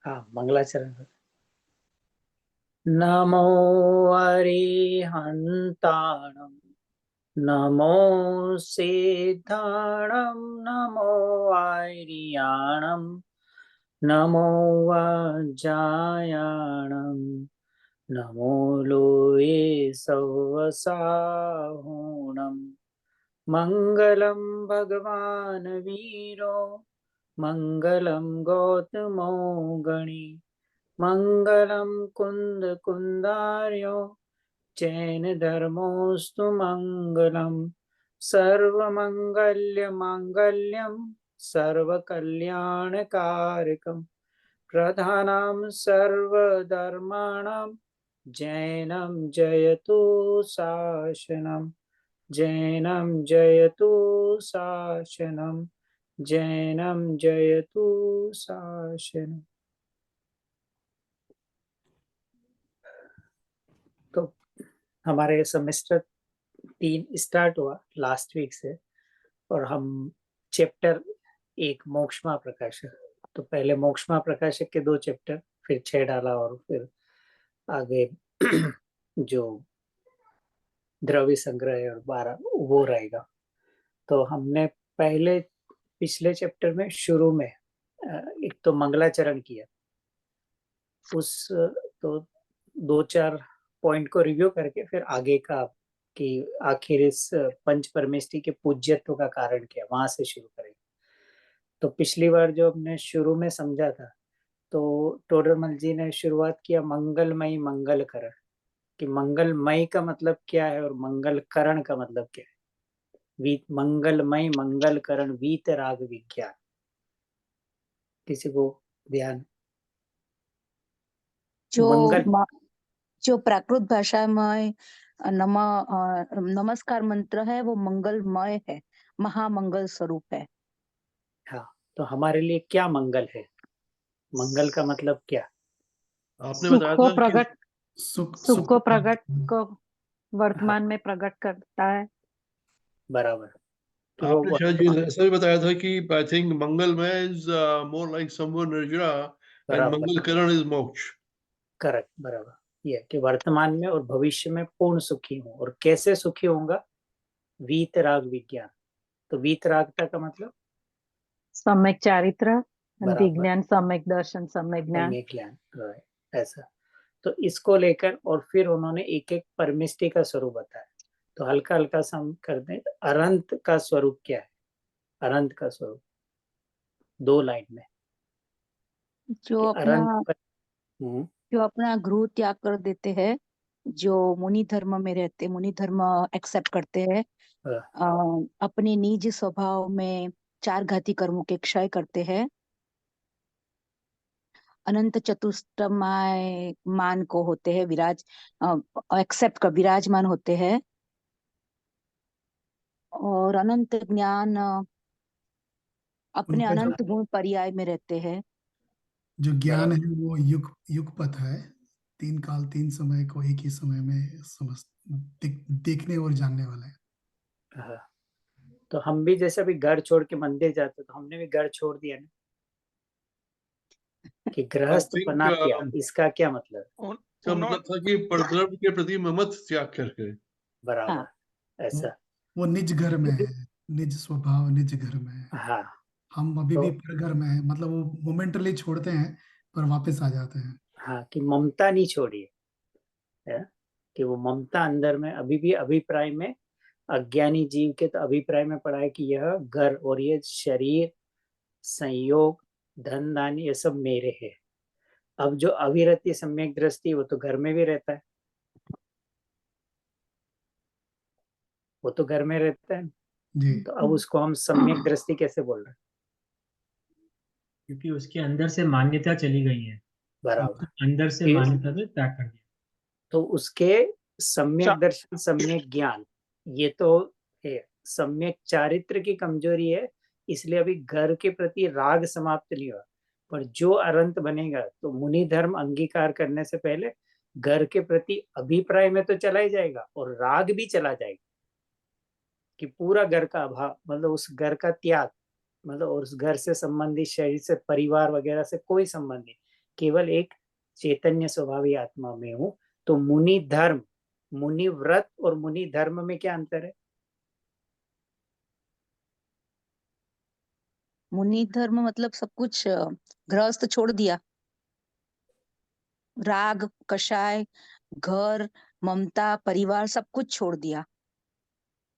हाँ, मंगलाचरण। नमो अरिहन्ताणं, नमो सिद्धाणं, नमो आर्याणं, नमो वज्रायणं, नमो लोये सवसाहुणं। मङ्गलं भगवान् वीरो, मङ्गलं गौतमो गणी, मङ्गलं कुन्दकुन्दार्यो, जैन धर्मोऽस्तु मङ्गलम्। सर्वमङ्गल्यमाङ्गल्यं सर्वकल्याणकारकं, प्रधानं सर्वधर्माणां जैनं जयतु शासनं, जैनं जयतु शासनं, जैनं जयतु शासनं। तो हमारे सेमेस्टर 3 स्टार्ट हुआ लास्ट वीक से, और हम चैप्टर 1 मोक्षमा प्रकाशक, तो पहले मोक्षमा प्रकाशक के 2 चैप्टर, फिर 6 डाला, और फिर आगे जो द्रव्य संग्रह है और 12 वो रहेगा। तो हमने पहले पिछले चैप्टर में शुरू में एक तो मंगलाचरण किया, उस तो 2-4 पॉइंट को रिव्यू करके फिर आगे का कि आखिर इस पंच परमेष्टि के पूज्यत्व का कारण क्या, वहां से शुरू करेंगे। तो पिछली बार जो हमने शुरू में समझा था, तो टोडरमल जी ने शुरुआत किया मंगलमयी मंगल करण, कि मंगलमय का मतलब क्या है और मंगल करण का मतलब क्या है। मंगलमय मंगल करण वीत राग विज्ञान, किसी को ध्यान? जो मंगल, जो प्राकृत भाषा में नमस्कार मंत्र है वो मंगलमय है, महामंगल स्वरूप है। हाँ, तो हमारे लिए क्या मंगल है? मंगल का मतलब क्या? आपने सुख बताया को था कि प्रकट सुख को प्रकट को हाँ, वर्तमान में प्रकट करता है। बराबर। कि आपने वो शायद ये ऐसा भी बताया था कि आई थिंक मंगलमय इज मोर लाइक समवन निर्जरा एंड बराबर, मंगलकरण इज मोक्ष। करेक्ट, बराबर। ये कि वर्तमान में और भविष्य में पूर्ण सुखी हूँ, और कैसे सुखी होऊंगा? वीतराग विज्ञान। तो वीतरागता का मतलब सम्यक चारित्र, बराबर, विज्ञान, सम्यक दर्शन, सम्यक ज्ञान। सम्यक ज्ञान, ऐसा। तो इसको लेकर और फिर उन्होंने एक एक परमिष्टि का स्वरूप बताया। तो हल्का हल्का सा हम करते हैं। अनंत का स्वरूप क्या है? अनंत का स्वरूप 2 लाइन में जो कि अपना हम्म, जो अपना गृह त्याग कर देते हैं, जो मुनि धर्म में रहते, मुनि धर्म एक्सेप्ट करते हैं, अपने निज स्वभाव में 4 घाती कर्मों के क्षय करते हैं, अनंत चतुष्टमाय मान को होते हैं, एक्सेप्ट कर विराजमान होते हैं, और अनंत ज्ञान अपने उनका अनंत गुण पर्याय में रहते हैं। जो ज्ञान है वो युगपथ है, 3 काल 3 समय को एक ही समय में देखने और जानने वाला है। हाँ, तो हम भी जैसे अभी घर छोड़ के मंदिर जाते, तो हमने भी घर छोड़ दिया ना, कि गृहस्थ बना दिया। इसका क्या मतलब? उसका मतलब था कि परद्रव्य के प्रति ममत्व त्याग करके। बराबर, हाँ, ऐसा। वो निज घर में है, निज स्वभाव निज घर में है। हाँ, हम अभी तो भी पर घर में है, मतलब वो मोमेंटली छोड़ते हैं पर वापस आ जाते हैं। हाँ, कि ममता नहीं छोड़ी है, कि वो ममता अंदर में अभी भी अभिप्राय में, अज्ञानी जीव के तो अभिप्राय में पड़ा है कि यह घर और ये शरीर, संयोग, धन दान, ये सब मेरे है। अब जो अविरति सम्यक दृष्टि, वो तो घर में भी रहता है, वो तो घर में रहता है। जी, तो अब उसको हम सम्यक दृष्टि कैसे बोल रहे हैं? क्योंकि उसके अंदर से मान्यता चली गई है, बराबर। अंदर से फिर मान्यता को त्याग कर दिया। तो उसके सम्यक दर्शन, सम्यक ज्ञान, ये तो है। सम्यक चारित्र की कमजोरी है, इसलिए अभी घर के प्रति राग समाप्त नहीं हुआ। पर जो अनंत बनेगा, तो मुनि धर्म अंगीकार करने से पहले घर के प्रति अभिप्राय में तो चला ही जाएगा, और राग भी चला जाएगा, कि पूरा घर का अभाव, मतलब उस घर का त्याग, मतलब और उस घर से संबंधित, शरीर से, परिवार वगैरह से कोई संबंध नहीं, केवल एक चैतन्य स्वभावी आत्मा में हूं। तो मुनि धर्म, मुनि व्रत और मुनि धर्म में क्या अंतर है? मुनि धर्म मतलब सब कुछ गृहस्थ छोड़ दिया, राग, कषाय, घर, ममता, परिवार सब कुछ छोड़ दिया।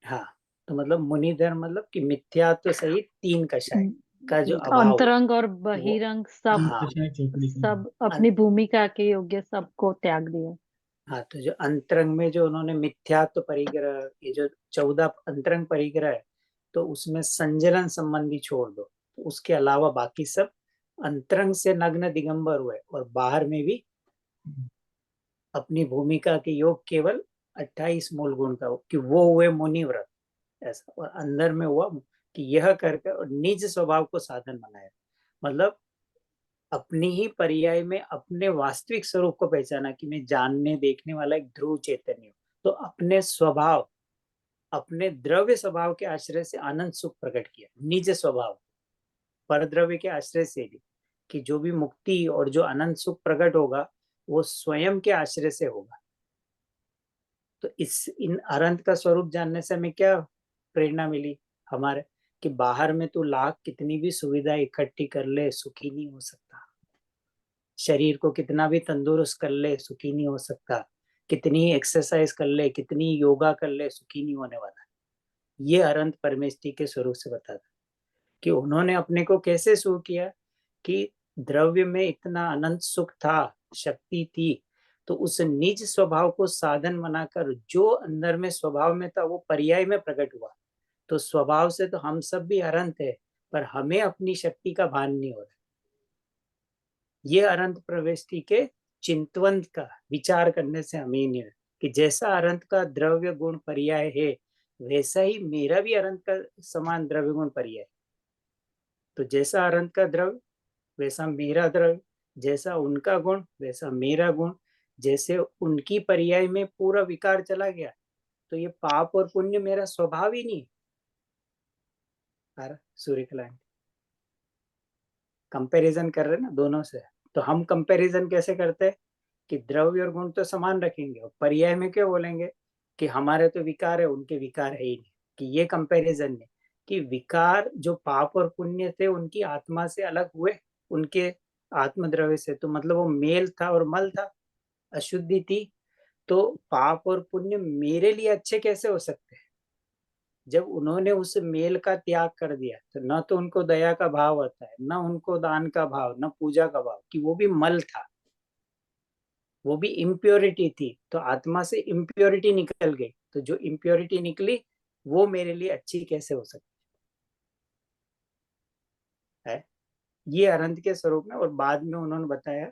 हाँ, तो मतलब मुनि धर्म मतलब कि मिथ्यात्व सहित 3 कषाय का जो अभाव है, अंतरंग और बहिरंग सब हाँ, कषाय चौकड़ी का सब अपनी भूमिका के योग्य सबको त्याग दिया। हाँ, तो जो अंतरंग में जो उन्होंने मिथ्यात्व परिग्रह, ये जो 14 अंतरंग परिग्रह है, तो उसमें संजलन संबंधी छोड़ दो, तो उसके अलावा बाकी सब अंतरंग से नग्न दिगंबर हुए और बाहर में भी अपनी भूमिका के योग केवल 28 मूल गुण का हो, कि वो हुए मुनि व्रत ऐसा, और अंदर में हुआ कि यह करके और निज स्वभाव को साधन बनाया, मतलब अपनी ही पर्याय में अपने वास्तविक स्वरूप को पहचाना कि मैं जानने देखने वाला एक ध्रुव चैतन्य हूँ। तो अपने स्वभाव, अपने द्रव्य स्वभाव के आश्रय से आनंद सुख प्रकट किया, निज स्वभाव, पर द्रव्य के आश्रय से भी, कि जो भी मुक्ति और जो अनंत सुख प्रकट होगा वो स्वयं के आश्रय से होगा। तो इन अनंत का स्वरूप जानने से हमें क्या प्रेरणा मिली हमारे, कि बाहर में तू लाख कितनी भी सुविधा इकट्ठी कर ले, सुखी नहीं हो सकता। शरीर को कितना भी तंदुरुस्त कर ले, सुखी नहीं हो सकता। कितनी एक्सरसाइज कर ले, कितनी योगा कर ले, सुखी नहीं होने वाला। ये अनंत परमेष्टि के स्वरूप से बताता कि उन्होंने अपने को कैसे शुरू किया, कि द्रव्य में इतना अनंत सुख था, शक्ति थी, तो उस निज स्वभाव को साधन बनाकर जो अंदर में स्वभाव में था वो पर्याय में प्रकट हुआ। तो स्वभाव से तो हम सब भी अनंत है, पर हमें अपनी शक्ति का भान नहीं हो रहा। ये अनंत प्रविष्टि के चिंतवन का विचार करने से हमें नहीं है कि जैसा अनंत का द्रव्य गुण पर्याय है, वैसा ही मेरा भी अनंत का समान द्रव्य गुण पर्याय। तो जैसा अनंत का द्रव्य वैसा मेरा द्रव्य, जैसा उनका गुण वैसा मेरा गुण, जैसे उनकी पर्याय में पूरा विकार चला गया, तो ये पाप और पुण्य मेरा स्वभाव ही नहीं। सूर्य कला कंपैरिजन कर रहे ना दोनों से, तो हम कंपैरिजन कैसे करते हैं कि द्रव्य और गुण तो समान रखेंगे और पर्याय में क्या बोलेंगे कि हमारे तो विकार है, उनके विकार है ही नहीं। कि ये कंपैरिजन नहीं, कि विकार जो पाप और पुण्य थे उनकी आत्मा से अलग हुए, उनके आत्मद्रव्य से, तो मतलब वो मेल था और मल था, अशुद्धि थी। तो पाप और पुण्य मेरे लिए अच्छे कैसे हो सकते हैं जब उन्होंने उस मेल का त्याग कर दिया? तो न तो उनको दया का भाव होता है, न उनको दान का भाव, न पूजा का भाव, कि वो भी मल था, वो भी इम्प्योरिटी थी। तो आत्मा से इम्प्योरिटी निकल गई, तो जो इम्प्योरिटी निकली वो मेरे लिए अच्छी कैसे हो सकती है? ये अनंत के स्वरूप में। और बाद में उन्होंने बताया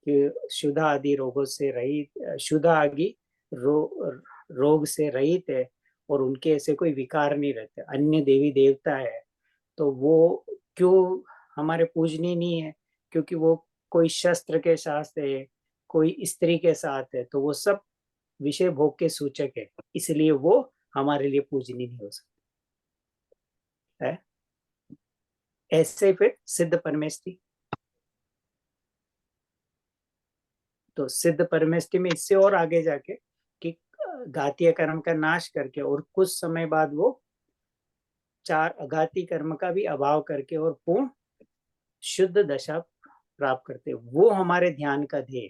कि शुद्ध आदि रोगों से रहित, शुद्ध आदि रोग से रहित है और उनके ऐसे कोई विकार नहीं रहते। अन्य देवी देवता है तो वो क्यों हमारे पूजनीय नहीं है? क्योंकि वो कोई शस्त्र के साथ है, कोई स्त्री के साथ है, तो वो सब विषय भोग के सूचक है, इसलिए वो हमारे लिए पूजनीय नहीं हो सकता है। ऐसे फिर सिद्ध परमेष्टि, तो सिद्ध परमेष्टि में इससे और आगे जाके कि घातीय कर्म का नाश करके और कुछ समय बाद वो 4 अघाती कर्म का भी अभाव करके और पूर्ण शुद्ध दशा प्राप्त करते, वो हमारे ध्यान का ध्येय।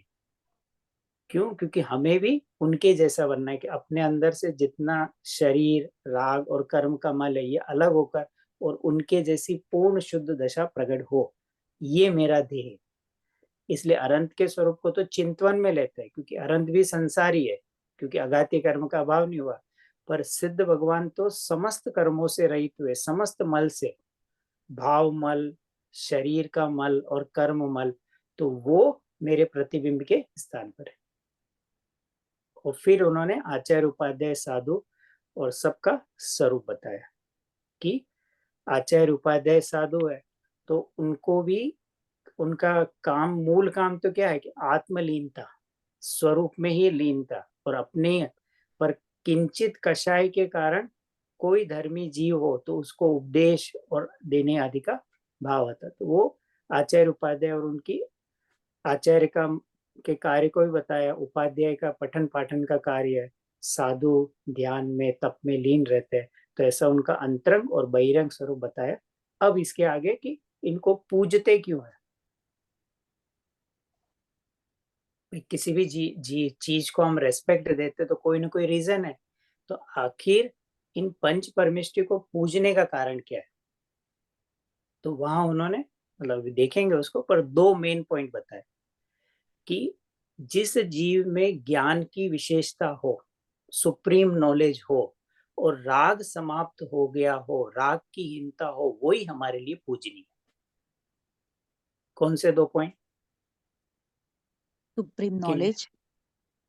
क्यों? क्योंकि हमें भी उनके जैसा बनना है कि अपने अंदर से जितना शरीर, राग और कर्म का मल है ये अलग होकर और उनके जैसी पूर्ण शुद्ध दशा प्रकट हो, ये मेरा ध्येय है। इसलिए अनंत के स्वरूप को तो चिंतवन में लेते हैं, क्योंकि अनंत भी संसारी है, क्योंकि अघाती कर्म का अभाव नहीं हुआ। पर सिद्ध भगवान तो समस्त कर्मों से रहित हुए, समस्त मल से, भाव मल, शरीर का मल और कर्म मल, तो वो मेरे प्रतिबिंब के स्थान पर है। और फिर उन्होंने आचार्य उपाध्याय साधु और सबका स्वरूप बताया कि आचार्य उपाध्याय साधु है तो उनको भी उनका काम, मूल काम तो क्या है कि आत्मलीनता, स्वरूप में ही लीनता, और अपने पर किंचित कषाय के कारण कोई धर्मी जीव हो तो उसको उपदेश और देने आदि का भाव आता। तो वो आचार्य उपाध्याय और उनकी आचार्य का के कार्य को भी बताया, उपाध्याय का पठन पाठन का कार्य है, साधु ध्यान में तप में लीन रहते हैं, तो ऐसा उनका अंतरंग और बहिरंग स्वरूप बताया। अब इसके आगे कि इनको पूजते क्यों है, किसी भी चीज को हम रेस्पेक्ट देते तो कोई ना कोई रीजन है, तो आखिर इन पंच परमेष्टि को पूजने का कारण क्या है, तो वहां उन्होंने मतलब देखेंगे उसको, पर दो मेन पॉइंट बताए कि जिस जीव में ज्ञान की विशेषता हो, सुप्रीम नॉलेज हो और राग समाप्त हो गया हो, राग की हीनता हो, वही हमारे लिए पूजनीय। कौन से दो पॉइंट? सुप्रीम नॉलेज,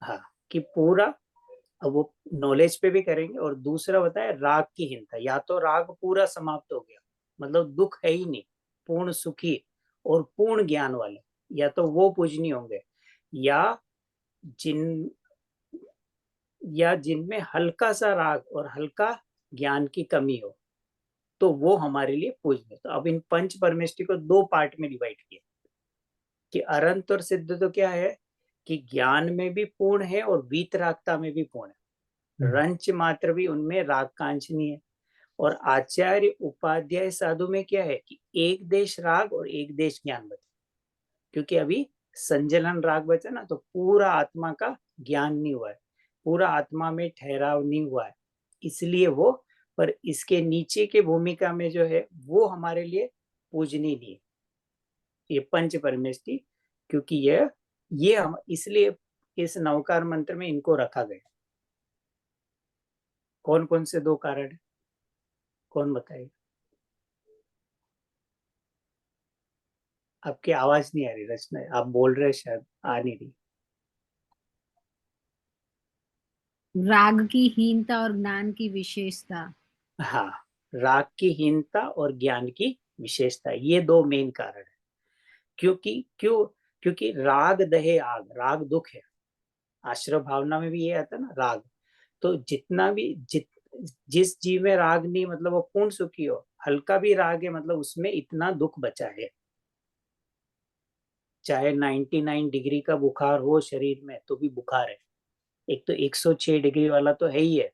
हाँ, कि पूरा, अब वो नॉलेज पे भी करेंगे, और दूसरा बताया राग की हीनता, या तो राग पूरा समाप्त हो गया मतलब दुख है ही नहीं, पूर्ण सुखी और पूर्ण ज्ञान वाले, या तो वो पूजनीय होंगे, या जिन जिनमें हल्का सा राग और हल्का ज्ञान की कमी हो, तो वो हमारे लिए पूजनीय। तो अब इन पंच परमेष्टि को दो पार्ट में डिवाइड किया कि अरंत और सिद्ध तो क्या है कि ज्ञान में भी पूर्ण है और वीतरागता में भी पूर्ण है, रंच मात्र भी उनमें राग कांचनी है। और आचार्य उपाध्याय साधु में क्या है कि एक देश राग और एक देश ज्ञान बचा, क्योंकि अभी संजलन राग बचा ना, तो पूरा आत्मा का ज्ञान नहीं हुआ है, पूरा आत्मा में ठहराव नहीं हुआ है, इसलिए वो, पर इसके नीचे के भूमिका में जो है वो हमारे लिए पूजनीय नहीं है, ये पंच परमेष्टि, क्योंकि ये हम इसलिए इस नवकार मंत्र में इनको रखा गया। कौन कौन से दो कारण है, कौन बताएगा? आपकी आवाज नहीं आ रही रचना, आप बोल रहे शायद आ नहीं रही। राग की हीनता और ज्ञान की विशेषता। हाँ, राग की हीनता और ज्ञान की विशेषता, ये दो मेन कारण है। क्योंकि राग दहे आग, राग दुख है, आश्रय भावना में भी ये आता है ना राग, तो जितना भी जिस जीव में राग नहीं मतलब वो पूर्ण सुखी हो, हल्का भी राग है मतलब उसमें इतना दुख बचा है, चाहे 99 डिग्री का बुखार हो शरीर में तो भी बुखार है, एक तो 106 डिग्री वाला तो है ही है,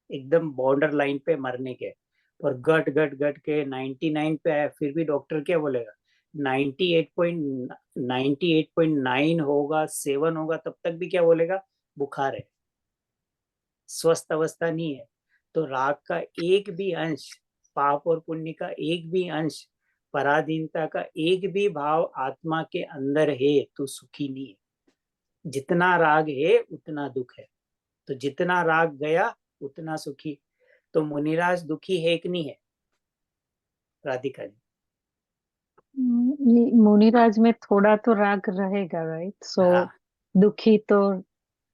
एकदम बॉर्डर लाइन पे मरने के, और गट गट गट के 99 पे आया, फिर भी डॉक्टर क्या बोलेगा 98.9 होगा, 7 होगा, तब तक भी क्या बोलेगा बुखार है, स्वस्थ अवस्था नहीं है। तो राग का एक भी अंश, पाप और पुण्य का एक भी अंश, पराधीनता का एक भी भाव आत्मा के अंदर है तो सुखी नहीं है। जितना राग है उतना दुख है, तो जितना राग गया उतना सुखी। तो मुनिराज दुखी है कि नहीं है राधिका जी? ये मुनिराज में थोड़ा तो राग रहेगा, राइट? सो हाँ दुखी तो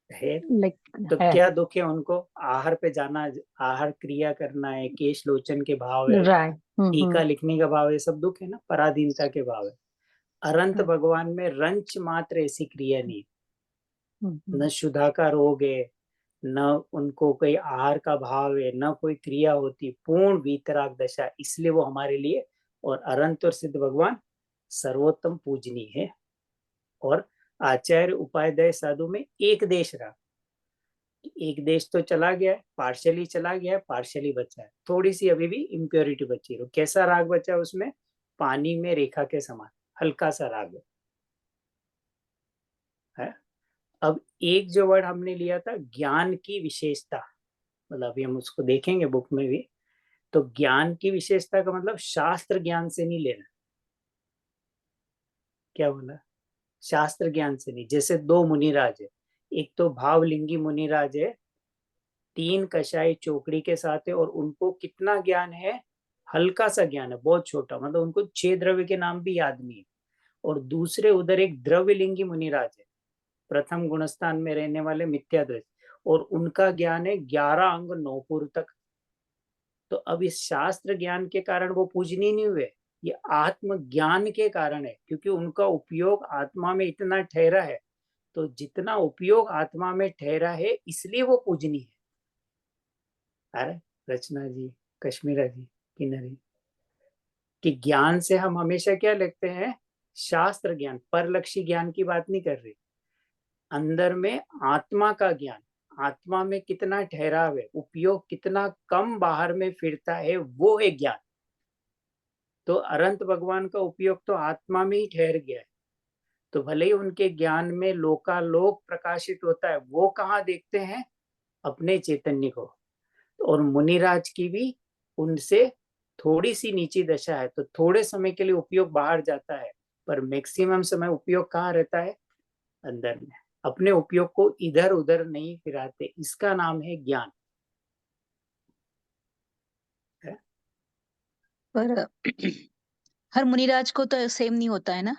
है। लाइक तो है, क्या दुख है उनको? आहार पे जाना, आहार क्रिया करना है, केश लोचन के भाव है, राइट। टीका लिखने का भाव है, सब दुख है ना, पराधीनता के भाव है। अनंत भगवान में रंच मात्र ऐसी क्रिया नहीं, न शुदा का रोग है, न उनको कोई आहार का भाव है, न कोई क्रिया होती, पूर्ण वीतराग दशा, इसलिए वो हमारे लिए, और अनंत और सिद्ध भगवान सर्वोत्तम पूजनीय है। और आचार्य उपाध्याय साधु में एक देश रहा, एक देश तो चला गया है, पार्शली चला गया है, पार्शली बचा है, थोड़ी सी अभी भी इम्प्योरिटी बची है। कैसा राग बचा है उसमें? पानी में रेखा के समान हल्का सा राग है। अब एक जो वर्ड हमने लिया था ज्ञान की विशेषता, मतलब अभी हम उसको देखेंगे बुक में भी, तो ज्ञान की विशेषता का मतलब शास्त्र ज्ञान से नहीं लेना। क्या बोला? शास्त्र ज्ञान से नहीं। जैसे दो मुनिराज है, एक तो भावलिंगी मुनिराज है, 3 कषाय चौकड़ी के साथ है, और उनको कितना ज्ञान है? हल्का सा ज्ञान है, बहुत छोटा, मतलब उनको 6 द्रव्य के नाम भी याद नहीं है। और दूसरे उधर एक द्रव्यलिंगी मुनिराज है, प्रथम गुणस्थान में रहने वाले मिथ्याद्वैत, और उनका ज्ञान है 11 अंग 9 पूर्व तक। तो अब इस शास्त्र ज्ञान के कारण वो पूजनीय नहीं हुए, ये आत्म ज्ञान के कारण है, क्योंकि उनका उपयोग आत्मा में इतना ठहरा है। तो जितना उपयोग आत्मा में ठहरा है इसलिए वो पूजनीय है। अरे रचना जी, कश्मीरा जी, किन्नरी, कि ज्ञान से हम हमेशा क्या लिखते हैं? शास्त्र ज्ञान, परलक्षी ज्ञान की बात नहीं कर रही, अंदर में आत्मा का ज्ञान, आत्मा में कितना ठहराव है, उपयोग कितना कम बाहर में फिरता है, वो है ज्ञान। तो अनंत भगवान का उपयोग तो आत्मा में ही ठहर गया है, तो भले ही उनके ज्ञान में लोकालोक प्रकाशित होता है, वो कहाँ देखते हैं? अपने चैतन्य को। और मुनिराज की भी उनसे थोड़ी सी नीची दशा है, तो थोड़े समय के लिए उपयोग बाहर जाता है, पर मैक्सिमम समय उपयोग कहाँ रहता है? अंदर में। अपने उपयोग को इधर उधर नहीं फिराते, इसका नाम है ज्ञान। पर हर मुनिराज को तो सेम नहीं होता है ना?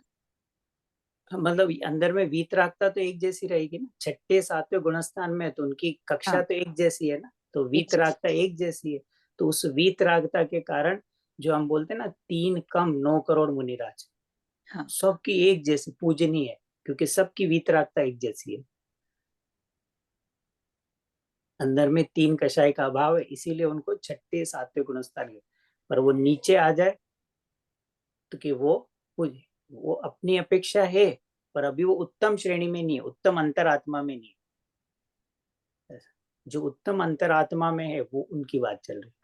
मतलब अंदर में वीतरागता तो एक जैसी रहेगी ना, छठे सातवें गुणस्थान में, तो उनकी कक्षा हाँ। तो एक जैसी है ना, तो जैसी। वीतरागता एक जैसी है। तो उस वीतरागता के कारण जो हम बोलते हैं ना 3 कम 9 करोड़ मुनिराज, हाँ। सबकी एक जैसी पूजनीय है, क्योंकि सबकी वीतरागता एक जैसी है। अंदर में 3 कषाय का अभाव है, इसीलिए उनको छठे सातवें गुणस्थान है। पर वो नीचे आ जाए तो कि वो पूजे, वो अपनी अपेक्षा है, पर अभी वो उत्तम श्रेणी में नहीं है, उत्तम अंतरात्मा में नहीं है। जो उत्तम अंतरात्मा में है वो उनकी बात चल रही है।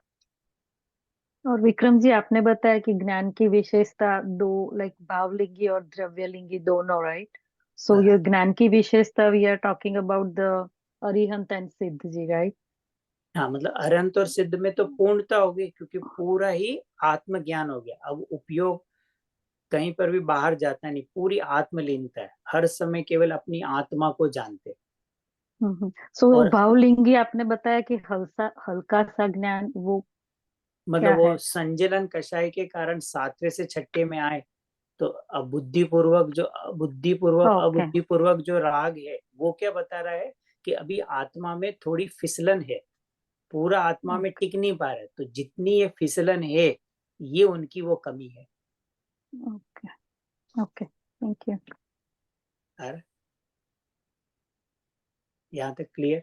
और विक्रम जी, आपने बताया कि ज्ञान की विशेषता दो, लाइक भावलिंगी और द्रव्यलिंगी दोनों, राइट? सो हाँ। ये ज्ञान की विशेषता we are talking about the Arihant and Siddha ji, right? हाँ, मतलब अरहंत और सिद्ध में तो पूर्णता होगी, क्योंकि पूरा ही आत्मज्ञान हो गया। अब उपयोग कहीं पर भी बाहर जाता नहीं, पूरी आत्मलीनता है, हर समय केवल अपनी आत्मा को जानते। सो और भावलिंगी आपने बताया कि हल्का सा ज्ञान, वो क्या मतलब वो है? संजलन कषाय के कारण 7वें से छठे में आए, तो ओके। अबुद्धिपूर्वक जो राग है, वो क्या बता रहा है कि अभी आत्मा में थोड़ी फिसलन है, पूरा आत्मा में टिक नहीं पा रहा है। तो जितनी ये फिसलन है, ये उनकी वो कमी है। ओके। Okay, thank you. यहाँ तक क्लियर?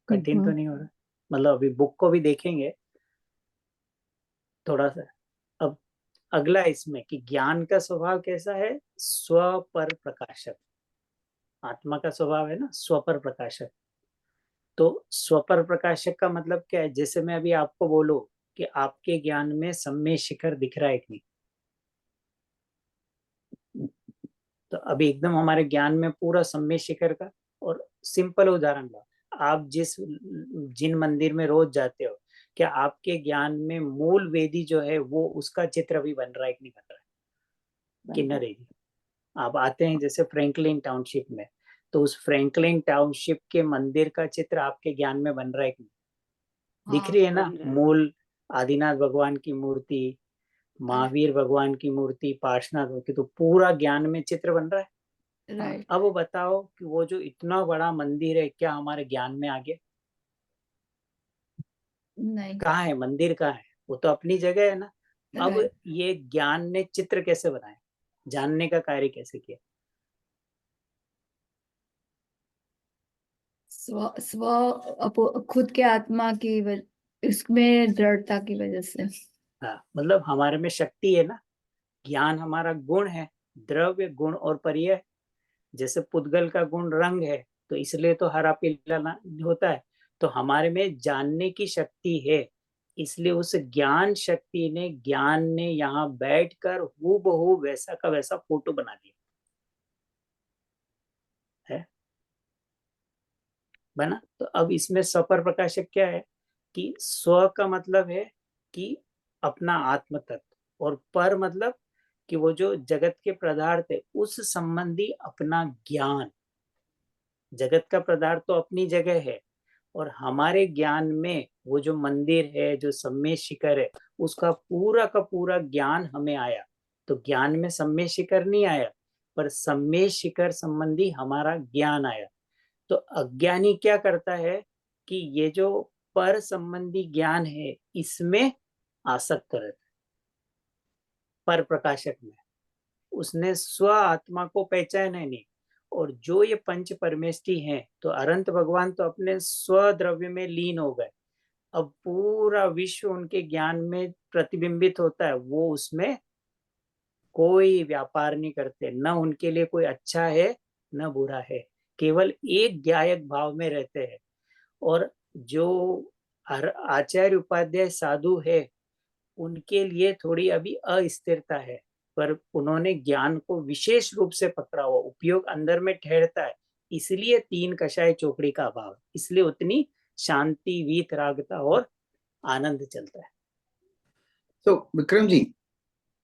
कठिन तो नहीं हो रहा? मतलब अभी बुक को भी देखेंगे थोड़ा सा। अब अगला इसमें कि ज्ञान का स्वभाव कैसा है? स्व पर प्रकाशक। आत्मा का स्वभाव है ना स्व पर प्रकाशक। तो स्व पर प्रकाशक का मतलब क्या है? जैसे मैं अभी आपको बोलूं कि आपके ज्ञान में सम्य शिखर दिख रहा है कि नहीं, तो अभी एकदम हमारे ज्ञान में पूरा सम्य शिखर का। और सिंपल उदाहरण लो, आप जिन मंदिर में रोज जाते हो, क्या आपके ज्ञान में मूल वेदी जो है वो उसका चित्र भी बन रहा है कि नहीं बन रहा है? किन्नर वेदी। आप आते हैं जैसे फ्रैंकलिन टाउनशिप में, तो उस फ्रैंकलिन टाउनशिप के मंदिर का चित्र आपके ज्ञान में बन रहा है कि नहीं? दिख रही है ना मूल आदिनाथ भगवान की मूर्ति, महावीर भगवान की मूर्ति, पार्श्वनाथ की, तो पूरा ज्ञान में चित्र बन रहा है। राइट। अब बताओ कि वो जो इतना बड़ा मंदिर है, क्या हमारे ज्ञान में आ गया? नहीं। कहाँ है मंदिर? कहाँ है? वो तो अपनी जगह है ना। अब राइट। ये ज्ञान ने चित्र कैसे बनाए, जानने का कार्य कैसे किया? खुद के आत्मा की इसमें दृढ़ता की वजह से। हाँ, मतलब हमारे में शक्ति है ना, ज्ञान हमारा गुण है, द्रव्य गुण और पर्याय। जैसे पुद्गल का गुण रंग है, तो इसलिए तो हरा पीला होता है। तो हमारे में जानने की शक्ति है, इसलिए उस ज्ञान ने यहाँ बैठकर हूबहू वैसा का वैसा फोटो बना दिया है, बना। तो अब इसमें स्वपर प्रकाशक क्या है कि स्व का मतलब है कि अपना आत्म तत्व, और पर मतलब कि वो जो जगत के पदार्थ है उस संबंधी अपना ज्ञान। जगत का पदार्थ तो अपनी जगह है, और हमारे ज्ञान में वो जो मंदिर है, जो सम्य शिखर है, उसका पूरा का पूरा ज्ञान हमें आया। तो ज्ञान में सम्य शिखर नहीं आया, पर सम्य शिखर संबंधी हमारा ज्ञान आया। तो अज्ञानी क्या करता है कि ये जो पर संबंधी ज्ञान है, इसमें आसक्त रहता है। पर प्रकाशक में उसने स्व आत्मा को पहचाना नहीं। और जो ये पंच परमेष्टि हैं, तो अनंत भगवान तो अपने स्व द्रव्य में लीन हो गए। अब पूरा विश्व उनके ज्ञान में प्रतिबिंबित होता है, वो उसमें कोई व्यापार नहीं करते, न उनके लिए कोई अच्छा है न बुरा है, केवल एक ज्ञायक भाव में रहते हैं। और जो आचार्य उपाध्याय साधु है उनके लिए थोड़ी अभी अस्थिरता है, पर उन्होंने ज्ञान को विशेष रूप से पकड़ा हुआ, उपयोग अंदर में ठहरता है, इसलिए 3 कषाय चौकड़ी का अभाव है, इसलिए उतनी शांति, वीतरागता और आनंद चलता है। तो विक्रम जी,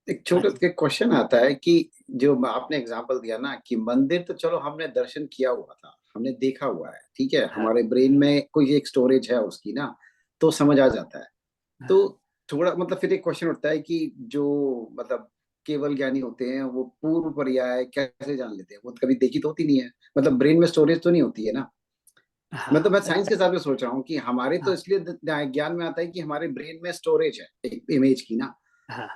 एक छोटा हाँ जी। एक क्वेश्चन आता है कि जो आपने एग्जांपल दिया ना कि मंदिर तो चलो हमने दर्शन किया हुआ था, हमने देखा हुआ है, ठीक है, हमारे ब्रेन में कोई एक स्टोरेज है उसकी ना, तो समझ आ जाता है। तो थोड़ा मतलब फिर एक क्वेश्चन उठता है कि जो मतलब केवल ज्ञानी होते हैं वो पूर्व पर्याय कैसे जान लेते हैं? वो कभी देखी तो होती नहीं है, मतलब ब्रेन में स्टोरेज तो नहीं होती है ना। मतलब मैं साइंस के हिसाब से सोच रहा हूँ कि हमारे तो इसलिए ज्ञान में आता है कि हमारे ब्रेन में स्टोरेज है एक इमेज की ना,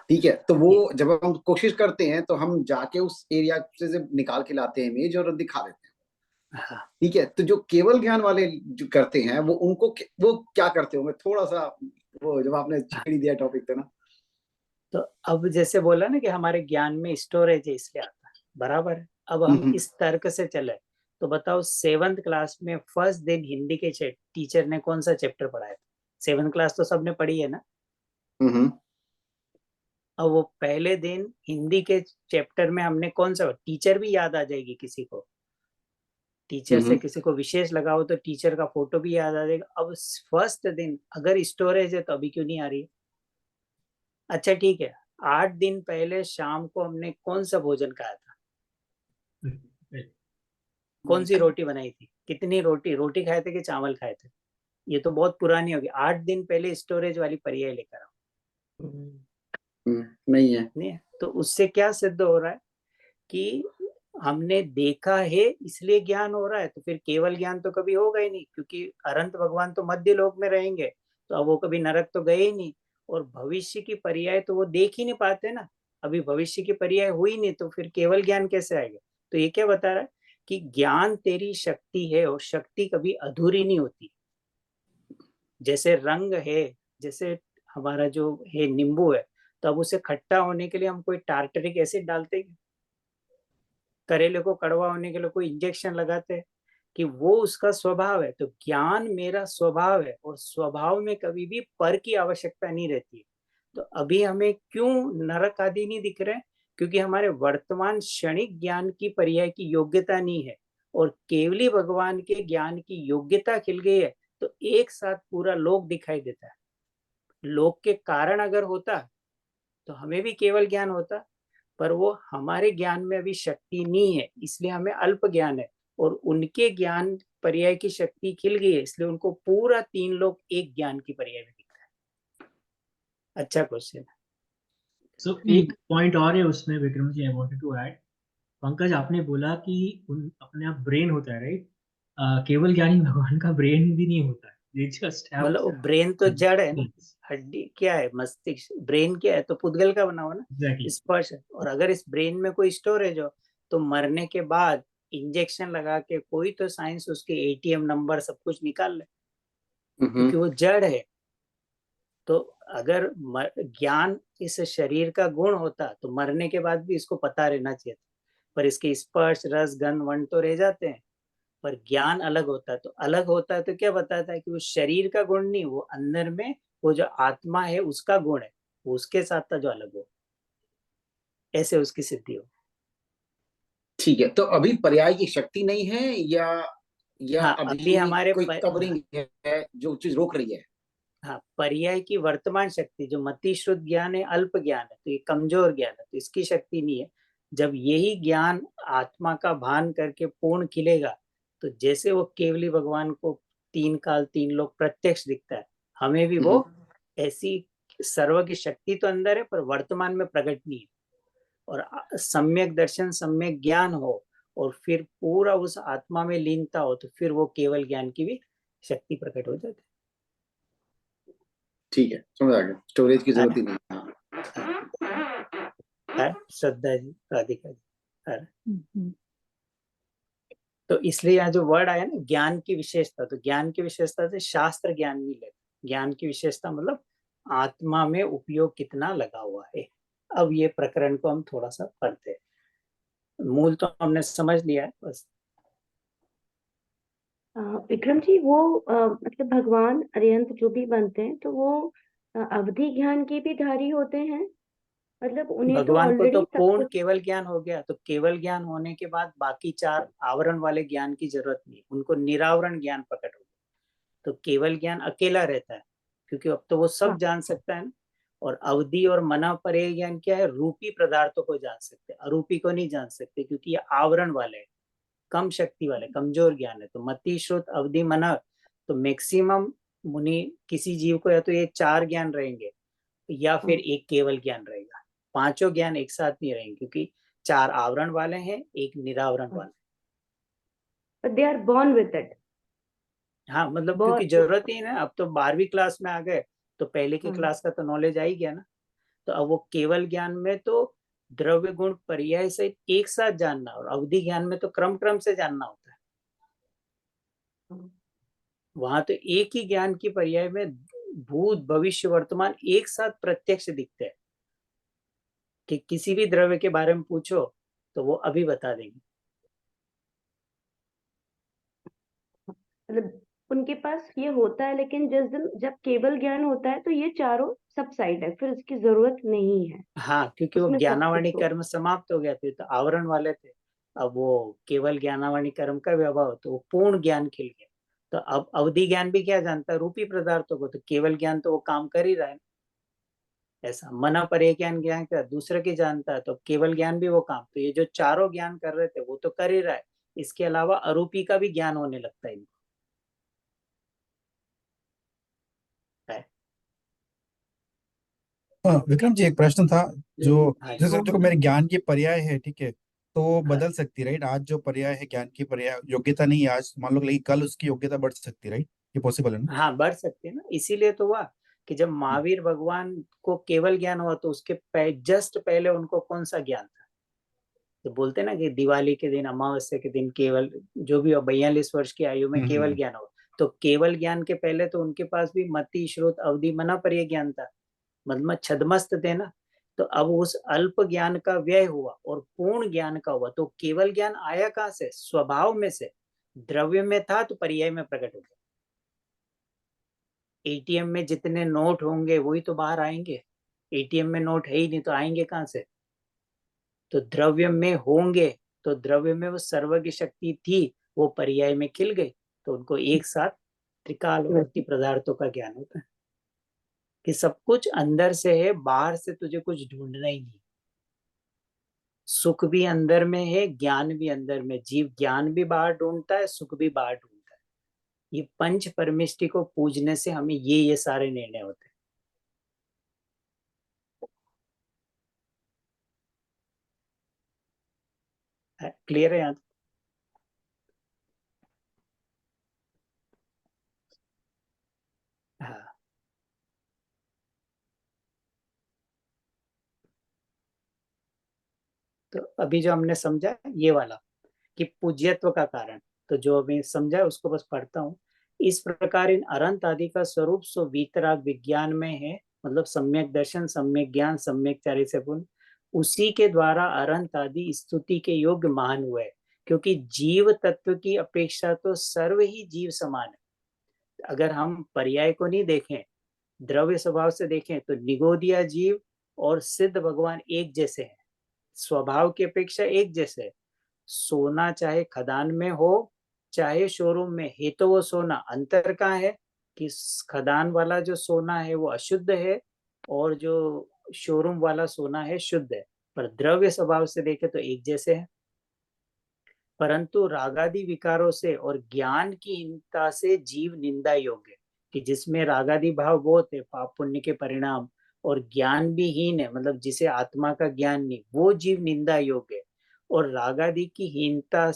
ठीक है, तो वो जब हम कोशिश करते हैं तो हम जाके उस एरिया से निकाल के लाते हैं इमेज और दिखा देते हैं, ठीक है। तो जो केवल ज्ञान वाले जो करते हैं वो वो क्या करते होंगे? थोड़ा सा वो जब आपने छेड़ दिया टॉपिक था ना, तो अब जैसे बोला ना कि हमारे ज्ञान में स्टोरेज है इसलिए आता है, बराबर है। अब हम इस तर्क से चले तो बताओ 7th क्लास में फर्स्ट दिन हिंदी के टीचर ने कौन सा चैप्टर पढ़ाया था? 7th क्लास तो सबने पढ़ी है ना। अब वो पहले दिन हिंदी के चैप्टर में हमने कौन सा, टीचर भी याद आ जाएगी किसी को, टीचर से किसी को विशेष लगाओ तो टीचर का फोटो भी याद आ जाएगा। अब फर्स्ट दिन अगर स्टोरेज है तो अभी क्यों नहीं आ रही है? अच्छा ठीक है, 8 दिन पहले शाम को हमने कौन सा भोजन खाया था? कौन सी रोटी बनाई थी? कितनी रोटी खाए थे कि चावल खाए थे? ये तो बहुत पुरानी होगी। 8 दिन पहले स्टोरेज वाली पर्याय लेकर आओ। नहीं है। नहीं है तो उससे क्या सिद्ध हो रहा है कि हमने देखा है इसलिए ज्ञान हो रहा है। तो फिर केवल ज्ञान तो कभी होगा ही नहीं, क्योंकि अनंत भगवान तो मध्य लोक में रहेंगे, तो अब वो कभी नरक तो गए ही नहीं। और भविष्य की पर्याय तो वो देख ही नहीं पाते ना, अभी भविष्य की पर्याय हुई नहीं, तो फिर केवल ज्ञान कैसे आएगा? तो ये क्या बता रहा है कि ज्ञान तेरी शक्ति है और शक्ति कभी अधूरी नहीं होती। जैसे रंग है, जैसे हमारा जो है नींबू है, तो अब उसे खट्टा होने के लिए हम कोई टार्टरिक एसिड डालते हैं, करेले को कड़वा होने के लिए कोई इंजेक्शन लगाते हैं, कि वो उसका स्वभाव है। तो ज्ञान मेरा स्वभाव है और स्वभाव में कभी भी पर की आवश्यकता नहीं रहती है। तो अभी हमें क्यों नरक आदि नहीं दिख रहे? क्योंकि हमारे वर्तमान क्षणिक ज्ञान की पर्याय की योग्यता नहीं है, और केवली भगवान के ज्ञान की योग्यता खिल गई है, तो एक साथ पूरा लोक दिखाई देता है। लोक के कारण अगर होता तो हमें भी केवल ज्ञान होता, पर वो हमारे ज्ञान में अभी शक्ति नहीं है, इसलिए हमें अल्प ज्ञान है। और उनके ज्ञान पर्याय की शक्ति खिल गई है, इसलिए उनको पूरा 3 लोग एक ज्ञान की पर्याय में दिखता है। अच्छा क्वेश्चन। सो एक पॉइंट और है उसमें Vikram ji, I wanted to add. Pankaj, आपने बोला कि अपने आप ब्रेन होता है, राइट? केवल ज्ञानी भगवान का ब्रेन भी नहीं होता है, they just have मतलब ब्रेन तो जड़ है ना, हड्डी क्या है, मस्तिष्क। ब्रेन क्या है? तो पुद्गल का बना हुआ ना, स्पर्श। और अगर इस ब्रेन में कोई स्टोरेज हो तो मरने के बाद इंजेक्शन लगा के कोई तो साइंस उसके एटीएम नंबर सब कुछ निकाल ले, क्योंकि वो जड़ है। तो अगर ज्ञान इस शरीर का गुण होता तो मरने के बाद भी इसको पता रहना चाहिए था, पर इसके स्पर्श, रस, गंध, वर्ण तो रह जाते हैं। पर ज्ञान अलग होता है, तो अलग होता है तो क्या बताता है कि वो शरीर का गुण नहीं, वो अंदर में वो जो आत्मा है उसका गुण है, वो उसके साथ था जो अलग हो, ऐसे उसकी सिद्धि हो। ठीक है, तो अभी पर्याय की शक्ति नहीं है या हाँ, अभी हमारे कोई कवरिंग है जो चीज रोक रही है? हाँ, पर्याय की वर्तमान शक्ति जो मति शुद्ध ज्ञान है, अल्प ज्ञान है, तो ये कमजोर ज्ञान है, तो इसकी शक्ति नहीं है। जब यही ज्ञान आत्मा का भान करके पूर्ण खिलेगा, तो जैसे वो केवली भगवान को 3 काल 3 लोक प्रत्यक्ष दिखता है, हमें भी वो ऐसी सर्व की शक्ति तो अंदर है, पर वर्तमान में प्रकट नहीं है। और सम्यक दर्शन, सम्यक ज्ञान हो और फिर पूरा उस आत्मा में लीनता हो, तो फिर वो केवल ज्ञान की भी शक्ति प्रकट हो जाती है। ठीक है, समझ आ गया, स्टोरेज की जरूरत ही नहीं है। श्रद्धा जी, राधिका जी। तो इसलिए यहाँ जो वर्ड आया ना ज्ञान की विशेषता, तो ज्ञान की विशेषता से शास्त्र ज्ञान नहीं लेता। ज्ञान की विशेषता मतलब आत्मा में उपयोग कितना लगा हुआ है, अब ये प्रकरण को हम थोड़ा सा पढ़ते हैं। मूल तो हमने समझ लिया है बस। विक्रम जी, वो मतलब भगवान अरिहंत जो भी बनते हैं तो वो अवधि ज्ञान के भी धारी होते हैं, मतलब उन्हें तो भगवान को तो ऑलरेडी सब पूर्ण कुछ। केवल ज्ञान हो गया, तो केवल ज्ञान होने के बाद बाकी 4 आवरण वाले ज्ञान की जरूरत नहीं, उनको निरावरण ज्ञान प्रकट हो गया। तो केवल ज्ञान अकेला रहता है क्योंकि अब तो वो सब हाँ। जान सकता है ना। और अवधि और मना परे ज्ञान क्या है, रूपी पदार्थों को जान सकते, अरूपी को नहीं जान सकते क्योंकि ये आवरण वाले हैं, कम शक्ति वाले, कमजोर ज्ञान है। तो मति, श्रुत, अवधि, मना, तो मैक्सिमम मुनि किसी जीव को या तो ये 4 ज्ञान रहेंगे या फिर एक केवल ज्ञान रहेगा। 5 ज्ञान एक साथ नहीं रहेंगे क्योंकि 4 आवरण वाले हैं, एक निरावरण वाले। They are born with it. हाँ, मतलब क्योंकि जरूरत ही ना, अब तो 12वीं क्लास में आ गए तो पहले की क्लास का तो नॉलेज आ ही गया ना। तो अब वो केवल ज्ञान में तो द्रव्य गुण पर्याय सहित एक साथ जानना, और अवधि ज्ञान में तो क्रम क्रम से जानना होता है। वहां तो एक ही ज्ञान की पर्याय में भूत, भविष्य, वर्तमान एक साथ प्रत्यक्ष दिखते हैं कि किसी भी द्रव्य के बारे में पूछो तो वो अभी बता देंगे। मतलब उनके पास ये होता है, लेकिन जिस दिन जब केवल ज्ञान होता है तो ये चारों सब साइड है, फिर इसकी जरूरत नहीं है। हाँ, क्योंकि वो उसमें सब ज्ञानावाणी कुछ हो। कर्म समाप्त हो गया थे, तो आवरण वाले थे। अब वो केवल ज्ञानावाणी कर्म का व्यवहार, तो वो पूर्ण ज्ञान खिल गया। तो अब अवधि ज्ञान भी क्या जानता है, रूपी पदार्थों को। तो केवल ज्ञान तो वो काम कर ही रहा है। ऐसा मना परे ज्ञान ज्ञान का दूसरे की जानता है, तो केवल ज्ञान भी वो काम। तो ये जो चारों ज्ञान कर रहे थे वो तो कर ही रहा है, इसके अलावा अरूपी का भी ज्ञान होने लगता है इनको। विक्रम जी, एक प्रश्न था। जो हाँ, जैसे देखो मेरे ज्ञान की पर्याय है, ठीक है, तो वो हाँ, बदल सकती, राइट? आज जो पर्याय है ज्ञान की पर्याय, योग्यता नहीं है आज मान लो, लेकिन कल उसकी योग्यता बढ़ सकती, राइट? ये पॉसिबल है ना? हाँ, बढ़ सकते हैं ना। इसीलिए तो हुआ कि जब महावीर भगवान को केवल ज्ञान हुआ तो उसके जस्ट पहले उनको कौन सा ज्ञान था। तो बोलते ना कि दिवाली के दिन, अमावस्या के दिन केवल, जो भी 42 वर्ष की आयु में केवल ज्ञान हुआ। तो केवल ज्ञान के पहले तो उनके पास भी मति, श्रुत, अवधि, मना पर्याय ज्ञान था, मतलब छदमस्त थे ना। तो अब उस अल्प ज्ञान का व्यय हुआ और पूर्ण ज्ञान का हुआ। तो केवल ज्ञान आया कहाँ से, स्वभाव में से। द्रव्य में था तो पर्याय में प्रकट हो गया। एटीएम में जितने नोट होंगे वही तो बाहर आएंगे। एटीएम में नोट है ही नहीं तो आएंगे कहाँ से। तो द्रव्य में होंगे, तो द्रव्य में वो सर्वज्ञ शक्ति थी, वो पर्याय में खिल गई। तो उनको एक साथ त्रिकालवर्ती पदार्थों का ज्ञान होता है कि सब कुछ अंदर से है, बाहर से तुझे कुछ ढूंढना ही नहीं। सुख भी अंदर में है, ज्ञान भी अंदर में। जीव ज्ञान भी बाहर ढूंढता है, सुख भी बाहर ढूंढता है। ये पंच परमिष्टि को पूजने से हमें ये सारे निर्णय होते हैं। क्लियर है यहाँ? हाँ, तो अभी जो हमने समझा ये वाला कि पूज्यत्व का कारण, तो जो अभी समझा उसको बस पढ़ता हूँ। इस प्रकार इन अनंत आदि का स्वरूप सो वीतराग विज्ञान में है, मतलब सम्यक दर्शन, सम्यक ज्ञान, सम्यक चारित्र्य से पूर्ण। उसी के द्वारा अनंत आदि स्तुति के योग्य महान हुए, क्योंकि जीव तत्व की अपेक्षा तो सर्व ही जीव समान है। अगर हम पर्याय को नहीं देखें, द्रव्य स्वभाव से देखें, तो निगोदिया जीव और सिद्ध भगवान एक जैसे हैं, स्वभाव की अपेक्षा एक जैसे। सोना चाहे खदान में हो चाहे शोरूम में, है तो वो सोना। अंतर कहाँ है कि खदान वाला जो सोना है वो अशुद्ध है और जो शोरूम वाला सोना है शुद्ध है। पर द्रव्य स्वभाव से देखे तो एक जैसे है। परंतु रागादि विकारों से और ज्ञान की हीनता से जीव निंदा योग्य, कि जिसमें रागादि भाव बहुत है, पाप पुण्य के परिणाम, और ज्ञान भी हीन है, मतलब जिसे आत्मा का ज्ञान नहीं, वो जीव निंदा योग्य है। और रागादि की हीनता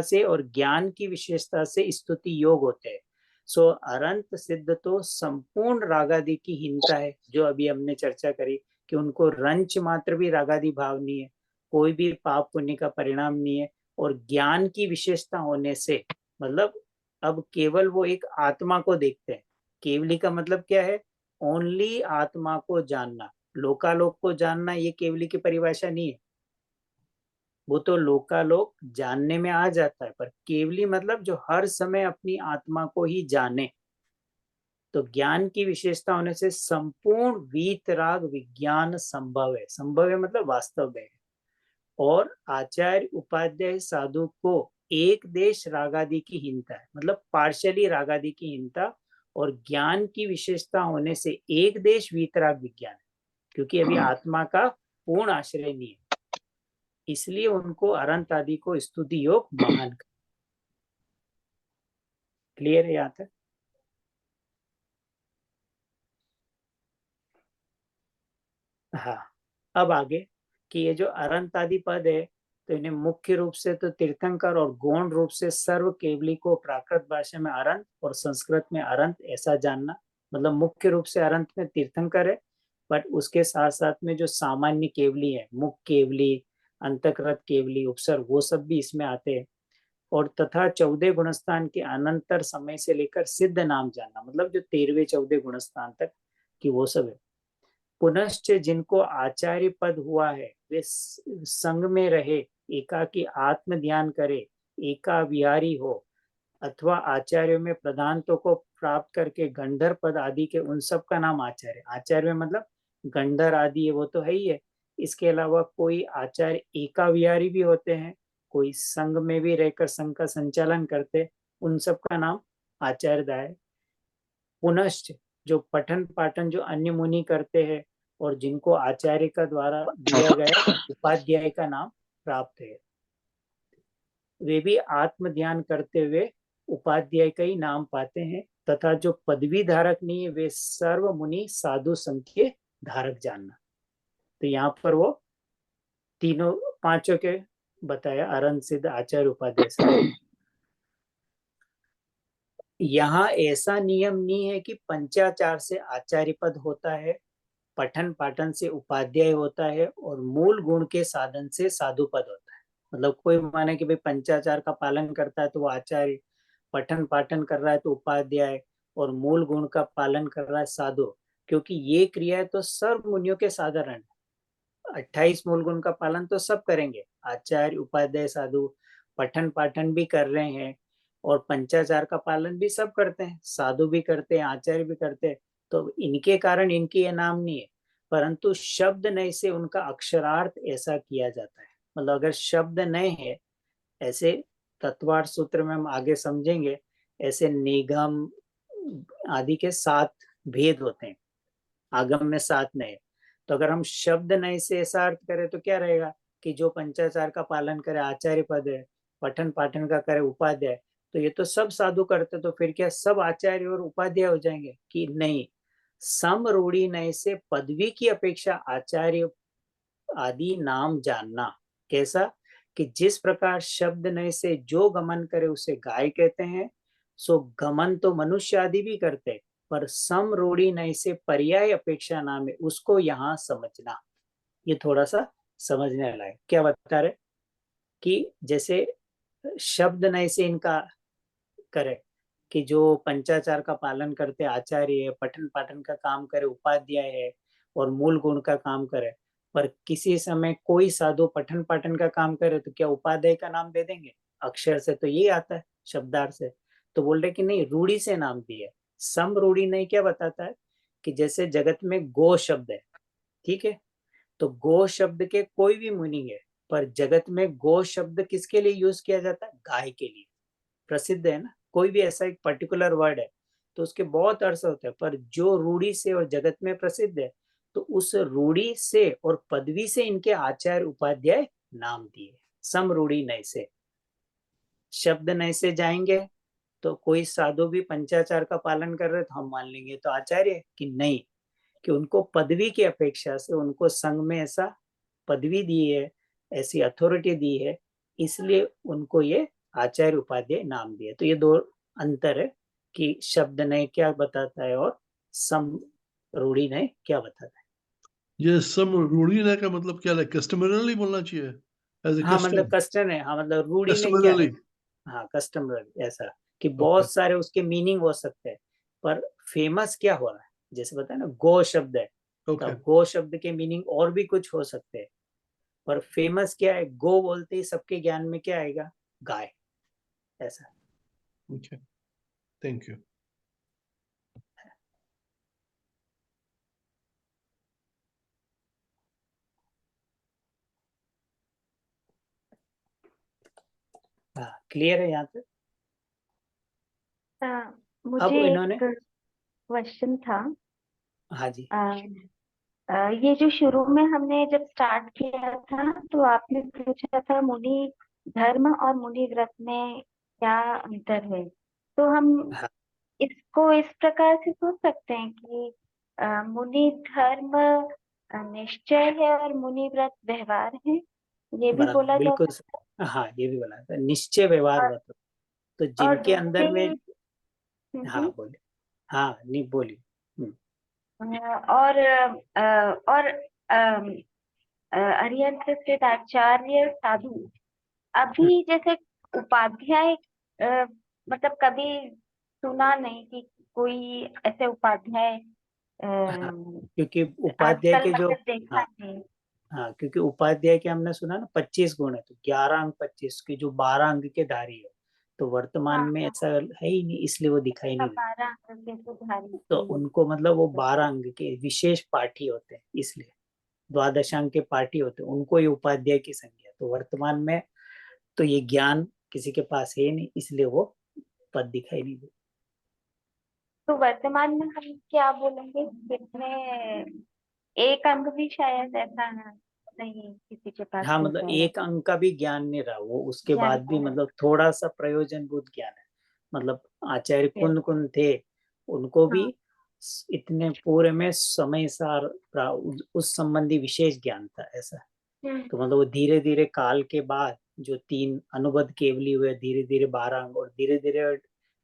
से और ज्ञान की विशेषता से स्तुति योग होते हैं। सो अनंत सिद्ध तो संपूर्ण रागादि की हीनता है, जो अभी हमने चर्चा करी कि उनको रंच मात्र भी रागादि भाव नहीं है, कोई भी पाप पुण्य का परिणाम नहीं है। और ज्ञान की विशेषता होने से, मतलब अब केवल वो एक आत्मा को देखते हैं। केवली का मतलब क्या है, ओनली आत्मा को जानना, लोकालोक को जानना ये केवली की परिभाषा नहीं है, वो तो लोकालोक जानने में आ जाता है, पर केवली मतलब जो हर समय अपनी आत्मा को ही जाने। तो ज्ञान की विशेषता होने से संपूर्ण वीतराग विज्ञान संभव है। संभव है मतलब वास्तव में है। और आचार्य उपाध्याय साधु को एक देश रागादि की हीनता है, मतलब पार्शली रागादि की हीनता, और ज्ञान की विशेषता होने से एक देश वीतराग विज्ञान है, क्योंकि अभी आत्मा का पूर्ण आश्रय नहीं है, इसलिए उनको अनंत आदि को स्तुति योग महान। क्लियर है यहाँ तक? हाँ, अब आगे कि ये जो अनंत आदि पद है, तो इन्हें मुख्य रूप से तो तीर्थंकर और गौण रूप से सर्व केवली को प्राकृत भाषा में अरंत और संस्कृत में अरंत ऐसा जानना। मतलब मुख्य रूप से अरंत में तीर्थंकर है, बट उसके साथ साथ में जो सामान्य केवली है, मुख केवली, अंतकृत केवली, उपसर्ग, वो सब भी इसमें आते हैं। और तथा 14 गुणस्थान के अनंतर समय से लेकर सिद्ध नाम जानना, मतलब जो 13वें 14 गुणस्थान तक कि वो सब है। पुनश्च जिनको आचार्य पद हुआ है वे संग में रहे, एकाकी आत्म ध्यान करे, एका विहारी हो, अथवा आचार्य में प्रधानत्व को प्राप्त करके गंधर पद आदि के, उन सब का नाम आचार्य। आचार्य मतलब गंधर आदि है, वो तो है ही है। इसके अलावा कोई आचार्य एका विहारी भी होते हैं, कोई संघ में भी रहकर संघ का संचालन करते, उन सब का नाम आचार्य है। पुनश्च जो पठन पाठन जो अन्य मुनि करते हैं और जिनको आचार्य का द्वारा दिया गया उपाध्याय का नाम प्राप्त है, वे भी आत्म ध्यान करते हुए उपाध्याय का ही नाम पाते हैं। तथा जो पदवी धारक नहीं है वे सर्व मुनि साधु संघ के धारक जानना। तो यहाँ पर वो तीनों पांचों के बताया, अरंत सिद्ध आचार्य उपाध्याय साधु। यहाँ ऐसा नियम नहीं है कि पंचाचार से आचार्य पद होता है, पठन पाठन से उपाध्याय होता है, और मूल गुण के साधन से साधु पद होता है। मतलब कोई माने कि भाई पंचाचार का पालन करता है तो वो आचार्य, पठन पाठन कर रहा है तो उपाध्याय, और मूल गुण का पालन कर रहा है साधु, क्योंकि ये क्रिया तो सर्व मुनियों के साधारण है। 28 मूल गुण का पालन तो सब करेंगे, आचार्य उपाध्याय साधु पठन पाठन भी कर रहे हैं, और पंचाचार का पालन भी सब करते हैं, साधु भी करते हैं, आचार्य भी करते हैं। तो इनके कारण इनकी ये नाम नहीं है, परंतु शब्द नय से उनका अक्षरार्थ ऐसा किया जाता है। मतलब अगर शब्द नय है, ऐसे तत्वार्थ सूत्र में हम आगे समझेंगे, ऐसे निगम आदि के 7 भेद होते हैं, आगम में 7 नय। तो अगर हम शब्द नय से ऐसा अर्थ करें तो क्या रहेगा कि जो पंचाचार का पालन करे आचार्य पद है, पठन पाठन का करे उपाध्याय, तो ये तो सब साधु करते, तो फिर क्या सब आचार्य और उपाध्याय हो जाएंगे? कि नहीं, समरूढ़ी नय से पदवी की अपेक्षा आचार्य आदि नाम जानना। कैसा कि जिस प्रकार शब्द नय से जो गमन करे उसे गाय कहते हैं, सो गमन तो मनुष्य आदि भी करते, पर समरूढ़ी नय से पर्याय अपेक्षा नाम है, उसको यहाँ समझना। ये थोड़ा सा समझने लायक। क्या बता रहे कि जैसे शब्द नय से इनका करे कि जो पंचाचार का पालन करते आचार्य है, पठन पाठन का काम करे उपाध्याय है, और मूल गुण का काम करे, पर किसी समय कोई साधु पठन पाठन का काम करे तो क्या उपाध्याय का नाम दे देंगे? अक्षर से तो यही आता है, शब्दार्थ से। तो बोल रहे कि नहीं, रूढ़ी से नाम दिए। सम रूढ़ी नहीं क्या बताता है कि जैसे जगत में गो शब्द है, ठीक है, तो गो शब्द के कोई भी मीनिंग है, पर जगत में गो शब्द किसके लिए यूज किया जाता है? गाय के लिए। प्रसिद्ध है ना, कोई भी ऐसा एक पर्टिकुलर वर्ड है तो उसके बहुत अर्थ होते हैं, पर जो रूढ़ी से और जगत में प्रसिद्ध है, तो उस रूढ़ी से और पदवी से इनके आचार्य उपाध्याय नाम दिए। सम रूढ़ी नय से, शब्द नय से जाएंगे तो कोई साधु भी पंचाचार का पालन कर रहे तो हम मान लेंगे तो आचार्य, कि नहीं, कि उनको पदवी की अपेक्षा से उनको संघ में ऐसा पदवी दी है, ऐसी अथॉरिटी दी है, इसलिए उनको ये आचार्य उपाध्याय नाम दिया। तो ये दो अंतर है कि शब्द नय क्या बताता है और सम रूढ़ी नय क्या बताता है। ये सम रूढ़ी नय का मतलब क्या है? कस्टमरली बोलना चाहिए, एज ए हाँ, कस्टम। मतलब कस्टम है, हाँ मतलब रूढ़ी नय क्या है? हाँ, कस्टमरली, ऐसा कि बहुत सारे उसके मीनिंग हो सकते हैं, पर फेमस क्या हो रहा है? जैसे बताया ना, गो शब्द है Okay. गो शब्द के मीनिंग और भी कुछ हो सकते हैं, पर फेमस क्या है, गो बोलते ही सबके ज्ञान में क्या आएगा, गाय, ऐसा। Okay. Thank you. हाँ, क्लियर है यहाँ तक? अब मुझे इन्होंने, एक क्वेश्चन था। हाँ जी, ये जो शुरू में हमने जब स्टार्ट किया था तो आपने पूछा था मुनि धर्म और मुनि व्रत में क्या अंतर है, तो हम हाँ, इसको इस प्रकार से सोच सकते हैं कि मुनि धर्म निश्चय है और मुनि व्रत व्यवहार है, ये भी बराबर, बोला जा बिल्कुल सकता हाँ, ये भी बोला था, निश्चय व्यवहार है। व्रत। तो और जिनके अंदर में, हाँ दूसरे बोले, हाँ नहीं बोली। और अरिहंत आचार्य साधु अभी जैसे उपाध्याय मतलब कभी सुना नहीं कि कोई ऐसे उपाध्याय हाँ, क्योंकि उपाध्याय आजकल के जो, मतलब देखा हाँ नहीं। हाँ, क्योंकि उपाध्याय के हमने सुना ना 25 गुण है, तो 11 अंक 25 के जो 12 अंक के धारी है, तो वर्तमान हाँ में हाँ, ऐसा है ही नहीं, इसलिए वो दिखाई नहीं देते। 12 अंक के तो धारी तो थी। उनको मतलब वो 12 अंक के विशेष पाठी होते हैं, इसलिए द्वादशांक के पाठी होते हैं, उनको ये उपाध्याय की संज्ञा। तो वर्तमान में तो ये ज्ञान किसी के पास है नहीं, इसलिए वो पद दिखाई नहीं देते। तो वर्तमान में हम क्या बोलेंगे, कितने एक अंक भी शायद ऐसा नहीं किसी के पास हाँ, मतलब होता है एक अंक का भी ज्ञान नहीं रहा वो, उसके ज्ञान बाद भी मतलब थोड़ा सा प्रयोजनभूत ज्ञान है। मतलब आचार्य है। कुंद थे, उनको भी हाँ इतने पूरे में समय सार उस संबंधी विशेष ज्ञान था, ऐसा। तो मतलब वो धीरे धीरे काल के बाद जो 3 अनुबद्ध केवली हुए, धीरे धीरे 12 अंक, और धीरे धीरे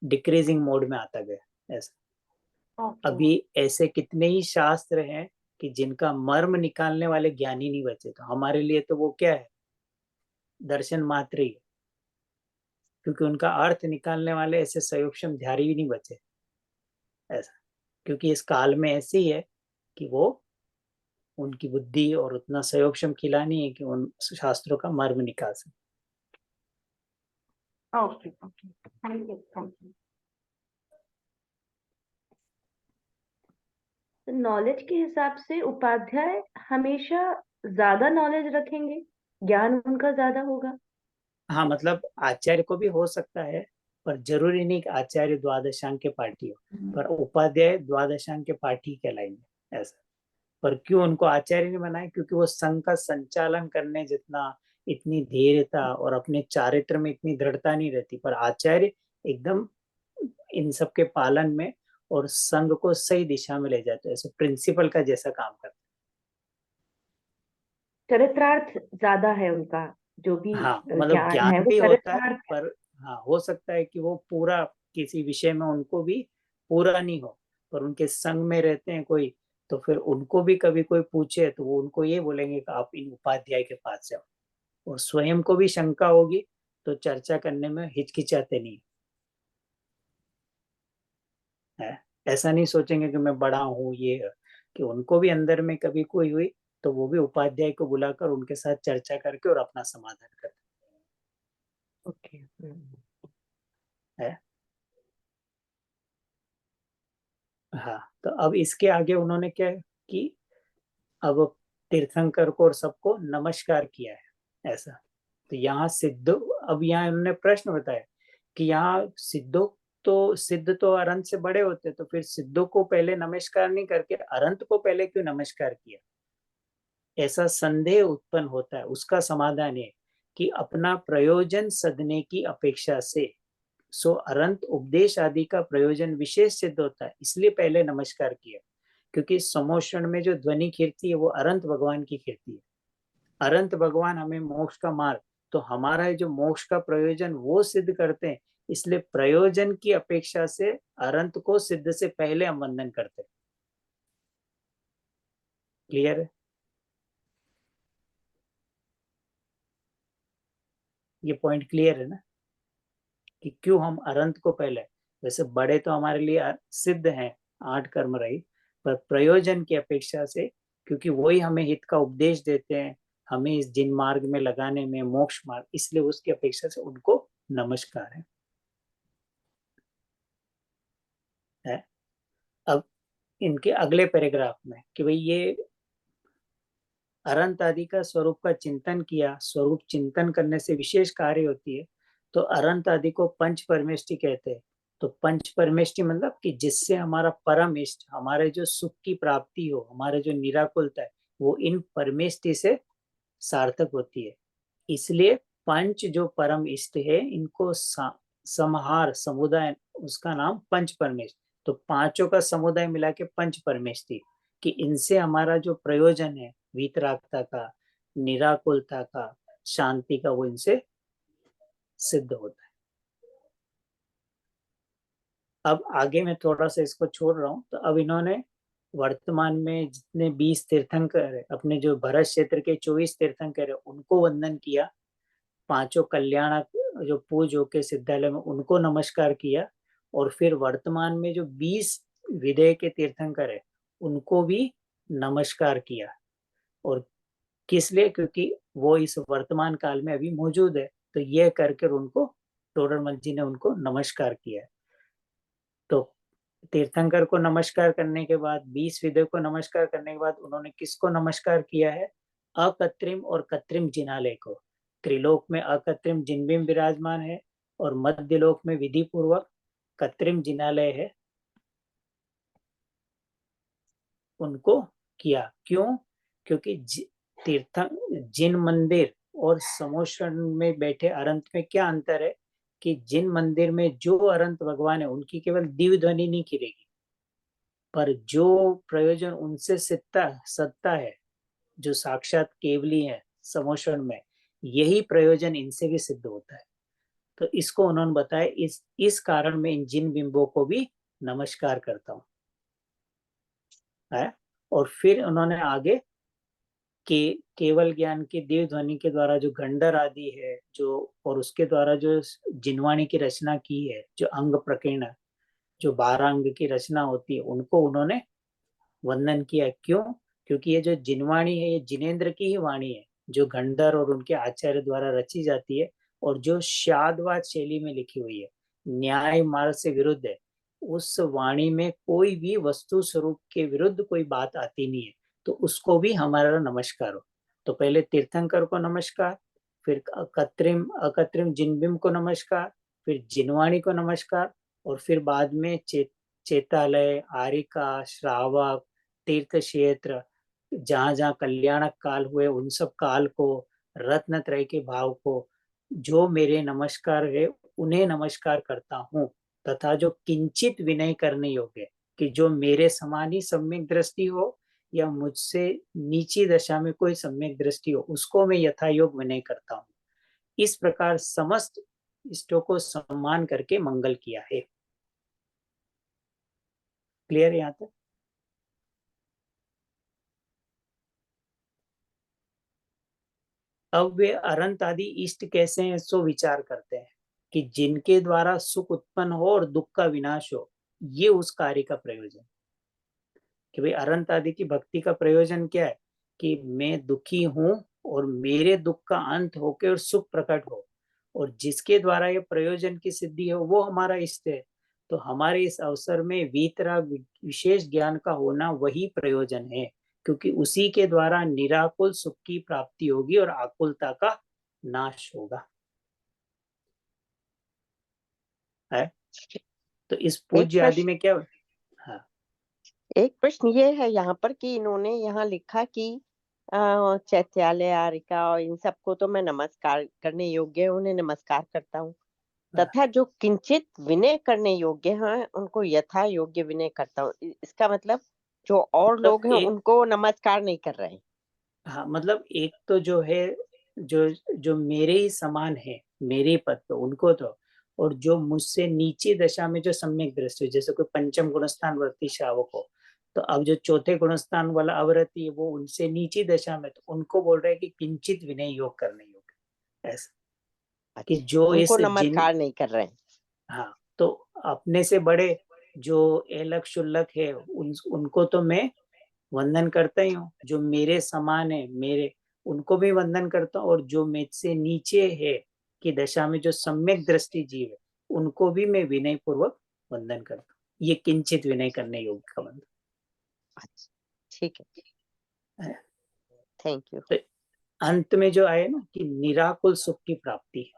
डिक्रीजिंग मोड में आता गया, ऐसा। ओके। अभी ऐसे कितने ही शास्त्र हैं कि जिनका मर्म निकालने वाले ज्ञानी नहीं बचे, तो हमारे लिए तो वो क्या है, दर्शन मात्र ही है, क्योंकि उनका अर्थ निकालने वाले ऐसे संयोगक्षम ध्यारी भी नहीं बचे, ऐसा। क्योंकि इस काल में ऐसे ही है कि वो उनकी बुद्धि और उतना संयोगक्षम खिला नहीं है कि उन शास्त्रों का मर्म निकाल सके। Okay okay, thank you thank you. Knowledge के हिसाब से उपाध्याय हमेशा ज्यादा नॉलेज रखेंगे, ज्ञान उनका ज्यादा होगा। हाँ, मतलब आचार्य को भी हो सकता है, पर जरूरी नहीं कि आचार्य द्वादशांक के पाठी हो, पर उपाध्याय द्वादशांक के पाठी कहलाएंगे, ऐसा। पर क्यों उनको आचार्य ने बनाया, क्योंकि वो संघ का संचालन करने जितना इतनी धैर्यता और अपने चारित्र में इतनी दृढ़ता नहीं रहती, पर आचार्य एकदम इन सब के पालन में और संघ को सही दिशा में ले जाते हैं, ऐसे प्रिंसिपल का जैसा काम करते चरित्रार्थ ज्यादा है उनका, जो भी हैं। हाँ, मतलब ज्ञान है ज्ञान वो भी होता है, चरित्रार्थ है। पर हाँ हो सकता है कि वो पूरा किसी विषय में उनको भी पूरा नहीं हो, पर उनके संग में रहते हैं कोई, तो फिर उनको भी कभी कोई पूछे तो वो उनको ये बोलेंगे कि आप इन उपाध्याय के पास जाओ, और स्वयं को भी शंका होगी तो चर्चा करने में हिचकिचाते नहीं है। ऐसा नहीं सोचेंगे कि मैं बड़ा हूँ, ये है, कि उनको भी अंदर में कभी कोई हुई तो वो भी उपाध्याय को बुलाकर उनके साथ चर्चा करके और अपना समाधान करते ओके। हैं। हाँ, तो अब इसके आगे उन्होंने क्या कि अब तीर्थंकर को और सबको नमस्कार किया है, ऐसा। तो यहाँ सिद्धो, अब यहाँ उन्होंने प्रश्न बताया कि यहाँ सिद्धो, तो सिद्ध तो अरंत से बड़े होते, तो फिर सिद्धों को पहले नमस्कार नहीं करके अरंत को पहले क्यों नमस्कार किया, ऐसा संदेह उत्पन्न होता है। उसका समाधान है कि अपना प्रयोजन सदने की अपेक्षा से सो अरंत उपदेश आदि का प्रयोजन विशेष सिद्ध होता है, इसलिए पहले नमस्कार किया। क्योंकि समोषण में जो ध्वनि कीर्ति है वो अरंत भगवान की कीर्ति है। अरंत भगवान हमें मोक्ष का मार्ग, तो हमारा जो मोक्ष का प्रयोजन वो सिद्ध करते हैं, इसलिए प्रयोजन की अपेक्षा से अरंत को सिद्ध से पहले हम वंदन करते हैं। क्लियर है? ये पॉइंट क्लियर है ना, कि क्यों हम अरंत को पहले, वैसे बड़े तो हमारे लिए सिद्ध हैं 8 कर्म रही, पर प्रयोजन की अपेक्षा से, क्योंकि वही हमें हित का उपदेश देते हैं, हमें इस जिन मार्ग में लगाने में, मोक्ष मार्ग, इसलिए उसकी अपेक्षा से उनको नमस्कार है। अब इनके अगले पैराग्राफ में कि भाई ये अरंत आदि का स्वरूप का चिंतन किया, स्वरूप चिंतन करने से विशेष कार्य होती है, तो अरंत आदि को पंच परमेष्टि कहते हैं। तो पंच परमेष्टि मतलब कि जिससे हमारा परम इष्ट, हमारे जो सुख की प्राप्ति हो, हमारे जो निराकुलता है, वो इन परमेष्टि से सार्थक होती है। इसलिए पंच जो परम इष्ट है, इनको समहार समुदाय, उसका नाम पंच परमेष्टि। तो पांचों का समुदाय मिला के पंच परमेष्टि, कि इनसे हमारा जो प्रयोजन है वीतरागता का, निराकुलता का, शांति का, वो इनसे सिद्ध होता है। अब आगे मैं थोड़ा सा इसको छोड़ रहा हूँ। तो अब इन्होंने वर्तमान में जितने 20 तीर्थंकर है, अपने जो भरत क्षेत्र के 24 तीर्थंकर है, उनको वंदन किया। पांचों कल्याणक जो पूज होके सिद्धालय में, उनको नमस्कार किया। और फिर वर्तमान में जो 20 विदेह के तीर्थंकर है, उनको भी नमस्कार किया। और किस लिए? क्योंकि वो इस वर्तमान काल में अभी मौजूद है। तो ये करके उनको, टोडरमल जी ने उनको नमस्कार किया। तो तीर्थंकर को नमस्कार करने के बाद, 20 विदेह को नमस्कार करने के बाद, उन्होंने किसको नमस्कार किया है? अकृत्रिम और कृत्रिम जिनालय को। त्रिलोक में अकृत्रिम जिनबिंब विराजमान है, और मध्य लोक में विधि पूर्वक कृत्रिम जिनालय है, उनको किया। क्यों? क्योंकि जिन मंदिर और समोषण में बैठे अरंत में क्या अंतर है कि जिन मंदिर में जो अरंत भगवान है, उनकी केवल दिव्य ध्वनि नहीं खिलेगी, पर जो प्रयोजन उनसे सत्ता है, जो साक्षात केवली है समोषण में, यही प्रयोजन इनसे भी सिद्ध होता है। तो इसको उन्होंने बताया, इस कारण मैं इन जिन बिंबों को भी नमस्कार करता हूँ। और फिर उन्होंने आगे केवल ज्ञान की दिव्य ध्वनि के द्वारा जो गंडर आदि है, जो और उसके द्वारा जो जिनवाणी की रचना की है, जो अंग प्रकीर्ण, जो 12 अंग की रचना होती है, उनको उन्होंने वंदन किया। क्यों? क्योंकि ये जो जिनवाणी है, ये जिनेन्द्र की ही वाणी है, जो गंडर और उनके आचार्य द्वारा रची जाती है, और जो शादवाद शैली में लिखी हुई है, न्याय मार्ग से विरुद्ध है। उस वाणी में कोई भी वस्तु स्वरूप के विरुद्ध कोई बात आती नहीं है। तो उसको भी हमारा नमस्कार हो। तो पहले तीर्थंकर को नमस्कार, फिर अकृत्रिम जिनबिंब को नमस्कार, फिर जिनवाणी को नमस्कार, और फिर बाद में चेतालय, आरिका, श्रावक, तीर्थ क्षेत्र, जहां जहां कल्याणक काल हुए, उन सब काल को, रत्न त्रय के भाव को, जो मेरे नमस्कार है उन्हें नमस्कार करता हूँ। तथा जो किंचित विनय करने योग्य, कि जो मेरे समान ही सम्यक दृष्टि हो, या मुझसे नीची दशा में कोई सम्यक दृष्टि हो, उसको मैं यथायोग विनय करता हूँ। इस प्रकार समस्त इष्टों को सम्मान करके मंगल किया है। क्लियर यहाँ तक? अब वे अरंत आदि इष्ट कैसे हैं, सो विचार करते हैं कि जिनके द्वारा सुख उत्पन्न हो और दुख का विनाश हो, ये उस कार्य का प्रयोजन। कि भाई अरंत आदि की भक्ति का प्रयोजन क्या है? कि मैं दुखी हूं और मेरे दुख का अंत होके और सुख प्रकट हो, और जिसके द्वारा ये प्रयोजन की सिद्धि हो, वो हमारा इष्ट है। तो हमारे इस अवसर में वीतराग विशेष ज्ञान का होना वही प्रयोजन है, क्योंकि उसी के द्वारा निराकुल सुख की प्राप्ति होगी और आकुलता का नाश होगा। है? तो इस पूज्य आदि में क्या? हाँ, एक प्रश्न ये है यहाँ पर कि इन्होंने यहाँ लिखा कि चैत्यालय, आरिका और इन सबको तो मैं नमस्कार करने योग्य उन्हें नमस्कार करता हूँ, तथा जो किंचित विनय करने योग्य हैं उनको यथा योग्य विनय करता हूँ। इसका मतलब जो और लोग हैं उनको नमस्कार नहीं कर रहे हैं। हाँ, मतलब एक तो जो है, जो मेरे ही समान है, मेरे पद पे, उनको तो, और जो मुझसे नीची दशा में जो सम्यक दृष्टि, जैसे कोई पंचम गुणस्थान वर्ती श्रावक हो, तो अब जो चौथे गुणस्थान वाला अवरती है, वो उनसे नीची दशा में, तो उनको बोल रहे हैं कि किंचित विनय योग करने योग। ऐसा कि जो उनको इस नमस्कार नहीं कर रहे हैं। हाँ, तो अपने से बड़े जो एलक शुल्लक है उनको तो मैं वंदन करता ही हूँ, जो मेरे समान है मेरे उनको भी वंदन करता हूँ, और जो मुझसे नीचे है की दशा में जो सम्यक दृष्टि जीव है उनको भी मैं विनय पूर्वक वंदन करता हूँ। ये किंचित विनय करने योग्य का बंधन। ठीक है, थैंक यू। तो अंत में जो आए ना कि निराकुल सुख की प्राप्ति,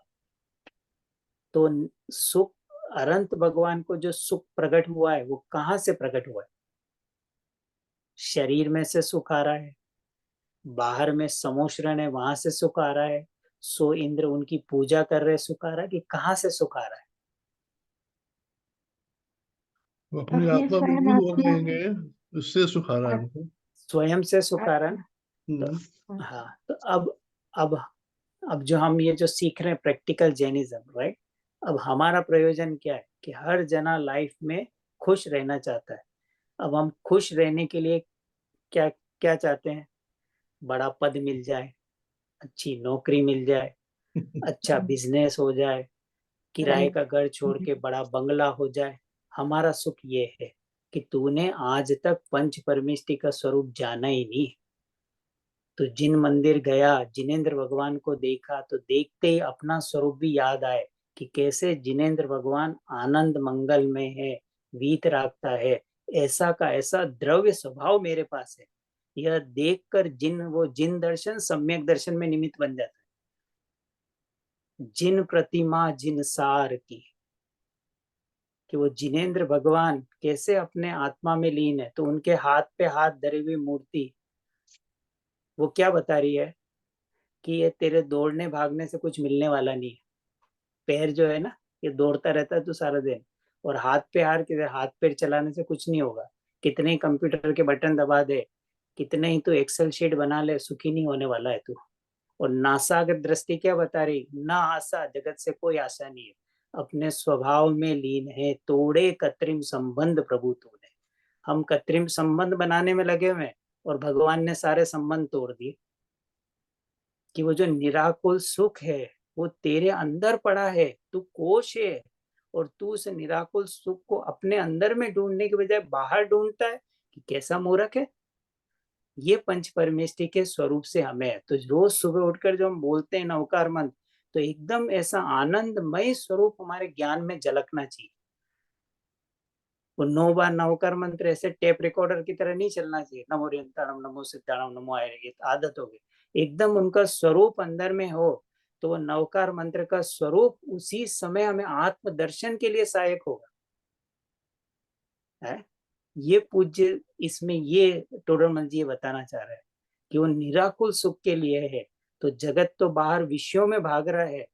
तो सुख अनंत भगवान को जो सुख प्रकट हुआ है वो कहाँ से प्रकट हुआ है? शरीर में से सुख आ रहा है, बाहर में समोश्रण है वहां से सुख आ रहा है, सो इंद्र उनकी पूजा कर रहे सुख आ रहा है, कि कहाँ से सुख आ रहा है? वो अपनी अपने आत्मा में स्वयं भी हो आत्मा गए हैं, उससे सुख आ रहा है उनको। स्वयं से सुख आ रहा है ना। तो हाँ, तो अब जो हम ये जो सीख रहे हैं प्रैक्टिकल जैनिज्म, राइट, अब हमारा प्रयोजन क्या है कि हर जना लाइफ में खुश रहना चाहता है। अब हम खुश रहने के लिए क्या क्या चाहते हैं? बड़ा पद मिल जाए, अच्छी नौकरी मिल जाए, अच्छा बिजनेस हो जाए, किराए का घर छोड़ के बड़ा बंगला हो जाए। हमारा सुख ये है कि तूने आज तक पंच परमेष्टि का स्वरूप जाना ही नहीं। तो जिन मंदिर गया, जिनेंद्र भगवान को देखा, तो देखते ही अपना स्वरूप भी याद आए कि कैसे जिनेंद्र भगवान आनंद मंगल में है, वीत रागता है, ऐसा का ऐसा द्रव्य स्वभाव मेरे पास है। यह देखकर जिन दर्शन सम्यक दर्शन में निमित्त बन जाता है। जिन प्रतिमा जिन सार की, कि वो जिनेंद्र भगवान कैसे अपने आत्मा में लीन है, तो उनके हाथ पे हाथ धरी हुई मूर्ति वो क्या बता रही है कि ये तेरे दौड़ने भागने से कुछ मिलने वाला नहीं है। पैर जो है ना, ये दौड़ता रहता है तू सारा दिन, और हाथ पैर चलाने से कुछ नहीं होगा। कितने ही कंप्यूटर के बटन दबा दे, कितने ही तू एक्सेल शीट बना ले, सुखी नहीं होने वाला है तू। और नासा अगर दृष्टि क्या बता रही, ना आशा, जगत से कोई आशा नहीं है, अपने स्वभाव में लीन है, तोड़े कृत्रिम संबंध प्रभु तूने। हम कृत्रिम संबंध बनाने में लगे हुए हैं और भगवान ने सारे संबंध तोड़ दिए। कि वो जो निराकुल सुख है वो तेरे अंदर पड़ा है, तू कोश है, और तू उस निराकुल सुख को अपने अंदर में ढूंढने के बजाय बाहर ढूंढता है। कि कैसा मूर्ख है। ये पंच परमेष्टि के स्वरूप से हमें है। तो रोज सुबह उठकर जो हम बोलते हैं नवकार मंत्र, तो एकदम ऐसा आनंदमय स्वरूप हमारे ज्ञान में झलकना चाहिए। वो 9 बार नवकार मंत्र ऐसे टेप रिकॉर्डर की तरह नहीं चलना चाहिए, नमो रियंताणम नमो सिद्धाणम नमो आय, आदत हो गई। एकदम उनका स्वरूप अंदर में हो, तो वो नवकार मंत्र का स्वरूप उसी समय हमें आत्म दर्शन के लिए सहायक होगा। है ये पूज्य, इसमें ये टोडरमल जी ये बताना चाह रहे हैं कि वो निराकुल सुख के लिए है। तो जगत तो बाहर विषयों में भाग रहा है,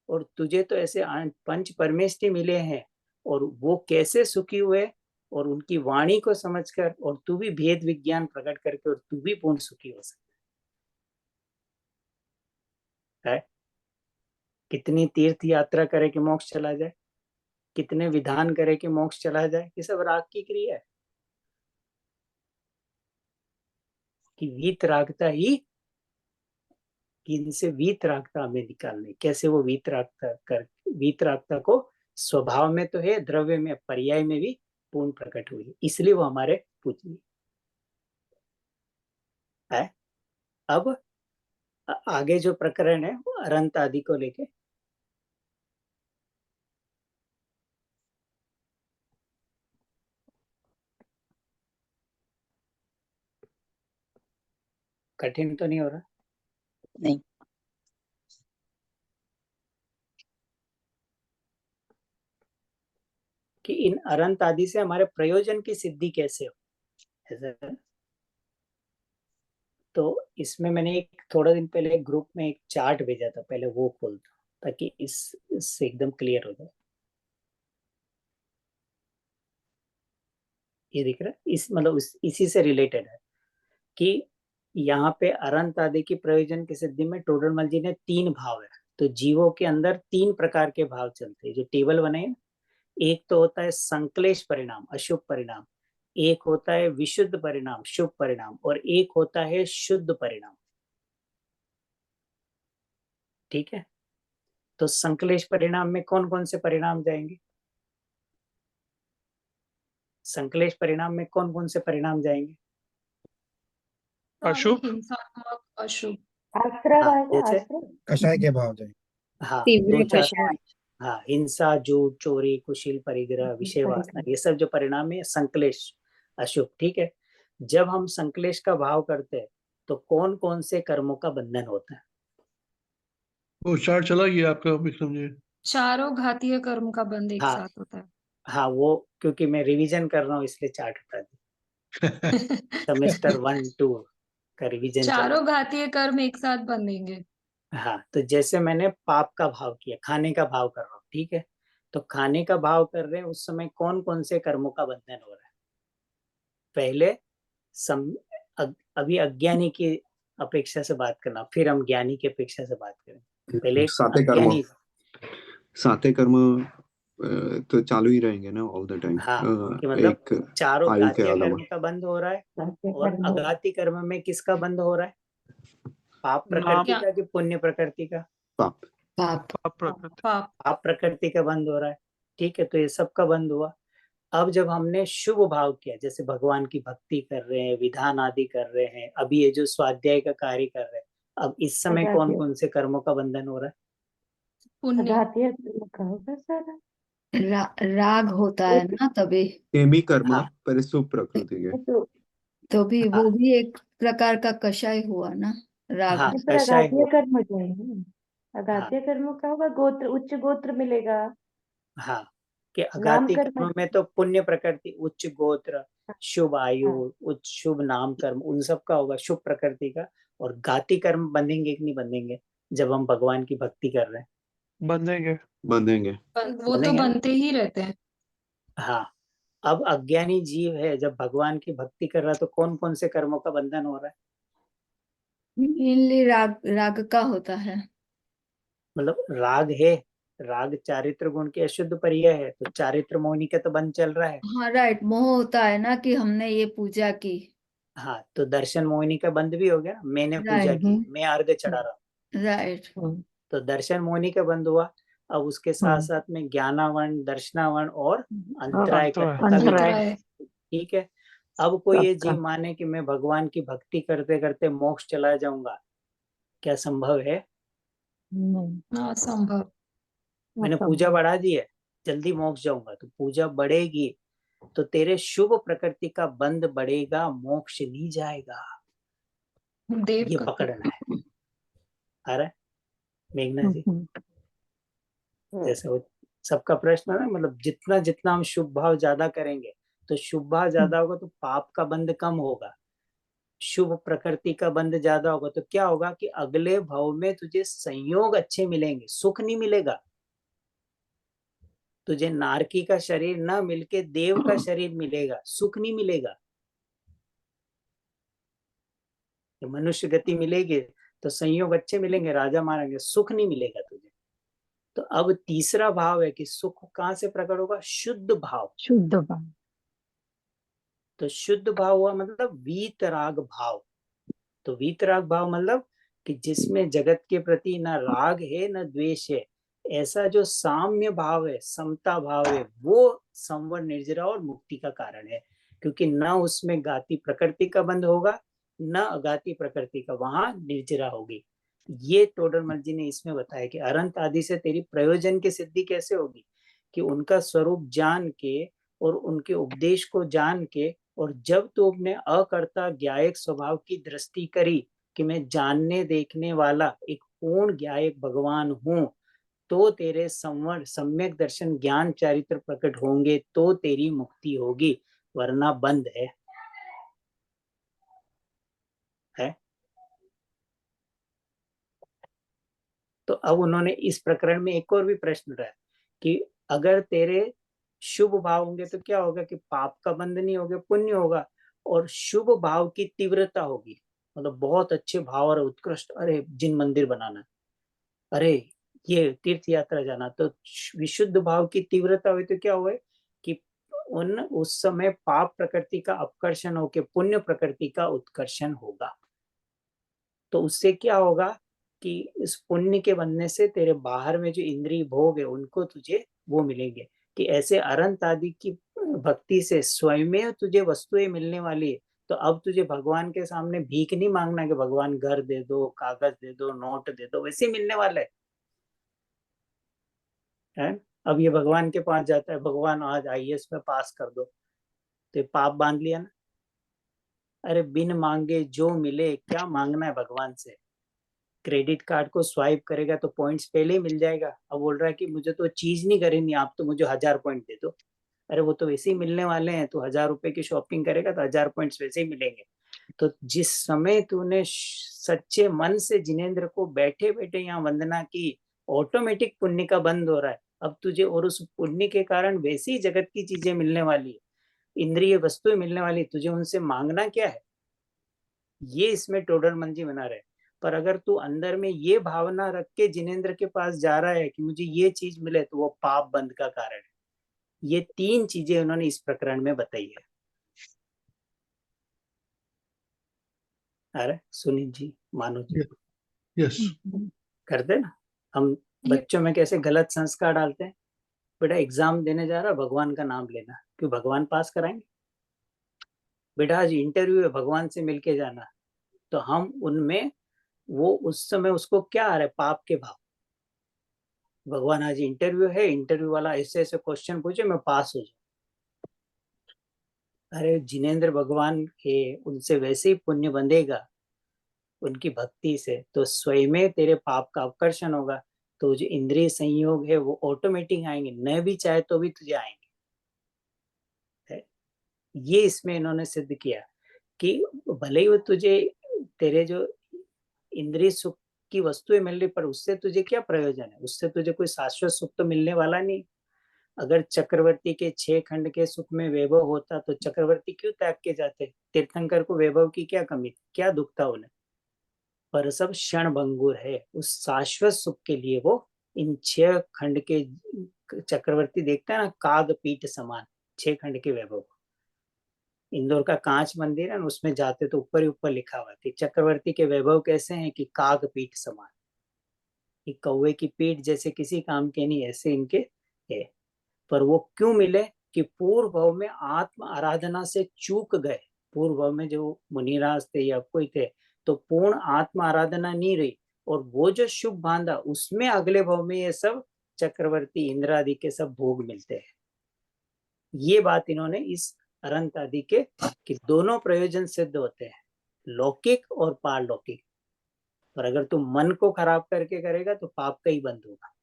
और तुझे तो ऐसे पंच परमेष्टि मिले हैं, और वो कैसे सुखी हुए, और उनकी वाणी को समझकर, और तू भी भेद विज्ञान प्रकट करके, और तू भी पूर्ण सुखी हो सकता है। कितनी तीर्थ यात्रा करे कि मोक्ष चला जाए, कितने विधान करे कि मोक्ष चला जाए, ये सब राग की क्रिया है। कि वीतरागता ही, कि इनसे वीतरागता हमें निकालने, कैसे वो वीतरागता को स्वभाव में तो है, द्रव्य में पर्याय में भी पूर्ण प्रकट हुई, इसलिए वो हमारे पूजनीय है। अब आगे जो प्रकरण है वो अनंत आदि को लेके, कठिन तो नहीं हो रहा? नहीं। कि इन अनंत आदि से हमारे प्रयोजन की सिद्धि कैसे हो, ऐसा। तो इसमें मैंने एक थोड़ा दिन पहले एक ग्रुप में एक चार्ट भेजा था, पहले वो खोलता ताकि इससे एकदम क्लियर हो जाए। ये दिख रहा है, इस मतलब इसी से रिलेटेड है कि यहाँ पे अनंत आदि की प्रयोजन की सिद्धि में टोडरमल जी ने 3 भाव है। तो जीवों के अंदर 3 प्रकार के भाव चलते हैं, जो टेबल बने हैं। एक तो होता है संक्लेश परिणाम, अशुभ परिणाम, एक होता है विशुद्ध परिणाम, शुभ परिणाम, और एक होता है शुद्ध परिणाम। ठीक है, तो संक्लेश परिणाम में कौन कौन से परिणाम जाएंगे? संकलेश परिणाम में कौन कौन से परिणाम जाएंगे? अशुभ, हिंसात्मक, अशुभ, आश्रय हाँ, आएगा, जैसे आश्रय। कषाय के भाव जाए। हाँ, तीव्र दो चार, कषाय। हाँ, हिंसा, झूठ, चोरी, कुशील परिग्रह, विषय वासना, ये सब जो परिणाम है संकलेश अशुभ। ठीक है, जब हम संकलेश का भाव करते हैं तो कौन कौन से कर्मों का बंधन होता है? वो चार्ट चला गया आपका विक्रम जी? चारों घातीय कर्म का बंध एक हाँ, साथ होता है। हाँ, वो क्योंकि मैं रिवीजन कर रहा हूँ इसलिए चार्ट हटा दी। सेमेस्टर 1-2 का रिवीजन चल रहा चारों घातीय कर्म एक साथ बंधेंगे। है। हाँ, तो जैसे मैंने पाप का भाव किया, खाने का भाव कर रहा हूँ, ठीक है, तो खाने का भाव कर रहे हैं उस समय कौन कौन से कर्मों का बंधन हो रहा है? पहले अभी अज्ञानी की अपेक्षा से बात करना, फिर हम ज्ञानी की अपेक्षा से बात करें। पहले साते कर्म, अज्ञानी, साते कर्म तो चालू ही रहेंगे ना ऑल द टाइम। हाँ, कि मतलब एक चारों आयु के घातीय अलावा कर्म का बंध हो रहा है, और अघाती कर्म में किसका बंध हो रहा है? पाप प्रकृति नाम- का कि पुण्य प्रकृति का? पाप। पाप, पाप प्रकृति। पाप, पाप प्रकृति का बंध हो रहा है। ठीक है, तो ये सब का बंध हुआ। अब जब हमने शुभ भाव किया, जैसे भगवान की भक्ति कर रहे हैं, विधान आदि कर रहे हैं, अभी ये जो स्वाध्याय का कार्य कर रहे हैं, अब इस समय कौन अघातीय कौन से कर्मों का बंधन हो रहा है? पुण्य, अघातीय कर्म का होगा सारा। राग होता है ना तभी। केमी कर्म हाँ, पर शुभ प्रकृति के। तो भी हाँ, वो भी एक प्रकार का कषाय हुआ ना, राग। हाँ, नहीं, पर कषाय अघातीय हुआ। कर्म हो जाएंगे। हाँ, अघातीय कर्म का होगा, गोत्र, उच्च गोत्र मिलेगा, हाँ, कि नाम अघाती कर्म। कर्म में तो पुण्य प्रकृति, उच्च गोत्र, शुभ आयु, हाँ, उच्च शुभ नाम कर्म, उन सब का होगा शुभ प्रकृति का। और घाती कर्म बंधेंगे कि नहीं बंधेंगे जब हम भगवान की भक्ति कर रहे हैं? बंधेंगे। बंधेंगे। वो तो बंधेंगे ना? बनते ही रहते हैं। हाँ, अब अज्ञानी जीव है, जब भगवान की भक्ति कर रहा है तो कौन कौन से कर्मों का बंधन हो रहा है? मेनली राग का होता है। मतलब राग है, राग चारित्र गुण के अशुद्ध पर्याय है, तो चारित्र मोहिनी का तो बंध चल रहा है। हाँ राइट, मोह होता है ना कि हमने ये पूजा की। हाँ, तो दर्शन मोहिनी का बंध भी हो गया, मैंने पूजा राइट, की, मैं अर्घ चढ़ा रहा हूँ, राइट, तो दर्शन मोहिनी का बंध हुआ। अब उसके साथ साथ में ज्ञानावरण, दर्शनावरण और अंतराय का भी। अंतराय। ठीक है, अब कोई ये जीव माने कि मैं भगवान की भक्ति करते करते मोक्ष चला जाऊंगा, क्या संभव है? हाँ, संभव। मैंने पूजा बढ़ा दी है, जल्दी मोक्ष जाऊंगा, तो पूजा बढ़ेगी तो तेरे शुभ प्रकृति का बंध बढ़ेगा, मोक्ष नहीं जाएगा। देव ये का पकड़ना है। आ रहा है मेघना जी? जैसे वो सबका प्रश्न है ना, मतलब जितना जितना हम शुभ भाव ज्यादा करेंगे तो शुभ भाव ज्यादा होगा तो पाप का बंध कम होगा, शुभ प्रकृति का बंध ज्यादा होगा तो क्या होगा कि अगले भाव में तुझे संयोग अच्छे मिलेंगे, सुख नहीं मिलेगा। तुझे नारकी का शरीर ना मिलके देव का शरीर मिलेगा, सुख नहीं मिलेगा। मनुष्य गति मिलेगी तो संयोग अच्छे मिलेंगे, राजा मारेंगे, सुख नहीं मिलेगा तुझे। तो अब तीसरा भाव है कि सुख कहाँ से प्रकट होगा? शुद्ध भाव। शुद्ध भाव। तो शुद्ध भाव हुआ मतलब वीतराग भाव। तो वीतराग भाव मतलब कि जिसमें जगत के प्रति न राग है न द्वेष है, ऐसा जो साम्य भाव है, समता भाव है, वो संवर, निर्जरा और मुक्ति का कारण है। क्योंकि न उसमें गाती प्रकृति का बंध होगा, न अगाती प्रकृति का, वहां निर्जरा होगी। ये टोडरमल जी ने इसमें बताया कि अरंत आदि से तेरी प्रयोजन की सिद्धि कैसे होगी? कि उनका स्वरूप जान के और उनके उपदेश को जान के, और जब तू अपने अकर्ता ज्ञायक स्वभाव की दृष्टि करी कि मैं जानने देखने वाला एक पूर्ण ज्ञायक भगवान हूं, तो तेरे संवर, सम्यक दर्शन, ज्ञान, चारित्र प्रकट होंगे तो तेरी मुक्ति होगी, वरना बंद है। तो अब उन्होंने इस प्रकरण में एक और भी प्रश्न रहा कि अगर तेरे शुभ भाव होंगे तो क्या होगा कि पाप का बंध नहीं होगा, पुण्य होगा, और शुभ भाव की तीव्रता होगी, मतलब बहुत अच्छे भाव और उत्कृष्ट, अरे जिन मंदिर बनाना, अरे ये तीर्थ यात्रा जाना, तो विशुद्ध भाव की तीव्रता हुई तो क्या हुआ कि उस समय पाप प्रकृति का अपकर्षण होकर पुण्य प्रकृति का उत्कर्षण होगा। तो उससे क्या होगा कि इस पुण्य के बनने से तेरे बाहर में जो इंद्रिय भोग है उनको तुझे वो मिलेंगे, कि ऐसे अरंत आदि की भक्ति से स्वयं तुझे वस्तुएं मिलने वाली है। तो अब तुझे भगवान के सामने भीख नहीं मांगना कि भगवान घर दे दो, कागज दे दो, नोट दे दो, वैसे ही मिलने वाला है। अब ये भगवान के पास जाता है, भगवान आज IAS में पास कर दो, तो पाप बांध लिया ना। अरे बिन मांगे जो मिले, क्या मांगना है भगवान से। क्रेडिट कार्ड को स्वाइप करेगा तो पॉइंट्स पहले ही मिल जाएगा। अब बोल रहा है कि मुझे तो चीज नहीं करनी, आप तो मुझे 1000 पॉइंट दे दो। अरे वो तो वैसे ही मिलने वाले हैं, तो 1000 रुपए की शॉपिंग करेगा तो 1000 पॉइंट्स वैसे ही मिलेंगे। तो जिस समय तूने सच्चे मन से जिनेंद्र को बैठे बैठे यहाँ वंदना की, ऑटोमेटिक पुण्य का बंद हो रहा है। अब तुझे और उस पुण्य के कारण वैसी जगत की चीजें मिलने वाली है, इंद्रिय वस्तुएं मिलने वाली, तुझे उनसे मांगना क्या है। ये इसमें टोडर मंजी बना रहे। पर अगर तू अंदर में ये भावना रख के जिनेंद्र के पास जा रहा है कि मुझे ये चीज मिले, तो वो पाप बंद का कारण है। ये 3 चीजें उन्होंने इस प्रकरण में बताई है। अरे सुनील जी, मानो जी, यस करते ना हम बच्चों में कैसे गलत संस्कार डालते हैं। बेटा एग्जाम देने जा रहा, भगवान का नाम लेना, क्यों भगवान पास कराएंगे। बेटा आज इंटरव्यू है, भगवान से मिलके जाना, तो हम उनमें वो उस समय उसको क्या आ रहा है, पाप के भाव। भगवान आज इंटरव्यू है, इंटरव्यू वाला ऐसे ऐसे क्वेश्चन पूछे, मैं पास हो जाऊं। अरे जिनेंद्र भगवान के उनसे वैसे ही पुण्य बंधेगा उनकी भक्ति से, तो स्वयं में तेरे पाप का अपकर्षण होगा। तो जो इंद्रिय संयोग है वो ऑटोमेटिक आएंगे, न भी चाहे तो भी तुझे आएंगे। ये इसमें इन्होंने सिद्ध किया कि भले ही वो तुझे तेरे जो इंद्रिय सुख की वस्तुएं मिल रही, पर उससे तुझे क्या प्रयोजन है, उससे तुझे कोई शाश्वत सुख तो मिलने वाला नहीं। अगर चक्रवर्ती के 6 खंड के सुख में वैभव होता तो चक्रवर्ती क्यों त्याग के जाते। तीर्थंकर को वैभव की क्या कमी, क्या दुख था उन्हें। पर सब क्षण भंगुर है, उस शाश्वत सुख के लिए वो इन 6 खंड के चक्रवर्ती देखता है ना, काग पीठ समान 6 खंड के वैभव। इंदौर का कांच मंदिर है ना, उसमें जाते तो ऊपर ही ऊपर लिखा हुआ कि चक्रवर्ती के वैभव कैसे हैं कि काग पीठ समान, कि कौवे की पीठ जैसे किसी काम के नहीं, ऐसे इनके है। पर वो क्यों मिले कि पूर्व भाव में आत्म आराधना से चूक गए। पूर्व भाव में जो मुनिराज थे या कोई थे, तो पूर्ण आत्म आराधना नहीं रही, और वो जो शुभ बांधा उसमें अगले भाव में ये सब चक्रवर्ती इंद्र आदि के सब भोग मिलते हैं। ये बात इन्होंने इस अनंत आदि के कि दोनों प्रयोजन सिद्ध होते हैं, लौकिक और पारलौकिक। पर अगर तुम मन को खराब करके करेगा तो पाप का ही बंद होगा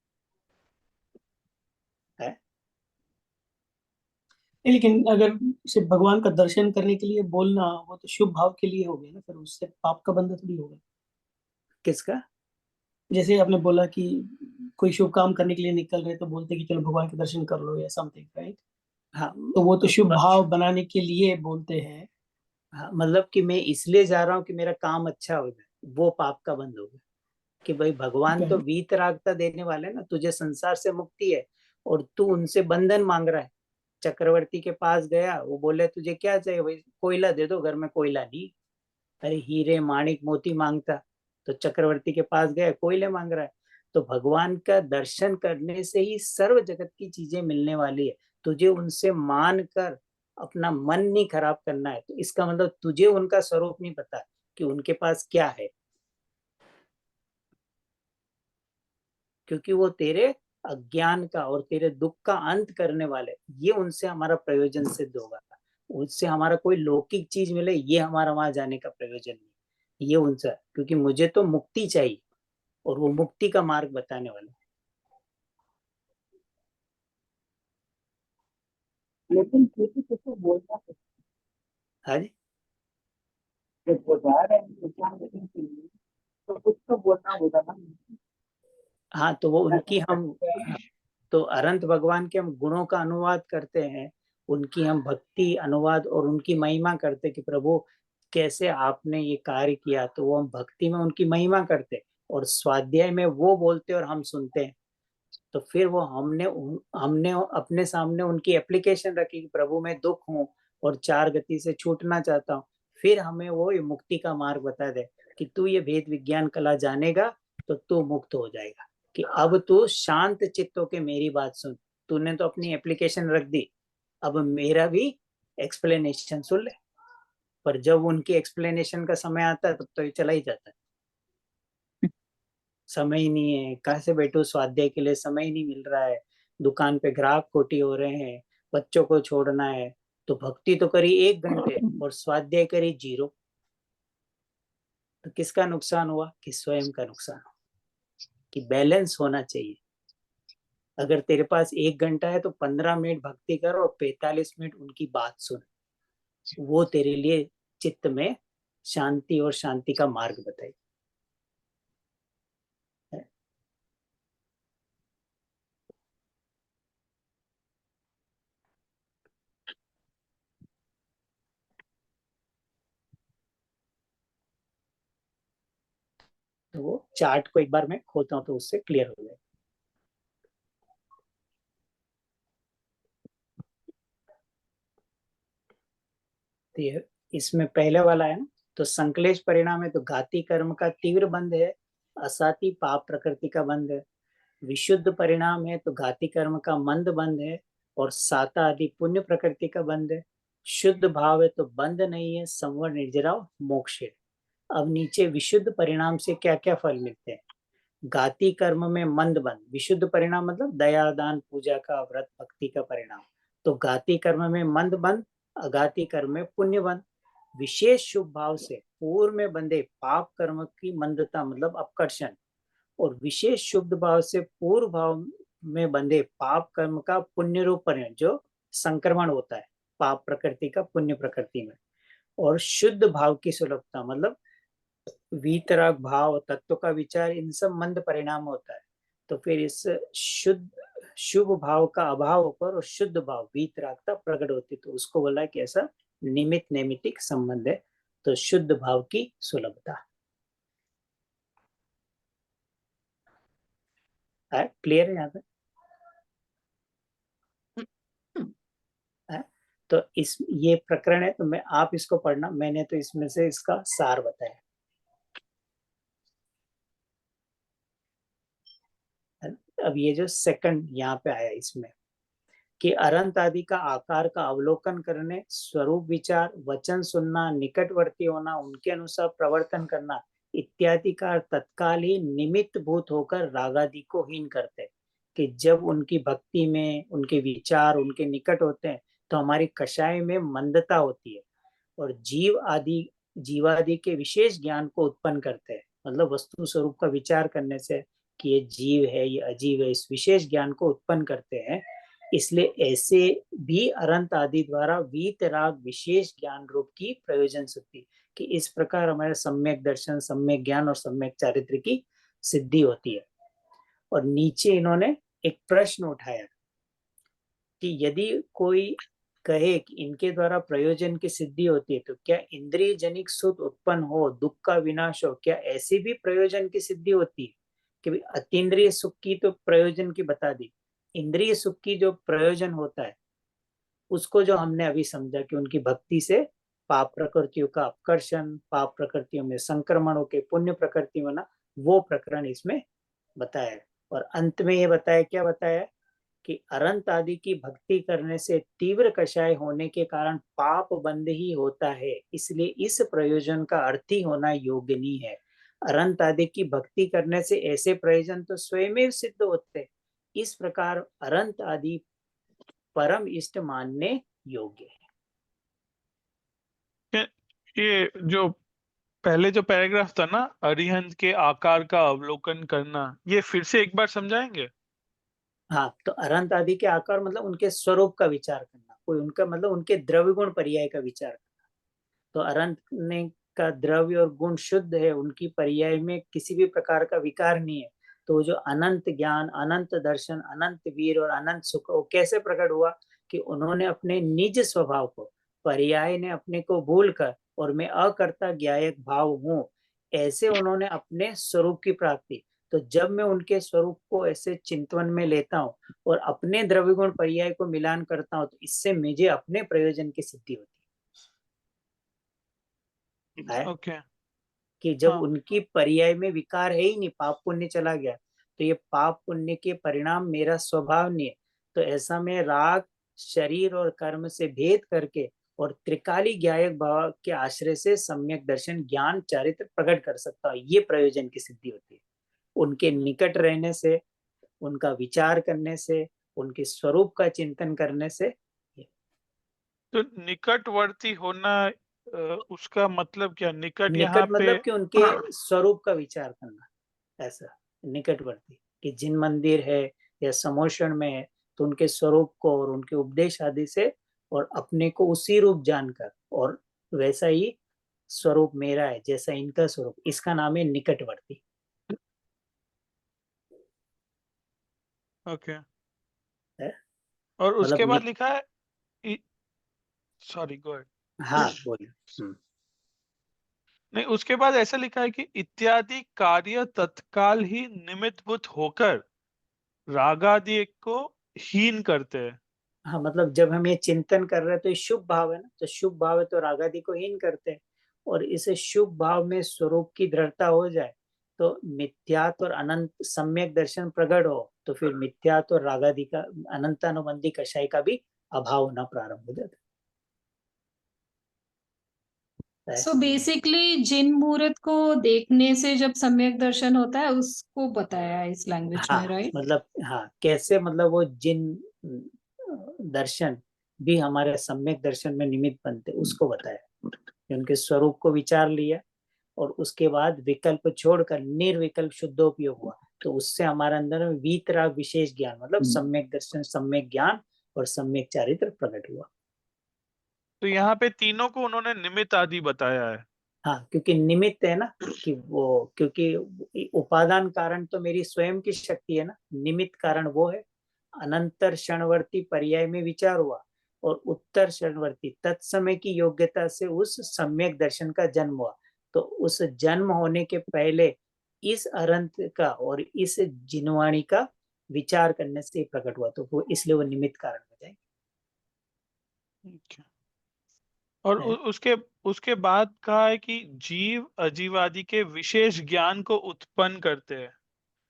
है? लेकिन अगर सिर्फ भगवान का दर्शन करने के लिए बोलना, वो तो शुभ भाव के लिए हो गया ना, फिर उससे पाप का बंधन थोड़ी होगा। किसका? जैसे आपने बोला कि कोई शुभ काम करने के लिए निकल रहे तो बोलते कि चलो भगवान के दर्शन कर लो या समथिंग, राइट। हाँ, तो वो तो शुभ भाव बनाने के लिए बोलते हैं। हाँ, मतलब कि मैं इसलिए जा रहा हूँ कि मेरा काम अच्छा हो जाए, वो पाप का बंद होगा। कि भाई भगवान तो वीतरागता देने वाले ना, तुझे संसार से मुक्ति है और तू उनसे बंधन मांग रहा है। चक्रवर्ती के पास गया, वो बोले तुझे क्या चाहिए भाई, कोयला दे दो, घर में कोयला नहीं। अरे हीरे माणिक मोती मांगता, तो चक्रवर्ती के पास गया, कोयले मांग रहा है। तो भगवान का दर्शन करने से ही सर्व जगत की चीजें मिलने वाली है। तुझे उनसे मान कर अपना मन नहीं खराब करना है। तो इसका मतलब तुझे उनका स्वरूप नहीं पता कि उनके पास क्या है, क्योंकि वो तेरे अज्ञान का और तेरे दुख का अंत करने वाले। ये उनसे हमारा प्रयोजन सिद्ध होगा। उससे हमारा कोई लौकिक चीज मिले, ये हमारा वहां जाने का प्रयोजन नहीं। ये उनसे, क्योंकि मुझे तो मुक्ति चाहिए और वो मुक्ति का मार्ग बताने वाला है। लेकिन किसी बोलना है, हाँ जी, जब बता रहे हैं विचार करने के लिए, तो कुछ तो बोलना होगा ना। हाँ, तो वो उनकी हम, तो अनंत भगवान के हम गुणों का अनुवाद करते हैं, उनकी हम भक्ति अनुवाद और उनकी महिमा करते कि प्रभु कैसे आपने ये कार्य किया। तो वो हम भक्ति में उनकी महिमा करते और स्वाध्याय में वो बोलते और हम सुनते हैं। तो फिर वो हमने अपने सामने उनकी एप्लीकेशन रखी कि प्रभु मैं दुख हूँ और 4 गति से छूटना चाहता हूँ। फिर हमें वो ये मुक्ति का मार्ग बता दे कि तू ये भेद विज्ञान कला जानेगा तो तू मुक्त हो जाएगा। कि अब तू शांत चित्त होके मेरी बात सुन। तूने तो अपनी एप्लीकेशन रख दी अब मेरा भी एक्सप्लेनेशन सुन ले, पर जब उनकी एक्सप्लेनेशन का समय आता है तब तो ये चला ही जाता है। समय ही नहीं है, कहाँ से बैठो, स्वाध्याय के लिए समय ही नहीं मिल रहा है, दुकान पे ग्राहक खोटी हो रहे हैं, बच्चों को छोड़ना है, तो भक्ति तो करी 1 घंटे और स्वाध्याय करी 0। तो किसका नुकसान हुआ? कि स्वयं का नुकसान, कि बैलेंस होना चाहिए। अगर तेरे पास 1 घंटा है तो 15 मिनट भक्ति कर और 45 मिनट उनकी बात सुन, वो तेरे लिए चित्त में शांति और शांति का मार्ग बताए। तो वो चार्ट को एक बार मैं खोलता हूँ तो उससे क्लियर हो जाएगा। तो ये इसमें पहले वाला है ना, तो संकलेश परिणाम है तो घाती कर्म का तीव्र बंध है, असाती पाप प्रकृति का बंध है। विशुद्ध परिणाम है तो घाती कर्म का मंद बंध है और साता आदि पुण्य प्रकृति का बंध है। शुद्ध भाव है तो बंध नहीं है, संवर निर्जराव मोक्ष है। अब नीचे विशुद्ध परिणाम से क्या क्या फल मिलते हैं। घाती कर्म में मंद बंध, विशुद्ध परिणाम मतलब दया दान पूजा का व्रत भक्ति का परिणाम, तो घाती कर्म में मंद बंध, अघाती कर्म में पुण्य बंध। विशेष शुभ भाव से पूर्व में बंधे पाप कर्म की मंदता मतलब अपकर्षण, और विशेष शुभ भाव से पूर्व भाव में बंधे पाप कर्म का पुण्य रूप परिणाम जो संक्रमण होता है पाप प्रकृति का पुण्य प्रकृति में। और शुद्ध भाव की सुलभता मतलब वीतराग भाव तत्व का विचार, इन सब मंद परिणाम होता है। तो फिर इस शुभ भाव का अभाव पर और शुद्ध भाव वीतरागता प्रकट होती, तो उसको बोला कि ऐसा निमित नैमित्तिक संबंध है। तो शुद्ध भाव की सुलभता है, क्लियर है यहाँ पे? है? तो इस ये प्रकरण है, तो मैं आप इसको पढ़ना, मैंने तो इसमें से इसका सार बताया। अब ये जो सेकंड यहाँ पे आया इसमें कि अरंत आदि का आकार का अवलोकन करने, स्वरूप विचार, वचन सुनना, निकटवर्ती होना, उनके अनुसार प्रवर्तन करना इत्यादि का तत्काल ही निमित्त भूत होकर रागादि को हीन करते, कि जब उनकी भक्ति में उनके विचार उनके निकट होते हैं तो हमारी कषाय में मंदता होती है और जीवादि के विशेष ज्ञान को उत्पन्न करते हैं। मतलब वस्तु स्वरूप का विचार करने से कि ये जीव है ये अजीव है, इस विशेष ज्ञान को उत्पन्न करते हैं। इसलिए ऐसे भी अरंत आदि द्वारा वीतराग विशेष ज्ञान रूप की प्रयोजन सिद्धि, कि इस प्रकार हमारे सम्यक दर्शन, सम्यक ज्ञान और सम्यक चारित्र की सिद्धि होती है। और नीचे इन्होंने एक प्रश्न उठाया कि यदि कोई कहे कि इनके द्वारा प्रयोजन की सिद्धि होती है तो क्या इंद्रिय जनिक सुख उत्पन्न हो, दुख का विनाश हो, क्या ऐसी भी प्रयोजन की सिद्धि होती है? कि अतीन्द्रिय सुख की तो प्रयोजन की बता दी, इंद्रिय सुख की जो प्रयोजन होता है उसको जो हमने अभी समझा कि उनकी भक्ति से पाप प्रकृतियों का अपकर्षण, पाप प्रकृतियों में संक्रमण होके पुण्य प्रकृति में ना, वो प्रकरण इसमें बताया है। और अंत में ये बताया, क्या बताया कि अरंत आदि की भक्ति करने से तीव्र कषाय होने के कारण पाप बंध ही होता है, इसलिए इस प्रयोजन का अर्थ ही होना योग्य नहीं है। अरंत आदि की भक्ति करने से ऐसे प्रयोजन तो स्वयं सिद्ध होते, इस प्रकार अरंत आदि परम इष्ट मानने योग्य है। ये जो पहले जो पैराग्राफ था ना, अरिहंत के आकार का अवलोकन करना, ये फिर से एक बार समझाएंगे? हाँ, तो अरंत आदि के आकार मतलब उनके स्वरूप का विचार करना, कोई उनका मतलब उनके द्रव्य गुण पर्याय का विचार करना। तो अरंत ने का द्रव्य और गुण शुद्ध है, उनकी पर्याय में किसी भी प्रकार का विकार नहीं है। तो जो अनंत ज्ञान, अनंत दर्शन, अनंत वीर और अनंत सुख वो कैसे प्रकट हुआ कि उन्होंने अपने निज स्वभाव को, पर्याय ने अपने को भूल कर और मैं अकर्ता ज्ञायक भाव हूँ, ऐसे उन्होंने अपने स्वरूप की प्राप्ति। तो जब मैं उनके स्वरूप को ऐसे चिंतन में लेता हूँ और अपने द्रव्य गुण पर्याय को मिलान करता हूँ तो इससे मुझे अपने प्रयोजन की सिद्धि होती है। ओके। कि जब उनकी पर्याय में विकार है ही नहीं, पाप पुण्य चला गया, तो ये पाप पुण्य के परिणाम मेरा स्वभाव नहीं है। तो ऐसा में राग शरीर और कर्म से भेद करके और त्रिकाली ज्ञायक भाव के आश्रय से सम्यक दर्शन ज्ञान चारित्र प्रकट कर सकता है। ये प्रयोजन की सिद्धि होती है। उनके निकट रहने से, उनका विचार करने से, उनके स्वरूप का चिंतन करने से। तो निकटवर्ती होना उसका मतलब क्या? निकट यहाँ निकट पे मतलब कि उनके स्वरूप का विचार करना, ऐसा निकटवर्ती कि जिन मंदिर है या समोषण में है तो उनके स्वरूप को और उनके उपदेश आदि से और अपने को उसी रूप जानकर और वैसा ही स्वरूप मेरा है जैसा इनका स्वरूप, इसका नाम है निकटवर्ती। ओके। है? और उसके मतलब बाद लिखा है, सॉरी गो अहेड। हाँ बोलिए। नहीं, उसके बाद ऐसा लिखा है कि इत्यादि कार्य तत्काल ही निमित्तभूत होकर रागादि को हीन करते हैं। हाँ मतलब जब हम ये चिंतन कर रहे हैं तो ये शुभ भाव है ना, तो शुभ भाव है तो रागादि को हीन करते हैं। और इसे शुभ भाव में स्वरूप की दृढ़ता हो जाए तो मिथ्यात्व और अनंत सम्यक दर्शन प्रकट हो तो फिर मिथ्यात्व और रागादि का अनंतानुबंधी कषाय का भी अभाव होना प्रारंभ हो जाता है। सो बेसिकली जिन मुहूर्त को देखने से जब सम्यक दर्शन होता है उसको बताया है इस लैंग्वेज हाँ में, राइट? मतलब हाँ कैसे, मतलब वो जिन दर्शन भी हमारे सम्यक दर्शन में निमित्त बनते उसको बताया। उनके स्वरूप को विचार लिया और उसके बाद विकल्प छोड़कर निर्विकल्प शुद्धोपयोग हुआ तो उससे हमारे अंदर में वीतराग विशेष ज्ञान मतलब सम्यक दर्शन, सम्यक ज्ञान और सम्यक चारित्र प्रकट हुआ। तो यहाँ पे तीनों को उन्होंने निमित्त आदि बताया है। हाँ क्योंकि निमित्त है ना कि वो, क्योंकि उपादान कारण तो मेरी स्वयं की शक्ति है ना, निमित्त कारण वो है। अनंतर क्षणवर्ती पर्याय में विचार हुआ और उत्तर क्षणवर्ती तत्समय की योग्यता से उस सम्यक दर्शन का जन्म हुआ। तो उस जन्म होने के पहले इस अरंत का और इस जिनवाणी का विचार करने से प्रकट हुआ तो वो इसलिए वो निमित्त कारण हो जाएंगे। और उसके बाद कहा है कि जीव अजीव आदि के विशेष ज्ञान को उत्पन्न करते हैं।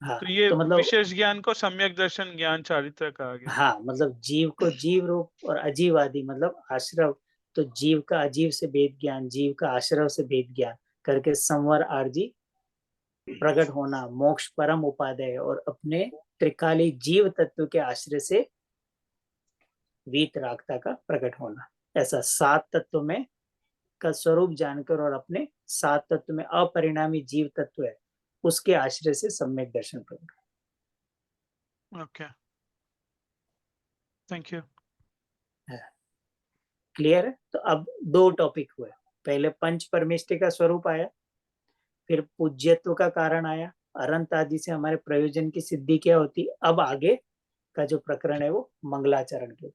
हाँ तो ये तो मतलब विशेष ज्ञान को सम्यक दर्शन ज्ञान चारित्र कहा गया। हाँ मतलब जीव को जीव रूप और अजीव आदि मतलब आश्रव, तो जीव का अजीव से भेद ज्ञान, जीव का आश्रव से भेद ज्ञान करके संवर आरजी प्रकट होना, मोक्ष परम उपादेय और अपने त्रिकाली जीव तत्व के आश्रय से वीतरागता का प्रकट होना। ऐसा 7 तत्व में का स्वरूप जानकर और अपने 7 तत्व में अपरिणामी जीव तत्व है उसके आश्रय से सम्यक दर्शन प्रकट। Okay, thank you. क्लियर है? तो अब 2 टॉपिक हुए, पहले पंच परमेष्टि का स्वरूप आया, फिर पूज्यत्व का कारण आया, अनंत आदि से हमारे प्रयोजन की सिद्धि क्या होती। अब आगे का जो प्रकरण है वो मंगलाचरण के।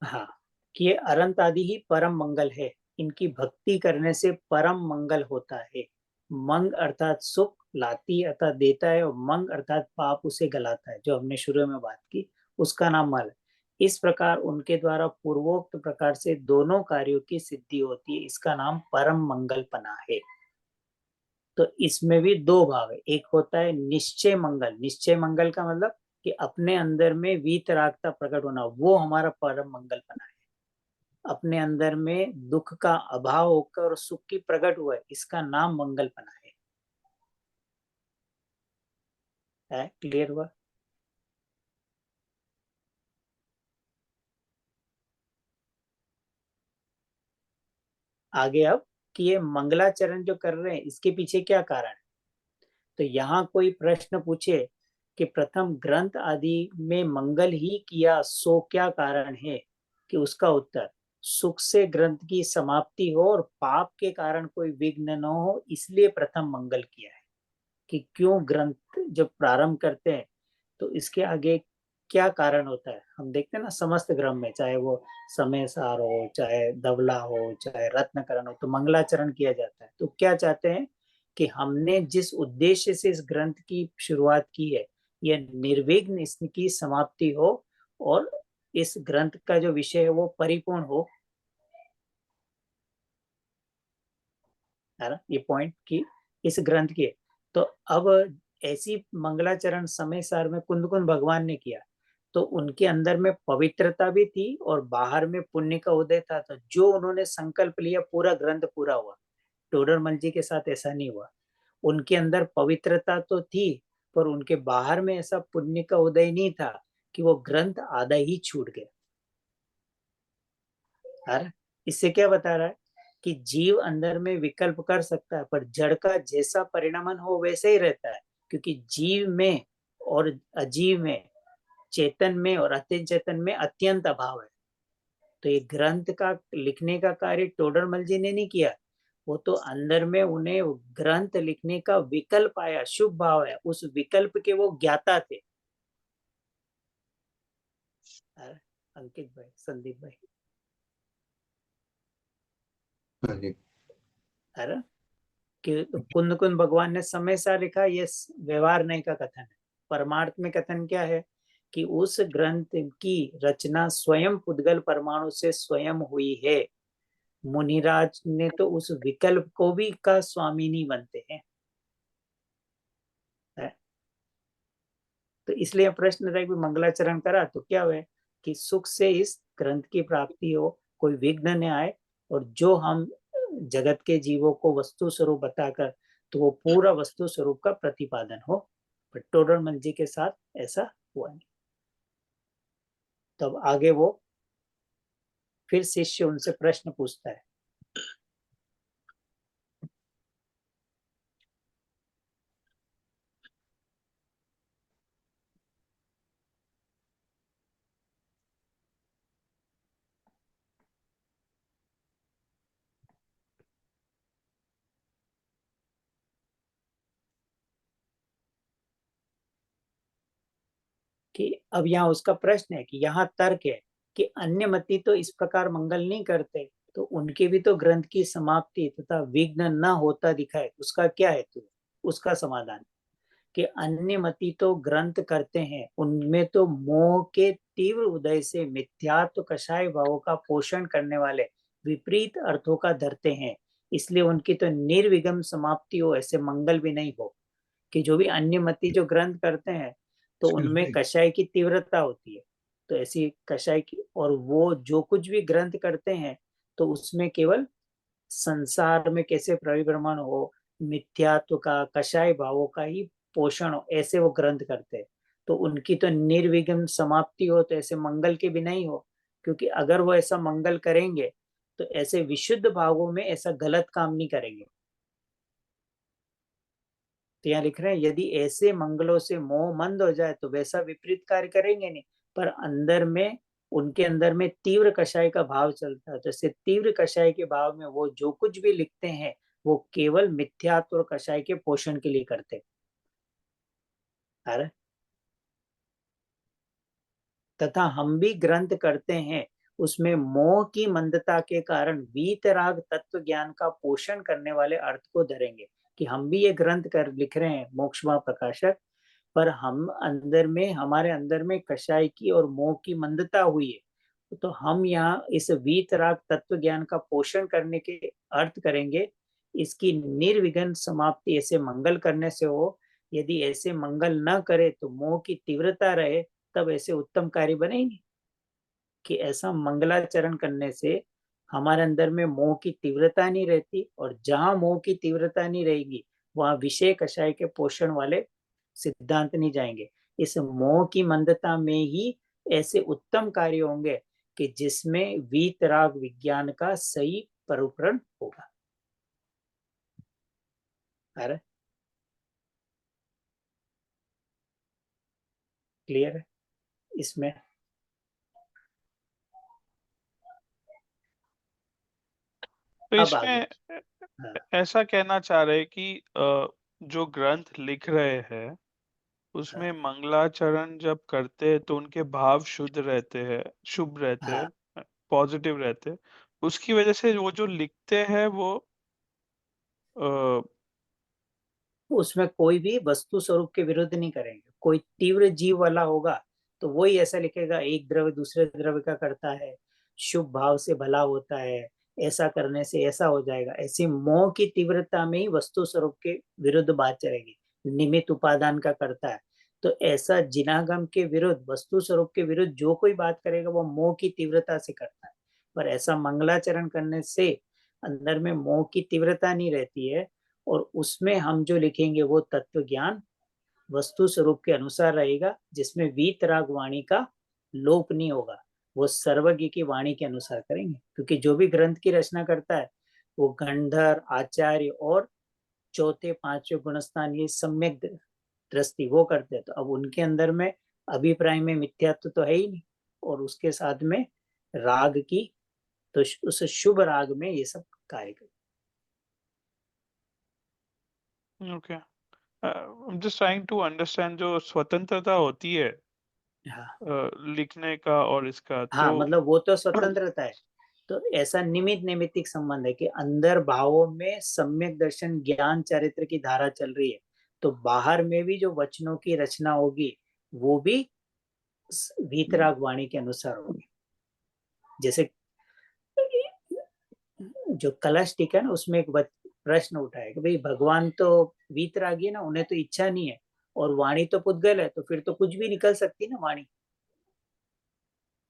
हाँ कि ये अनंत आदि ही परम मंगल है, इनकी भक्ति करने से परम मंगल होता है। मंग अर्थात सुख, लाती अर्थात देता है और मंग अर्थात पाप उसे गलाता है, जो हमने शुरू में बात की उसका नाम मल। इस प्रकार उनके द्वारा पूर्वोक्त प्रकार से दोनों कार्यों की सिद्धि होती है, इसका नाम परम मंगलपना है। तो इसमें भी 2 भाव है, एक होता है निश्चय मंगल। निश्चय मंगल का मतलब कि अपने अंदर में वीतरागता प्रकट होना, वो हमारा परम मंगलपना है। अपने अंदर में दुख का अभाव होकर और सुख की प्रकट हुआ है, इसका नाम मंगलपना है। क्लियर हुआ? आगे अब कि ये मंगलाचरण जो कर रहे हैं इसके पीछे क्या कारण है। तो यहाँ कोई प्रश्न पूछे कि प्रथम ग्रंथ आदि में मंगल ही किया सो क्या कारण है, कि उसका उत्तर सुख से ग्रंथ की समाप्ति हो और पाप के कारण कोई विघ्न न हो, इसलिए प्रथम मंगल किया है। कि क्यों ग्रंथ जब प्रारंभ करते हैं तो इसके आगे क्या कारण होता है। हम देखते हैं ना समस्त ग्रंथ में, चाहे वो समय सार हो, चाहे धवला हो, चाहे रत्नकरण हो, तो मंगलाचरण किया जाता है। तो क्या चाहते हैं कि हमने जिस उद्देश्य से इस ग्रंथ की शुरुआत की है, यह निर्विघ्न इसकी समाप्ति हो और इस ग्रंथ का जो विषय है वो परिपूर्ण हो, है ना, ये पॉइंट की इस ग्रंथ की है। तो अब ऐसी मंगलाचरण समय सार में कुंद कुंद भगवान ने किया, तो उनके अंदर में पवित्रता भी थी और बाहर में पुण्य का उदय था। तो जो उन्होंने संकल्प लिया पूरा ग्रंथ पूरा हुआ। टोडरमल जी के साथ ऐसा नहीं हुआ। उनके अंदर पवित्रता तो थी पर उनके बाहर में ऐसा पुण्य का उदय नहीं था कि वो ग्रंथ आधा ही छूट गया। यार इससे क्या बता रहा है कि जीव अंदर में विकल्प कर सकता है पर जड़ का जैसा परिणामन हो वैसे ही रहता है, क्योंकि जीव में और अजीव में, चेतन में और अचेतन में अत्यंत अभाव है। तो ये ग्रंथ का लिखने का कार्य टोडरमल जी ने नहीं किया, वो तो अंदर में उन्हें ग्रंथ लिखने का विकल्प आया, शुभ भाव है, उस विकल्प के वो ज्ञाता थे। अंकित भाई, संदीप भाई, हाँ जी। है कि कुंद कुंद भगवान ने समय सा लिखा, ये व्यवहार नहीं का कथन है। परमार्थ में कथन क्या है कि उस ग्रंथ की रचना स्वयं पुद्गल परमाणु से स्वयं हुई है। मुनिराज ने तो उस विकल्प को भी का स्वामी नहीं बनते हैं, है? तो इसलिए प्रश्न रहे कि मंगलाचरण करा तो क्या हुआ कि सुख से इस ग्रंथ की प्राप्ति हो, कोई विघ्न न आए, और जो हम जगत के जीवों को वस्तु स्वरूप बताकर तो वो पूरा वस्तु स्वरूप का प्रतिपादन हो। पर टोडरमल जी के साथ ऐसा हुआ नहीं। तब आगे वो फिर शिष्य उनसे प्रश्न पूछता है। कि अब यहाँ उसका प्रश्न है कि यहाँ तर्क है कि अन्य मती तो इस प्रकार मंगल नहीं करते, तो उनके भी तो ग्रंथ की समाप्ति तथा विघ्न न होता दिखाए, उसका क्या हेतु है? उसका समाधान कि अन्य मती तो ग्रंथ करते हैं, उनमें तो मोह के तीव्र उदय से मिथ्यात्व कषाय भावों का पोषण करने वाले विपरीत अर्थों का धरते हैं, इसलिए उनकी तो निर्विघ्न समाप्ति हो, ऐसे मंगल भी नहीं हो। कि जो भी अन्य मती जो ग्रंथ करते हैं तो उनमें कषाय की तीव्रता होती है, तो ऐसी कषाय की, और वो जो कुछ भी ग्रंथ करते हैं तो उसमें केवल संसार में कैसे परिभ्रमण हो, मिथ्यात्व का, कषाय भावों का ही पोषण हो, ऐसे वो ग्रंथ करते हैं। तो उनकी तो निर्विघ्न समाप्ति हो, तो ऐसे मंगल के भी नहीं हो, क्योंकि अगर वो ऐसा मंगल करेंगे तो ऐसे विशुद्ध भावों में ऐसा गलत काम नहीं करेंगे। तो यहाँ लिख रहे हैं यदि ऐसे मंगलों से मोह मंद हो जाए तो वैसा विपरीत कार्य करेंगे नहीं, पर अंदर में उनके अंदर में तीव्र कषाय का भाव चलता है, तो ऐसे तीव्र कषाय के भाव में वो जो कुछ भी लिखते हैं वो केवल मिथ्यात्व और कषाय के पोषण के लिए करते हैं। तथा हम भी ग्रंथ करते हैं, उसमें मोह की मंदता के कारण वीतराग तत्व ज्ञान का पोषण करने वाले अर्थ को धरेंगे। कि हम भी ये ग्रंथ कर लिख रहे हैं मोक्षमा प्रकाशक, पर हम अंदर में, हमारे अंदर में कषाय की और मोह की मंदता हुई है, तो हम यहाँ इस वीतराग तत्व ज्ञान का पोषण करने के अर्थ करेंगे। इसकी निर्विघ्न समाप्ति ऐसे मंगल करने से हो, यदि ऐसे मंगल न करे तो मोह की तीव्रता रहे, तब ऐसे उत्तम कार्य बनेंगे। कि ऐसा मंगलाचरण करने से हमारे अंदर में मोह की तीव्रता नहीं रहती, और जहां मोह की तीव्रता नहीं रहेगी वहां विषय कषाय के पोषण वाले सिद्धांत नहीं जाएंगे। इस मोह की मंदता में ही ऐसे उत्तम कार्य होंगे कि जिसमें वीतराग विज्ञान का सही परूपरण होगा। अरे क्लियर है इसमें? तो अब आगे इसमें ऐसा कहना चाह रहे कि जो ग्रंथ लिख रहे हैं उसमें मंगलाचरण जब करते हैं तो उनके भाव शुद्ध रहते हैं, शुभ रहते हैं, पॉजिटिव रहते हैं, उसकी वजह से वो जो लिखते हैं वो उसमें कोई भी वस्तु स्वरूप के विरुद्ध नहीं करेंगे। कोई तीव्र जीव वाला होगा तो वही ऐसा लिखेगा, एक द्रव्य दूसरे द्रव्य का करता है, शुभ भाव से भला होता है, ऐसा करने से ऐसा हो जाएगा। ऐसी मोह की तीव्रता में ही वस्तु स्वरूप के विरुद्ध बात चलेगी। निमित्त उपादान का करता है, तो ऐसा जिनागम के विरुद्ध, वस्तु स्वरूप के विरुद्ध जो कोई बात करेगा वो मोह की तीव्रता से करता है। पर ऐसा मंगलाचरण करने से अंदर में मोह की तीव्रता नहीं रहती है, और उसमें हम जो लिखेंगे वो तत्व ज्ञान वस्तु स्वरूप के अनुसार रहेगा, जिसमें वीतराग वाणी का लोप नहीं होगा। वो सर्वज्ञ की वाणी के अनुसार करेंगे, क्योंकि जो भी ग्रंथ की रचना करता है वो गंधर, आचार्य और चौथे पांचवें गुणस्थान, ये सम्यक दृष्टि वो करते हैं। तो अब उनके अंदर में अभिप्राय में मिथ्यात्व तो है ही नहीं, और उसके साथ में राग की, तो उस शुभ राग में ये सब कार्य करते। Okay, I'm just trying to understand जो स्वतंत्रता होती है लिखने का और इसका, हाँ, तो मतलब वो तो स्वतंत्रता है। तो ऐसा निमित्त नैमित्तिक संबंध है कि अंदर भावों में सम्यक दर्शन ज्ञान चरित्र की धारा चल रही है, तो बाहर में भी जो वचनों की रचना होगी वो भी वीतराग वाणी के अनुसार होगी। जैसे जो कलश टीका है ना, उसमें एक प्रश्न उठा है कि भाई भगवान तो वीतरागी है ना, उन्हें तो इच्छा नहीं है, और वाणी तो पुद्गल है, तो फिर तो कुछ भी निकल सकती ना वाणी।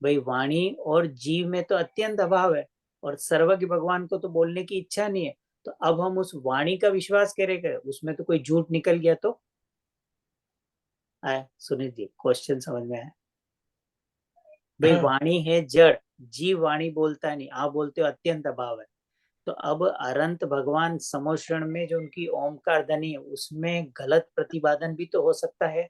भाई वाणी और जीव में तो अत्यंत अभाव है, और सर्वज्ञ भगवान को तो बोलने की इच्छा नहीं है, तो अब हम उस वाणी का विश्वास करेंगे, उसमें तो कोई झूठ निकल गया तो आया। सुनील जी, क्वेश्चन समझ में आया? भाई वाणी है जड़, जीव वाणी बोलता नहीं, आप बोलते हो अत्यंत अभाव है, तो अब अनंत भगवान समोषण में जो उनकी ओमकार ध्वनि है उसमें गलत प्रतिपादन भी तो हो सकता है।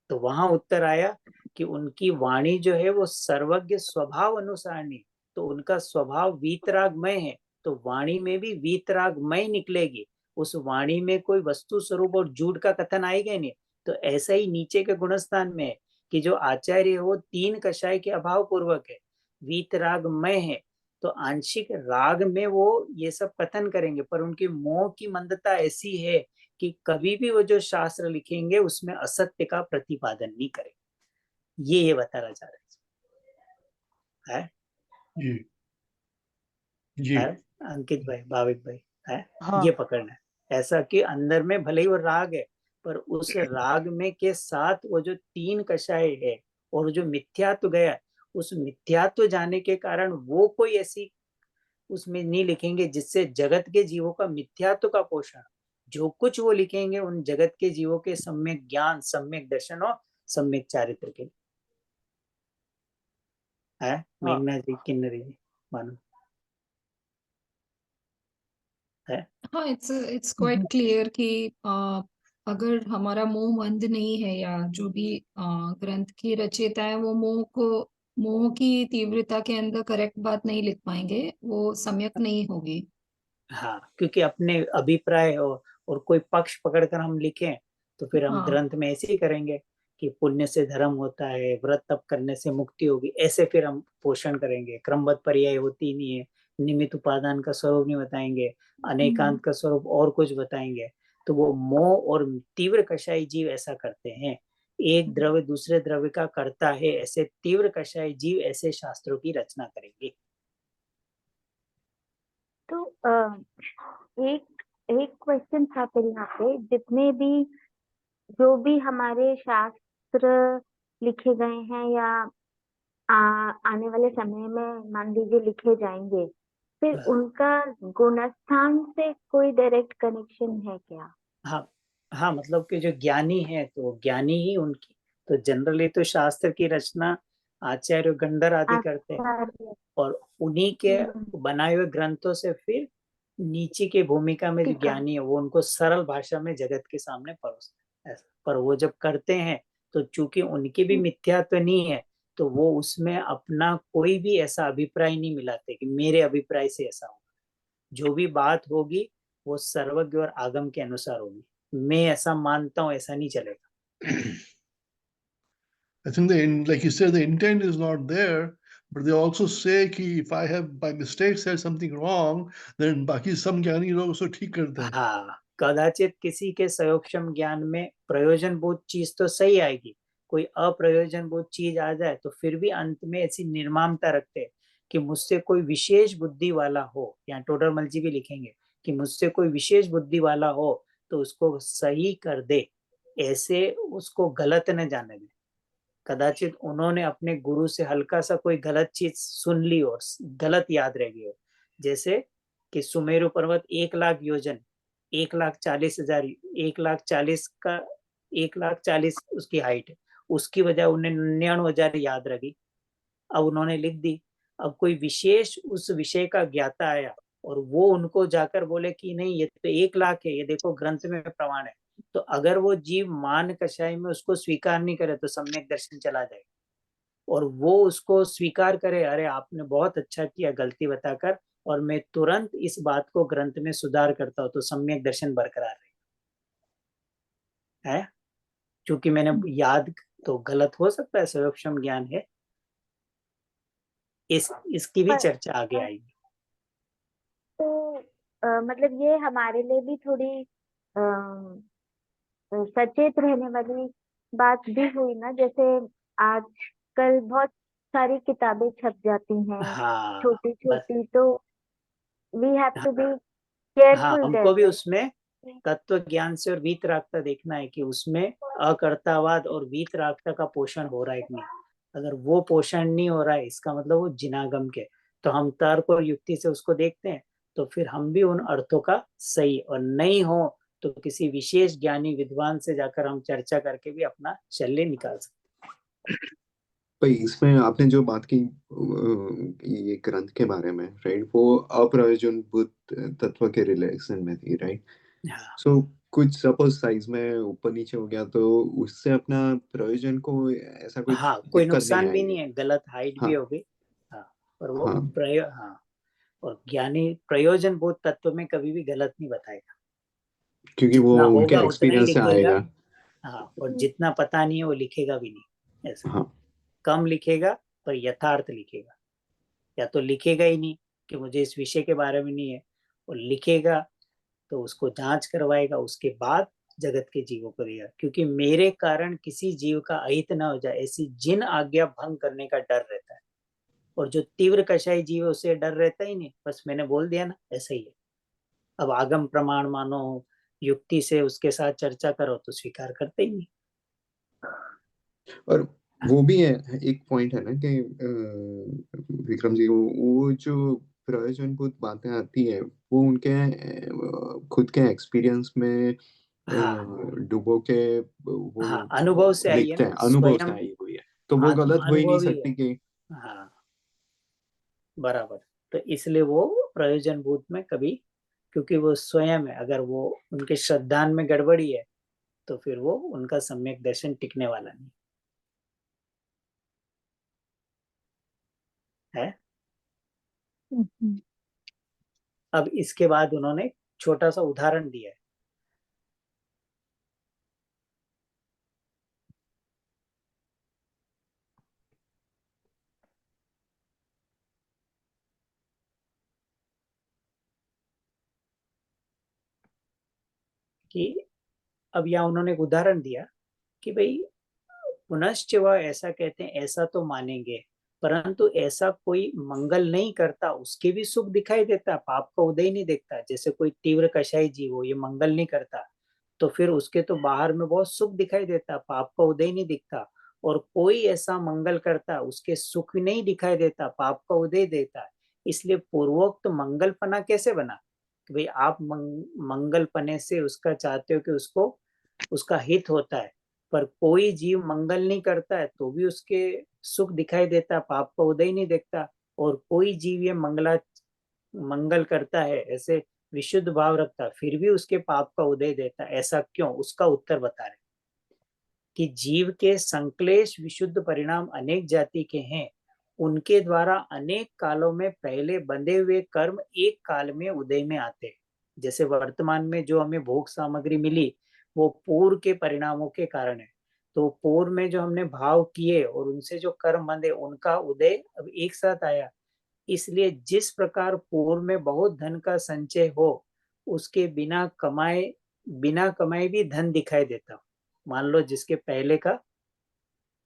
तो वहां उत्तर आया कि उनकी वाणी जो है वो सर्वज्ञ स्वभाव अनुसार नहीं, तो उनका स्वभाव वीतरागमय है, तो वाणी में भी वीतरागमय निकलेगी। उस वाणी में कोई वस्तु स्वरूप और झूठ का कथन आएगा नहीं। तो ऐसा ही नीचे के गुणस्थान में है कि जो आचार्य है वो तीन कषाय के अभाव पूर्वक है, वीतरागमय है, तो आंशिक राग में वो ये सब कथन करेंगे, पर उनकी मोह की मंदता ऐसी है कि कभी भी वो जो शास्त्र लिखेंगे उसमें असत्य का प्रतिपादन नहीं करेंगे। ये बताना चाह रहे हैं। जी जी है? अंकित भाई, भाविक भाई, है? हाँ। ये पकड़ना है ऐसा कि अंदर में भले ही वो राग है, पर उस राग में के साथ वो जो तीन कषाय है और जो मिथ्यात्व गया, उस मिथ्यात्व जाने के कारण वो कोई ऐसी उसमें नहीं लिखेंगे जिससे जगत के जीवों का मिथ्यात्व का पोषण। जो कुछ वो लिखेंगे उन जगत के जीवों के सम्यक ज्ञान, सम्यक दर्शन और सम्यक चारित्र के है। मेघना जी, किन्नरी जी, मानो है। हाँ, इट्स क्वाइट क्लियर कि अगर हमारा मोह मंद नहीं है, या जो भी ग्रंथ की रचयिता है वो मोह की तीव्रता के अंदर करेक्ट बात नहीं लिख पाएंगे, वो सम्यक नहीं होगी। हाँ, क्योंकि अपने अभिप्राय और कोई पक्ष पकड़कर हम लिखें तो फिर हम हाँ। ग्रंथ में ऐसे ही करेंगे कि पुण्य से धर्म होता है, व्रत तप करने से मुक्ति होगी, ऐसे फिर हम पोषण करेंगे। क्रमबद्ध पर्याय होती नहीं है, निमित्त उपादान का स्वरूप नहीं बताएंगे, अनेकांत का स्वरूप और कुछ बताएंगे। तो वो मोह और तीव्र कषाय जीव ऐसा करते हैं, एक द्रव्य दूसरे द्रव्य का करता है, ऐसे तीव्र कषाय जीव ऐसे शास्त्रों की रचना करेंगे। तो एक क्वेश्चन था फिर यहाँ पे, जितने भी जो भी हमारे शास्त्र लिखे गए हैं या आने वाले समय में मान लीजिए लिखे जाएंगे, फिर उनका गुणस्थान से कोई डायरेक्ट कनेक्शन है क्या? हाँ हाँ, मतलब कि जो ज्ञानी है तो ज्ञानी ही उनकी, तो जनरली तो शास्त्र की रचना आचार्य गंधर आदि करते हैं, और उन्हीं के बनाए हुए ग्रंथों से फिर नीचे के भूमिका में जो ज्ञानी है वो उनको सरल भाषा में जगत के सामने परोसते हैं। पर वो जब करते हैं तो चूंकि उनके भी मिथ्यात्व नहीं है, तो वो उसमें अपना कोई भी ऐसा अभिप्राय नहीं मिलाते कि मेरे अभिप्राय से ऐसा होगा। जो भी बात होगी वो सर्वज्ञ और आगम के अनुसार होगी। मैं ऐसा मानता हूँ, ऐसा नहीं चलेगा। I think like you said, the intent is not there, but they also say कि if I have by mistake said something wrong, then बाकी सब ज्ञानी लोग उसको ठीक करते हैं. हाँ, कदाचित किसी के सयोक्षम ज्ञान में प्रयोजनभूत चीज तो सही आएगी, कोई अप्रयोजनभूत चीज आ जाए तो फिर भी अंत में ऐसी निर्ममता रखते हैं कि मुझसे कोई विशेष बुद्धि वाला हो, या टोडरमल जी भी लिखेंगे कि मुझसे कोई विशेष बुद्धि वाला हो तो उसको सही कर दे, ऐसे उसको गलत न जाने दे। कदाचित उन्होंने अपने गुरु से हल्का सा कोई गलत चीज सुन ली और गलत याद रह गई हो, जैसे कि सुमेरु पर्वत 1,00,000 योजन 1,40,000 1,40,000 का 1,40,000 उसकी हाइट है, उसकी वजह उन्हें 99,000 याद रखी। अब उन्होंने लिख दी। अब कोई विशेष उस विषय का ज्ञाता आया और वो उनको जाकर बोले कि नहीं ये तो 1,00,000 है, ये देखो ग्रंथ में प्रमाण है, तो अगर वो जीव मान कषाय में उसको स्वीकार नहीं करे तो सम्यक दर्शन चला जाएगा। और वो उसको स्वीकार करे, अरे आपने बहुत अच्छा किया गलती बताकर, और मैं तुरंत इस बात को ग्रंथ में सुधार करता हूँ, तो सम्यक दर्शन बरकरार रहेगा। है क्योंकि मैंने याद तो गलत हो सकता है, सयोक्षम ज्ञान है, इसकी भी चर्चा आगे आएगी। तो मतलब ये हमारे लिए भी थोड़ी सचेत रहने वाली बात भी हुई ना, जैसे आजकल बहुत सारी किताबें छप जाती हैं हाँ, छोटी छोटी, तो वी हैव टू बी हाँ, केयरफुल हमको भी उसमें तत्व ज्ञान से और वीतरागता देखना है कि उसमें अकर्तावाद और वीतरागता का पोषण हो रहा है कि नहीं। अगर वो पोषण नहीं हो रहा है, इसका मतलब वो जिनागम के, तो हम तर्क और युक्ति से उसको देखते हैं, तो फिर हम भी उन अर्थों का सही, और नहीं हो तो किसी विशेष ज्ञानी विद्वान से जाकर हम चर्चा करके भी अपना शल्य निकाल सकते हैं। भाई इसमें आपने जो बात की ये ग्रंथ के बारे में, राइट, वो अप्रयोजनभूत तत्व के रिलेशन में थी, राइट। सो कुछ सपोज साइज में ऊपर नीचे हो गया तो उससे अपना प्रयोजन को ऐसा कोई हाँ, कोई दिक्कत नुकसान भी आएगी। नहीं है, गलत हाइट भी हाँ होगी। हाँ, पर वो हाँ हाँ, और ज्ञानी प्रयोजन बोध तत्व में कभी भी गलत नहीं बताएगा, क्योंकि वो जितना उनके होगा उतना ही एक्सपीरियंस से लिखेगा। आएगा। हाँ, और जितना पता नहीं है वो लिखेगा भी नहीं, ऐसा हाँ कम लिखेगा पर यथार्थ लिखेगा, या तो लिखेगा ही नहीं कि मुझे इस विषय के बारे में नहीं है, और लिखेगा तो उसको जांच करवाएगा, उसके बाद जगत के जीवों को देगा, क्योंकि मेरे कारण किसी जीव का अहित न हो जाए, ऐसी जिन आज्ञा भंग करने का डर रहता है। और जो तीव्र कषाय जीव है उसे डर रहता ही नहीं, बस मैंने बोल दिया ना, ऐसा ही है। अब आगम प्रमाण मानो, युक्ति से उसके साथ चर्चा करो तो स्वीकार करते ही नहीं। और वो भी है, एक पॉइंट है ना कि विक्रम जी, वो जो प्रयोजनभूत बातें आती है वो उनके खुद के एक्सपीरियंस में डुबो के वो हाँ, अनुभव से आई है लिखते ना, हैं, अनुभव स्वयं से आई हुई है, तो वो गलत हो ही नहीं अनुभवी है। सकती कि हाँ, बराबर। तो इसलिए वो प्रयोजनभूत में कभी, क्योंकि वो स्वयं है, अगर वो उनके श्रद्धान में गड़बड़ी है तो फिर वो उनका सम्यक दर्शन टिकने वाला नहीं है। अब इसके बाद उन्होंने छोटा सा उदाहरण दिया है। कि अब यहाँ उन्होंने एक उदाहरण दिया कि भाई पुनश्च वह ऐसा कहते हैं, ऐसा तो मानेंगे, परंतु ऐसा कोई मंगल नहीं करता, उसके भी सुख दिखाई देता, पाप का उदय नहीं देखता। जैसे कोई तीव्र कषाय जीव हो, ये मंगल नहीं करता, तो फिर उसके तो बाहर में बहुत सुख दिखाई देता, पाप का उदय नहीं दिखता। और कोई ऐसा मंगल करता, उसके सुख नहीं दिखाई देता, पाप का उदय देता। इसलिए पूर्वोक्त मंगलपना कैसे बना कि भाई आप मंगलपने से उसका चाहते हो कि उसको उसका हित होता है, पर कोई जीव मंगल नहीं करता है तो भी उसके सुख दिखाई देता, पाप का उदय नहीं देखता। और कोई जीव ये मंगल करता है, ऐसे विशुद्ध भाव रखता, फिर भी उसके पाप का उदय देता, ऐसा क्यों? उसका उत्तर बता रहे कि जीव के संक्लेश विशुद्ध परिणाम अनेक जाति के हैं, उनके द्वारा अनेक कालों में पहले बंधे हुए कर्म एक काल में उदय में आते। जैसे वर्तमान में जो हमें भोग सामग्री मिली वो पूर्व के परिणामों के कारण है, तो पूर्व में जो हमने भाव किए और उनसे जो कर्म बंधे उनका उदय अब एक साथ आया। इसलिए जिस प्रकार पूर्व में बहुत धन का संचय हो, उसके बिना कमाए भी धन दिखाई देता। मान लो जिसके पहले का,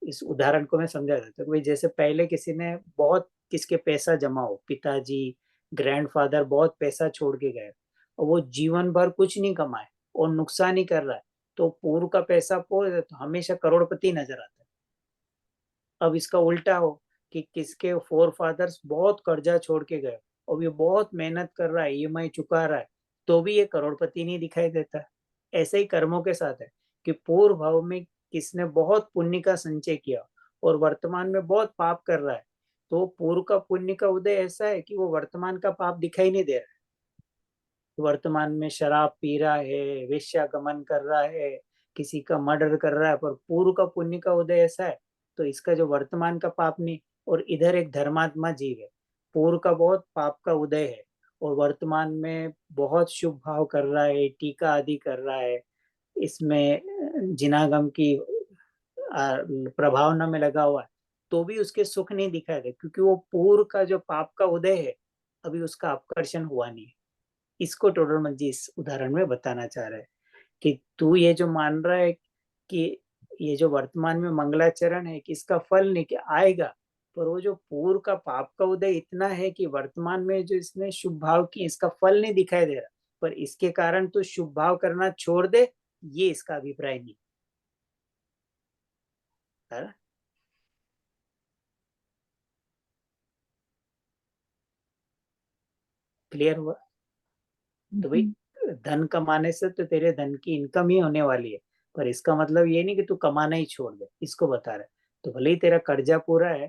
इस उदाहरण को मैं समझा देता हूँ। जैसे पहले किसी ने बहुत, किसके पैसा जमा हो, पिताजी ग्रैंडफादर बहुत पैसा छोड़ के गए और वो जीवन भर कुछ नहीं कमाए और नुकसान ही कर रहा है, तो पूर्व का पैसा तो हमेशा करोड़पति नजर आता है। अब इसका उल्टा हो कि किसके फोर फादर्स बहुत कर्जा छोड़ के गए और ये बहुत मेहनत कर रहा है, ईएमआई चुका रहा है, तो भी ये करोड़पति नहीं दिखाई देता। ऐसे ही कर्मों के साथ है कि पूर्व भाव में किसने बहुत पुण्य का संचय किया और वर्तमान में बहुत पाप कर रहा है, तो पूर्व का पुण्य का उदय ऐसा है कि वो वर्तमान का पाप दिखाई नहीं दे रहा है। वर्तमान में शराब पी रहा है, वेश्यागमन कर रहा है, किसी का मर्डर कर रहा है, पर पूर्व का पुण्य का उदय ऐसा है तो इसका जो वर्तमान का पाप नहीं। और इधर एक धर्मात्मा जीव है, पूर्व का बहुत पाप का उदय है और वर्तमान में बहुत शुभ भाव कर रहा है, टीका आदि कर रहा है, इसमें जिनागम की प्रभावना में लगा हुआ है, तो भी उसके सुख नहीं दिखाई दे, क्योंकि वो पूर्व का जो पाप का उदय है अभी उसका आकर्षण हुआ नहीं है। इसको टोडरमल जी इस उदाहरण में बताना चाह रहे हैं कि तू ये जो मान रहा है कि ये जो वर्तमान में मंगलाचरण है कि इसका फल नहीं कि आएगा, पर वो जो पूर्व का पाप का उदय इतना है कि वर्तमान में जो इसने शुभ भाव की इसका फल नहीं दिखाई दे रहा, पर इसके कारण तो शुभ भाव करना छोड़ दे, ये इसका अभिप्राय नहीं है। क्लियर हुआ? तो भाई धन कमाने से तो तेरे धन की इनकम ही होने वाली है, पर इसका मतलब ये नहीं कि तू कमाना ही छोड़ दे, इसको बता रहा है। तो भले ही तेरा कर्जा पूरा है,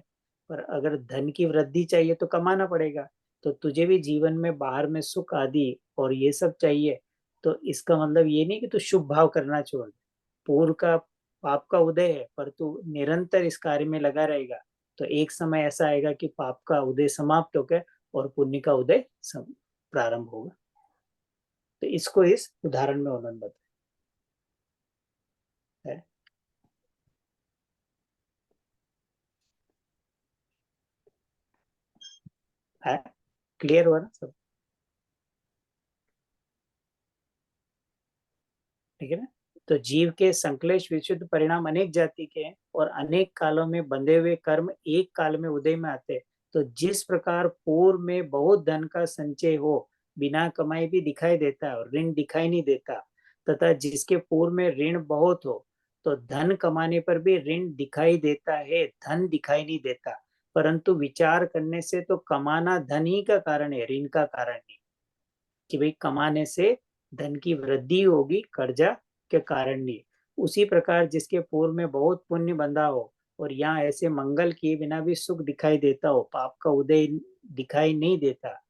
पर अगर धन की वृद्धि चाहिए तो कमाना पड़ेगा। तो तुझे भी जीवन में बाहर में सुख आदि और ये सब चाहिए, तो इसका मतलब ये नहीं कि तू शुभ भाव करना छोड़ दे। पूर्व का पाप का उदय है, पर तू निरंतर इस कार्य में लगा रहेगा, तो एक समय ऐसा आएगा कि पाप का उदय समाप्त होकर और पुण्य का उदय प्रारंभ होगा। तो इसको इस उदाहरण में उन्होंने बताया है। क्लियर हुआ ना सब? ठीक है ना? तो जीव के संकलेश विशुद्ध परिणाम अनेक जाति के हैं और अनेक कालों में बंधे हुए कर्म एक काल में उदय में आते हैं। तो जिस प्रकार पूर्व में बहुत धन का संचय हो, बिना कमाई भी दिखाई देता है और ऋण दिखाई नहीं देता, तथा जिसके पूर्व में ऋण बहुत हो, तो धन कमाने पर भी ऋण दिखाई देता है, धन दिखाई नहीं देता। परंतु विचार करने से तो कमाना धन ही का कारण है, ऋण का कारण नहीं, कि भाई कमाने से धन की वृद्धि होगी, कर्जा के कारण नहीं। उसी प्रकार जिसके पूर्व में बहुत पुण्य बंधा हो और यहाँ ऐसे मंगल किए बिना भी सुख दिखाई देता हो, पाप का उदय दिखाई नहीं देता,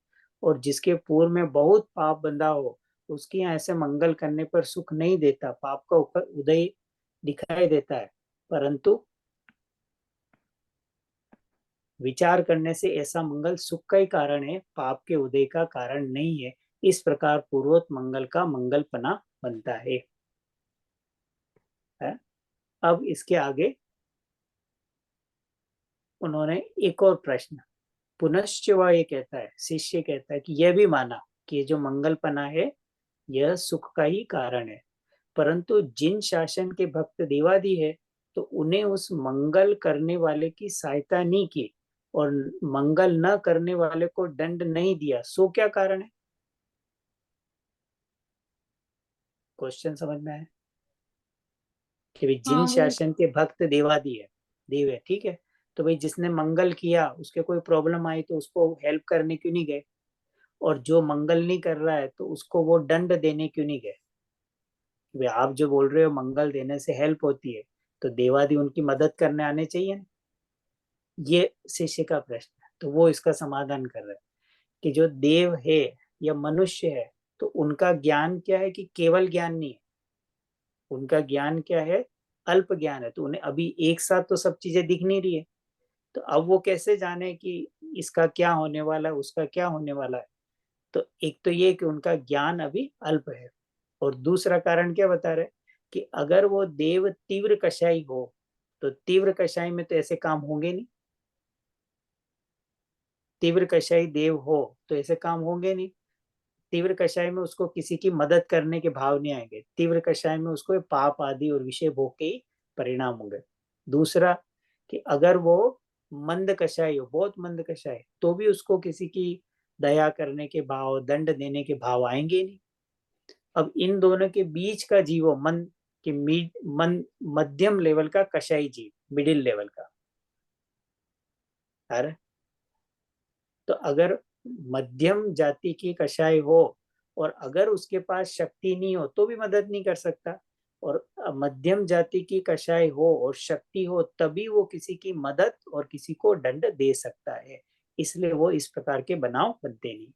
और जिसके पूर्व में बहुत पाप बंधा हो, उसके यहाँ ऐसे मंगल करने पर सुख नहीं देता, पाप का उदय दिखाई देता है, परंतु विचार करने से ऐसा मंगल सुख का ही कारण है, पाप के उदय का कारण नहीं है। इस प्रकार पूर्वोक्त मंगल का मंगलपना बनता है। अब इसके आगे उन्होंने एक और प्रश्न, पुनश्च वह ये कहता है, शिष्य कहता है कि यह भी माना कि ये जो मंगलपना है यह सुख का ही कारण है, परंतु जिन शासन के भक्त देवादि है तो उन्हें उस मंगल करने वाले की सहायता नहीं की और मंगल न करने वाले को दंड नहीं दिया, सो क्या कारण है? क्वेश्चन समझ में आया कि भाई जिन शासन के भक्त देवादि है, देव है, ठीक है, तो भाई जिसने मंगल किया उसके कोई प्रॉब्लम आई तो उसको हेल्प करने क्यों नहीं गए, और जो मंगल नहीं कर रहा है तो उसको वो दंड देने क्यों नहीं गए? भाई आप जो बोल रहे हो मंगल देने से हेल्प होती है, तो देवादि उनकी मदद करने आने चाहिए ना। ये शिष्य का प्रश्न है, तो वो इसका समाधान कर रहा है कि जो देव है या मनुष्य है, तो उनका ज्ञान क्या है कि केवल ज्ञान नहीं है, उनका ज्ञान क्या है, अल्प ज्ञान है। तो उन्हें अभी एक साथ तो सब चीजें दिख नहीं रही है, तो अब वो कैसे जाने कि इसका क्या होने वाला है, उसका क्या होने वाला है? तो एक तो ये कि उनका ज्ञान अभी अल्प है, और दूसरा कारण क्या बता रहे कि अगर वो देव तीव्र कषाई हो तो तीव्र कषाई में तो ऐसे काम होंगे नहीं। तीव्र कषाई देव हो तो ऐसे काम होंगे नहीं। तीव्र कषाय में उसको किसी की मदद करने के भाव नहीं आएंगे। तीव्र कषाय में उसको पाप आदि और विषय भोग के ही परिणाम होंगे। दूसरा कि अगर वो मंद कषाय हो, बहुत मंद कषाय, तो भी उसको किसी की दया करने के भाव, दंड देने के भाव आएंगे नहीं। अब इन दोनों के बीच का जीव मन कि मध्यम लेवल का कषाई जीव, मिडिल लेवल का। अरे तो अगर मध्यम जाति की कषाय हो और अगर उसके पास शक्ति नहीं हो तो भी मदद नहीं कर सकता, और मध्यम जाति की कषाय हो और शक्ति हो तभी वो किसी की मदद और किसी को दंड दे सकता है। इसलिए वो इस प्रकार के बनाव बनते नहीं।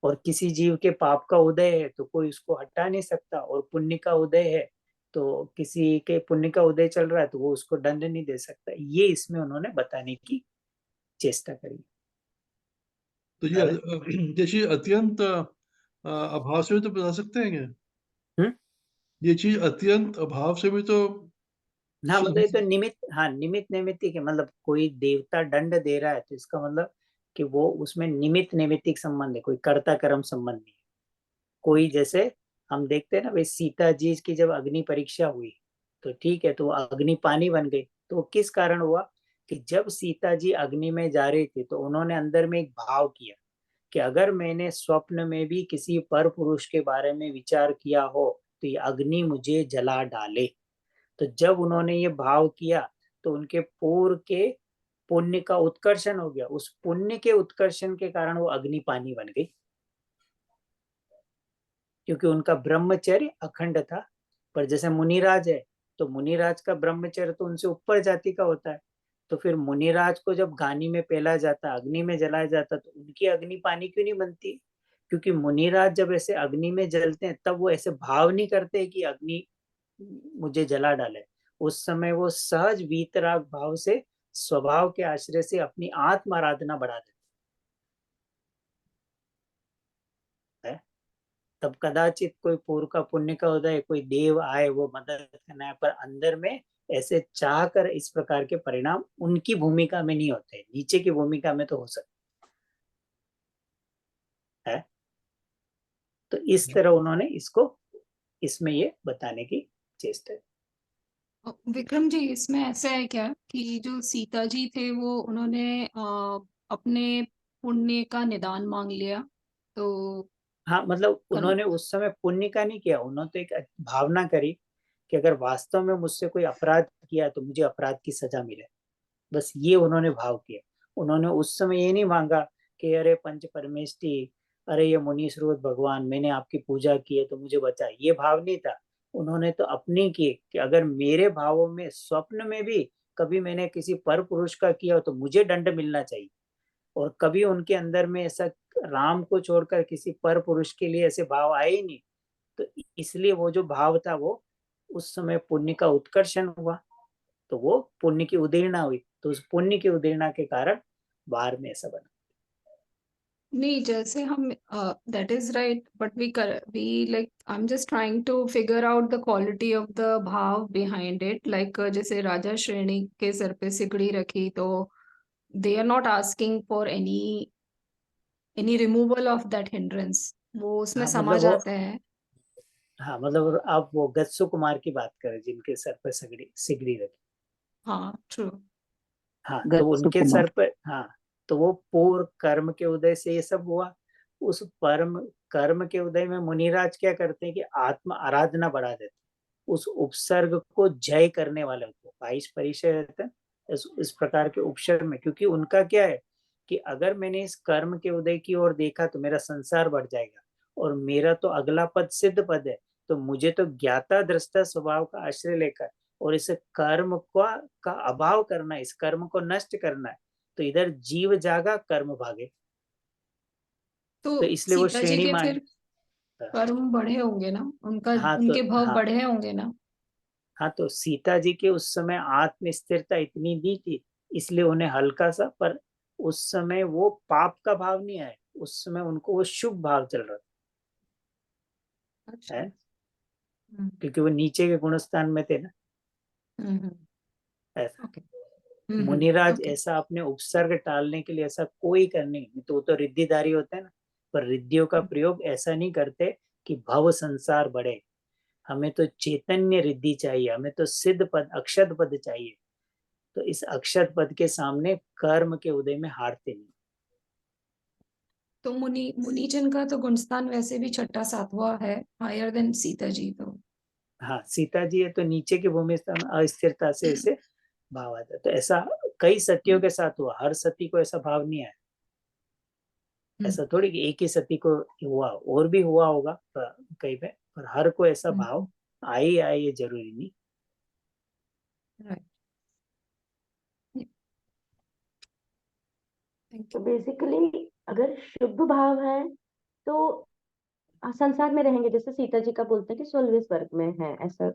और किसी जीव के पाप का उदय है तो कोई उसको हटा नहीं सकता, और पुण्य का उदय है तो किसी के पुण्य का उदय चल रहा है तो वो उसको दंड नहीं दे सकता। ये इसमें उन्होंने बताने की चेष्टा करी। तो ये चीज अत्यंत अभाव से भी तो बता सकते हैं क्या? ये चीज अत्यंत अभाव से भी तो हाँ मतलब ये तो निमित्त, हाँ निमित्त नैमित्तिक है। मतलब कोई देवता दंड दे रहा है तो इसका मतलब कि वो उसमें निमित्त नैमित्तिक संबंध है, कोई कर्ता कर्म संबंध नहीं है। कोई जैसे हम देखते हैं ना भाई, सीता जी की जब अग्नि परीक्षा हुई तो ठीक है, तो वो अग्नि पानी बन गई। तो वो किस कारण हुआ कि जब सीता जी अग्नि में जा रही थी तो उन्होंने अंदर में एक भाव किया कि अगर मैंने स्वप्न में भी किसी पर पुरुष के बारे में विचार किया हो तो ये अग्नि मुझे जला डाले। तो जब उन्होंने ये भाव किया तो उनके पूर्व के पुण्य का उत्कर्षण हो गया। उस पुण्य के उत्कर्षण के कारण वो अग्नि पानी बन गई, क्योंकि उनका ब्रह्मचर्य अखंड था। पर जैसे मुनिराज है तो मुनिराज का ब्रह्मचर्य तो उनसे ऊपर जाति का होता है। तो फिर मुनिराज को जब गानी में पेला जाता, अग्नि में जलाया जाता, तो उनकी अग्नि पानी क्यों नहीं बनती? क्योंकि मुनिराज जब ऐसे अग्नि में जलते हैं तब वो ऐसे भाव नहीं करते कि अग्नि मुझे जला डाले। उस समय वो सहज वीतराग भाव से स्वभाव के आश्रय से अपनी आत्म आराधना बढ़ा देते हैं। तब कदाचित कोई पूर्व का पुण्य का उदय, कोई देव आए वो मदद करना है, पर अंदर में ऐसे चाह कर इस प्रकार के परिणाम उनकी भूमिका में नहीं होते, नीचे की भूमिका में तो हो सकते है। तो इस तरह उन्होंने इसको इसमें ये बताने की चेष्टा है। विक्रम जी, इसमें ऐसा है क्या कि जो सीता जी थे वो उन्होंने अपने पुण्य का निदान मांग लिया? तो हाँ मतलब उन्होंने उस समय पुण्य का नहीं किया, उन्होंने तो एक भावना करी कि अगर वास्तव में मुझसे कोई अपराध किया तो मुझे अपराध की सजा मिले। बस ये उन्होंने भाव किया। उन्होंने उस समय ये नहीं मांगा कि अरे पंच परमेष्टि, अरे ये मुनि स्रोत भगवान, मैंने आपकी पूजा की है तो मुझे बचा। ये भाव नहीं था। उन्होंने तो अपनी की कि अगर मेरे भावों में स्वप्न में भी कभी मैंने किसी पर पुरुष का किया तो मुझे दंड मिलना चाहिए। और कभी उनके अंदर में ऐसा राम को छोड़कर किसी पर पुरुष के लिए ऐसे भाव आए ही नहीं। तो इसलिए वो जो भाव था वो उस समय पुण्य का उत्कर्षण हुआ, तो वो पुण्य की उदीर्णा हुई। तो उस पुण्य की उदीर्णा के कारण बाहर में ऐसा बना। नहीं, जैसे हम that is right, but we like I am just trying to figure out the quality of the bhav behind it. Like जैसे राजा श्रेणी के सर पे सिकड़ी रखी तो they are not asking for any removal of that hindrance, वो उसमें हाँ समा मतलब वो, जाते हैं। हाँ मतलब आप वो गत्सु कुमार की बात करें जिनके सर पर सिगड़ी रखी। हाँ ट्रू। हाँ तो उनके सर पर, हाँ तो वो पूर्व कर्म के उदय से ये सब हुआ। उस परम कर्म के उदय में मुनिराज क्या करते हैं कि आत्म आराधना बढ़ा देते, उस उपसर्ग को जय करने वाले को 22 परिचय रहते हैं इस प्रकार के उपसर्ग में। क्योंकि उनका क्या है कि अगर मैंने इस कर्म के उदय की ओर देखा तो मेरा संसार बढ़ जाएगा, और मेरा तो अगला पद सिद्ध पद है। तो मुझे तो ज्ञाता दृष्टा स्वभाव का आश्रय लेकर और इस कर्म का अभाव करना है, इस कर्म को नष्ट करना है। तो इधर जीव जागा कर्म भागे। तो इसलिए वो सीता जी श्रेणी के मान, फिर कर्म बढ़े होंगे ना, हाँ तो उनके भाव हाँ बढ़े होंगे ना। हाँ तो सीता जी के उस समय आत्म स्थिरता इतनी दी थी, इसलिए उन्हें हल्का सा, पर उस समय वो पाप का भाव नहीं आया, उस समय उनको वो शुभ भाव चल रहा था। क्योंकि वो नीचे के गुणस्थान में थे ना, ऐसा। ओके मुनिराज ओके ऐसा अपने उपसर्ग टालने के लिए ऐसा कोई करने, तो वो तो रिद्धिधारी होते हैं ना, पर रिद्धियों का प्रयोग ऐसा नहीं करते कि भव संसार बढ़े। हमें तो चैतन्य रिद्धि चाहिए, हमें तो सिद्ध पद अक्षत पद चाहिए। तो इस अक्षत पद के सामने कर्म के उदय में हारते नहीं। तो मुनिजन का तो गुणस्थान वैसे भी छठा सातवां है, हायर देन सीता जी। तो हाँ, सीता जी है तो नीचे की भूमि स्थान अस्थिरता से ऐसे भाव आता है। तो ऐसा कई सतियों के साथ हुआ, हर सती को ऐसा भाव नहीं आया। ऐसा थोड़ी कि एक ही सती को हुआ, और भी हुआ होगा कहीं पे, पर हर को ऐसा भाव आए ये जरूरी नहीं। तो बेसिकली अगर शुभ भाव है तो संसार में रहेंगे, जैसे सीता जी का बोलते हैं कि 16वें स्वर्ग में है, ऐसा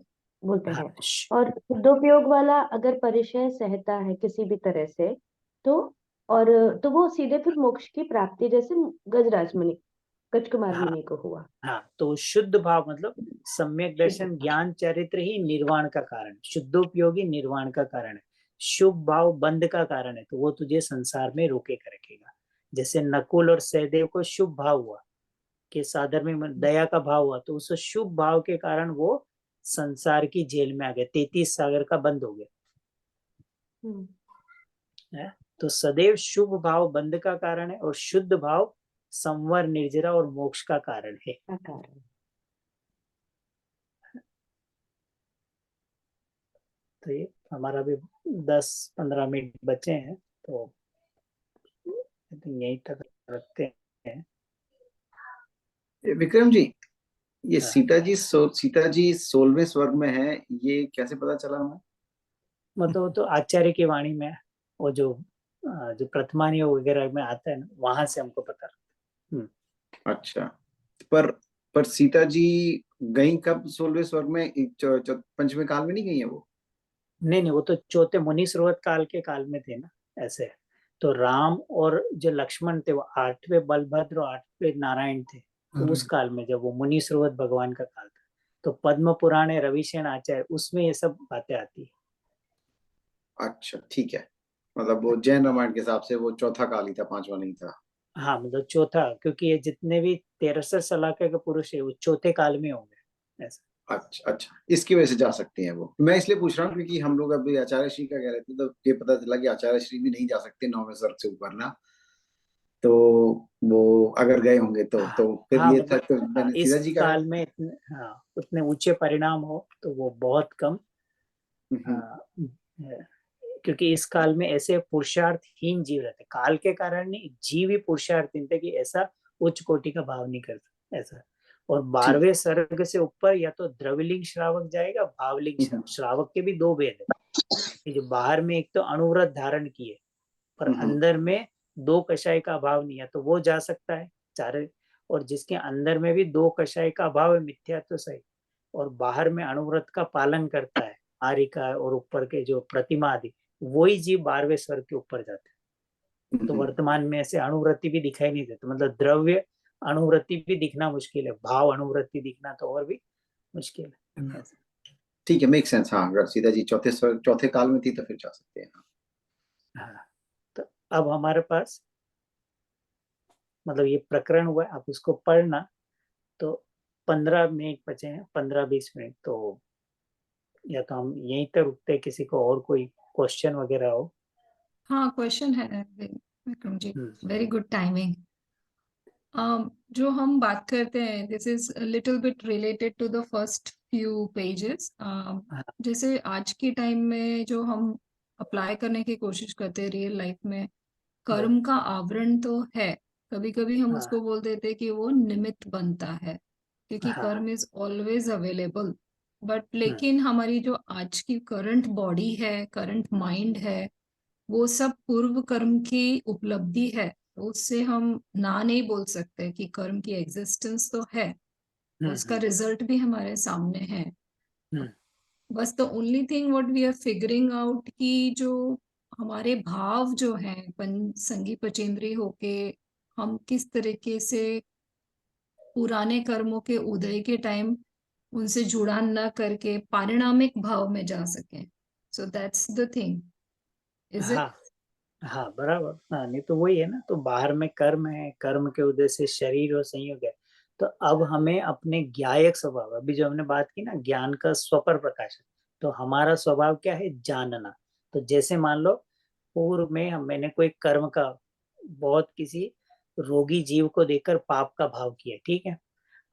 बोलते हैं। और शुद्धोपयोग वाला अगर परिचय सहता है किसी भी तरह से तो वो सीधे फिर मोक्ष की प्राप्ति, जैसे गजराज मुनि गजकुमार मुनि को हुआ। हाँ, तो शुद्ध भाव मतलब सम्यक दर्शन ज्ञान चरित्र ही निर्वाण का कारण, शुद्धोपयोगी निर्वाण का कारण है। शुभ भाव बंध का कारण है, तो वो तुझे संसार में रोके कर रखेगा। जैसे नकुल और सहदेव को शुभ भाव हुआ कि साधर में दया का भाव हुआ, तो उस शुभ भाव के कारण वो संसार की जेल में आ गए, 33 सागर का बंद हो गया। तो सदैव शुभ भाव बंध का कारण है और शुद्ध भाव संवर निर्जरा और मोक्ष का कारण है। तो ये हमारा भी 10-15 मिनट बचे हैं, तो यहीं तक रखते हैं। विक्रम जी, ये सीता जी 16वें स्वर्ग में है, ये कैसे पता चला हमें? मतलब तो आचार्य की वाणी में, वो जो प्रथमानी वगैरह में आता है ना, वहां से हमको पता। अच्छा, पर सीता जी गई कब 16वें स्वर्ग में? पंचवें काल में नहीं गई है वो? नहीं, वो तो चौथे मुनि स्रोत काल के काल में थे ना, ऐसे। तो राम और जो लक्ष्मण थे वो 8वें बलभद्र और 8वें नारायण थे, तो उस काल में जब वो मुनि स्रोत भगवान का काल था, तो पद्म पुराण रविशेन आचार्य उसमें ये सब बातें आती है। अच्छा, ठीक है, मतलब वो जैन रामायण के हिसाब से वो चौथा काल ही था, पांचवा नहीं था। हाँ, मतलब चौथा, क्योंकि ये जितने भी 13 सलाखे के पुरुष है वो चौथे काल में होंगे, ऐसा। अच्छा, इसकी वजह से जा सकते हैं वो। मैं इसलिए पूछ रहा हूँ क्योंकि हम लोग अभी आचार्य श्री का कह रहे थे, तो ये पता चला कि आचार्य श्री भी नहीं जा सकते 9वें स्वर्ग से ऊपर ना, तो वो अगर गए होंगे तो फिर हाँ, ये था। मतलब तो मैंने इस सीता जी का काल में उतने ऊंचे परिणाम हो तो वो बहुत कम, क्योंकि इस काल में ऐसे पुरुषार्थहीन जीव रहते, काल के कारण नहीं, जीव ही पुरुषार्थहीन थे कि ऐसा उच्च कोटि का भाव नहीं करता, ऐसा। और 12वें सर्ग से ऊपर या तो द्रविलिंग श्रावक जाएगा, भावलिंग श्रावक। श्रावक के भी 2 भेद है, जो बाहर में एक तो अणुव्रत धारण किए, पर अंदर में 2 कषाय का अभाव नहीं है, तो वो जा सकता है चार। और जिसके अंदर में भी 2 कषाय का अभाव है, मिथ्या तो सही, और बाहर में अणुव्रत का पालन करता है, आरिका और ऊपर के जो प्रतिमा आदि, वही जीव 12वें स्वर्ग के ऊपर जाते हैं। तो वर्तमान में ऐसे अणुवृत्ति भी दिखाई नहीं देते, मतलब द्रव्य अणुवृत्ति भी दिखना मुश्किल है, भाव अणुवृत्ति दिखना तो और भी मुश्किल है। ठीक है, मेक सेंस। हाँ, अगर सीता जी चौथे काल में थी तो फिर जा सकते हैं। हाँ, तो अब हमारे पास मतलब ये प्रकरण हुआ, आप उसको पढ़ना, तो 15 मिनट बचे हैं, 15-20 मिनट, तो या तो हम यहीं तक रुकते, किसी को और कोई क्वेश्चन वगैरह हो। हाँ, क्वेश्चन है Vikram ji, very good timing. जो हम बात करते हैं, this is little bit related to the first few pages. जैसे आज के टाइम में जो हम अप्लाई करने की कोशिश करते हैं रियल लाइफ में, कर्म का आवरण तो है, कभी कभी हम उसको बोल देते हैं कि वो निमित्त बनता है, क्योंकि कर्म इज ऑलवेज अवेलेबल। बट लेकिन हमारी जो आज की करंट बॉडी है, करंट माइंड है, वो सब पूर्व कर्म की उपलब्धि है, तो उससे हम ना नहीं बोल सकते कि कर्म की एग्जिस्टेंस तो है, उसका रिजल्ट भी हमारे सामने है। बस the only thing what we are figuring out कि जो हमारे भाव जो हैं संगी पचेंद्री होके हम किस तरीके से पुराने कर्मों के उदय के टाइम उनसे जुड़ान न करके पारिणामिक भाव में जा सके. So that's the thing. Is it? हाँ हाँ बराबर। हाँ नहीं तो वही है ना, तो बाहर में कर्म है, कर्म के उदय से शरीर और संयोग है। तो अब हमें अपने ज्ञायक स्वभाव, अभी जो हमने बात की ना ज्ञान का स्वपर प्रकाशन, तो हमारा स्वभाव क्या है, जानना। तो जैसे मान लो पूर्व में मैंने कोई कर्म का बहुत किसी रोगी जीव को देखकर पाप का भाव किया, ठीक है।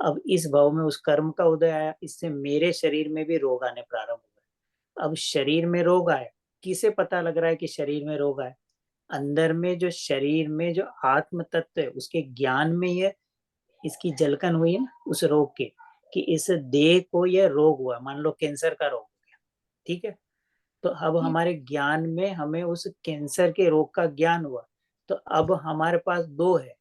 अब इस भाव में उस कर्म का उदय आया, इससे मेरे शरीर में भी रोग आने प्रारंभ हो गए। अब शरीर में रोग आए, किसे पता लग रहा है कि शरीर में रोग आए? अंदर में जो शरीर में जो आत्म तत्व है उसके ज्ञान में ये इसकी झलकन हुई है ना उस रोग के, कि इस देह को यह रोग हुआ, मान लो कैंसर का रोग हो गया, ठीक है। तो अब हमारे ज्ञान में हमें उस कैंसर के रोग का ज्ञान हुआ। तो अब हमारे पास दो है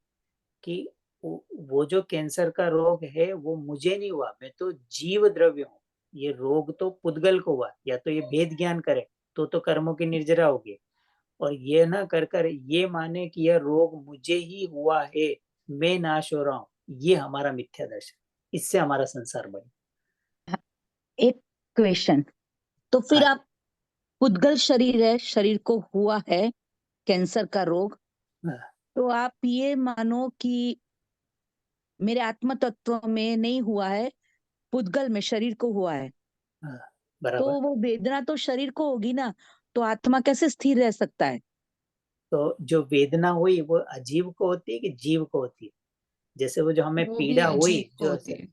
कि वो जो कैंसर का रोग है वो मुझे नहीं हुआ, मैं तो जीव द्रव्य हूँ। ये रोग तो पुद्गल को हुआ, या तो ये भेद ज्ञान करे तो कर्मों की निर्जरा होगी, और ये ना कर कर ये माने कि यह रोग मुझे ही हुआ है, मैं नाश हो रहा हूँ, ये हमारा मिथ्या दर्शन, इससे हमारा संसार बने। एक क्वेश्चन, तो फिर हाँ आप पुद्गल शरीर है, शरीर को हुआ है कैंसर का रोग, हाँ तो आप ये मानो कि मेरे आत्म तत्व में नहीं हुआ है, पुद्गल में शरीर को हुआ है, हाँ, तो बराबर। वो वेदना तो शरीर को होगी ना, तो आत्मा कैसे स्थिर रह सकता है? तो जो वेदना हुई वो अजीव को होती है कि जीव को होती है? जैसे वो जो हमें वो भी पीड़ा हुई अजीब को जो होती है.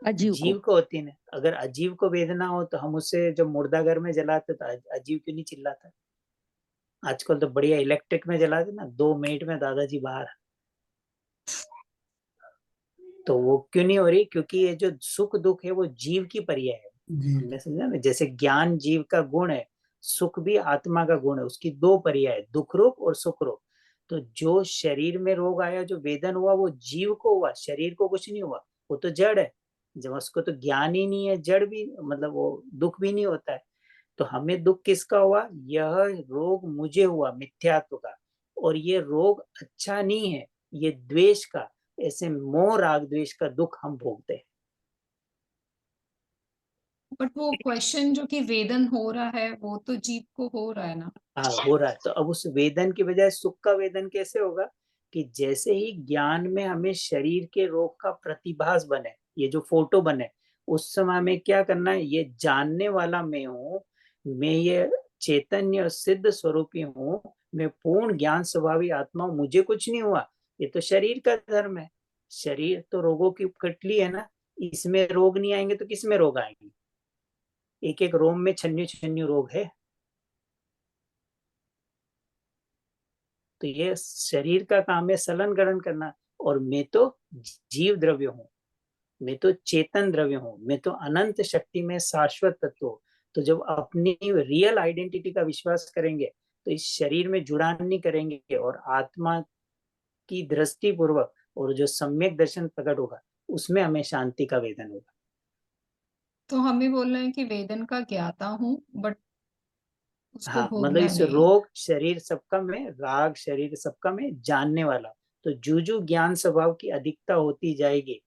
अजीव जीव को होती है ना, अगर अजीव को वेदना हो तो हम उससे जो मुर्दा घर में जलाते तो अजीव क्यों नहीं चिल्लाता? आजकल तो बढ़िया इलेक्ट्रिक में जलाते ना, 2 मिनट में दादाजी बाहर। तो वो क्यों नहीं हो रही? क्योंकि ये जो सुख दुख है वो जीव की पर्याय है। जी हमने समझा ना, जैसे ज्ञान जीव का गुण है, सुख भी आत्मा का गुण है, उसकी दो पर्याय, दुख रूप और सुख रूप। तो जो शरीर में रोग आया, जो वेदन हुआ, वो जीव को हुआ, शरीर को कुछ नहीं हुआ, वो तो जड़ है। जब उसको तो ज्ञान ही नहीं है, जड़ भी मतलब वो दुख भी नहीं होता है। तो हमें दुख किसका हुआ? यह रोग मुझे हुआ मिथ्यात्व का, और ये रोग अच्छा नहीं है, ये द्वेष का, ऐसे मोह राग द्वेष का दुख हम भोगते हैं। बट वो क्वेश्चन जो कि वेदन हो रहा है वो तो जीव को हो रहा है ना. हाँ हो रहा है। तो अब उस वेदन की बजाय सुख का वेदन कैसे होगा? कि जैसे ही ज्ञान में हमें शरीर के रोग का प्रतिभास बने, ये जो फोटो बने, उस समय में क्या करना है? ये जानने वाला मैं हूँ, मैं ये चैतन्य सिद्ध स्वरूपी हूँ, मैं पूर्ण ज्ञान स्वभावी आत्मा हूँ, मुझे कुछ नहीं हुआ। ये तो शरीर का धर्म है, शरीर तो रोगों की कटली है ना, इसमें रोग नहीं आएंगे तो किस में रोग आएंगे? एक एक रोम में छन्नी छन्नी रोग है। तो ये शरीर का काम है सलन गणन करना, और मैं तो जीव द्रव्य हूँ, मैं तो चेतन द्रव्य हूँ, मैं तो अनंत शक्ति में शाश्वत तत्व हूँ। तो जब अपनी रियल आइडेंटिटी का विश्वास करेंगे तो इस शरीर में जुड़ान नहीं करेंगे, और आत्मा की दृष्टि पूर्वक और जो सम्यक दर्शन प्रकट होगा उसमें हमें शांति का वेदन होगा। तो हम भी बोल रहे हैं कि वेदन का ज्ञाता हूँ बट उसको हाँ मतलब भोगना इस नहीं. रोग शरीर सबका में, राग शरीर सबका में जानने वाला। तो जो ज्ञान स्वभाव की अधिकता होती जाएगी,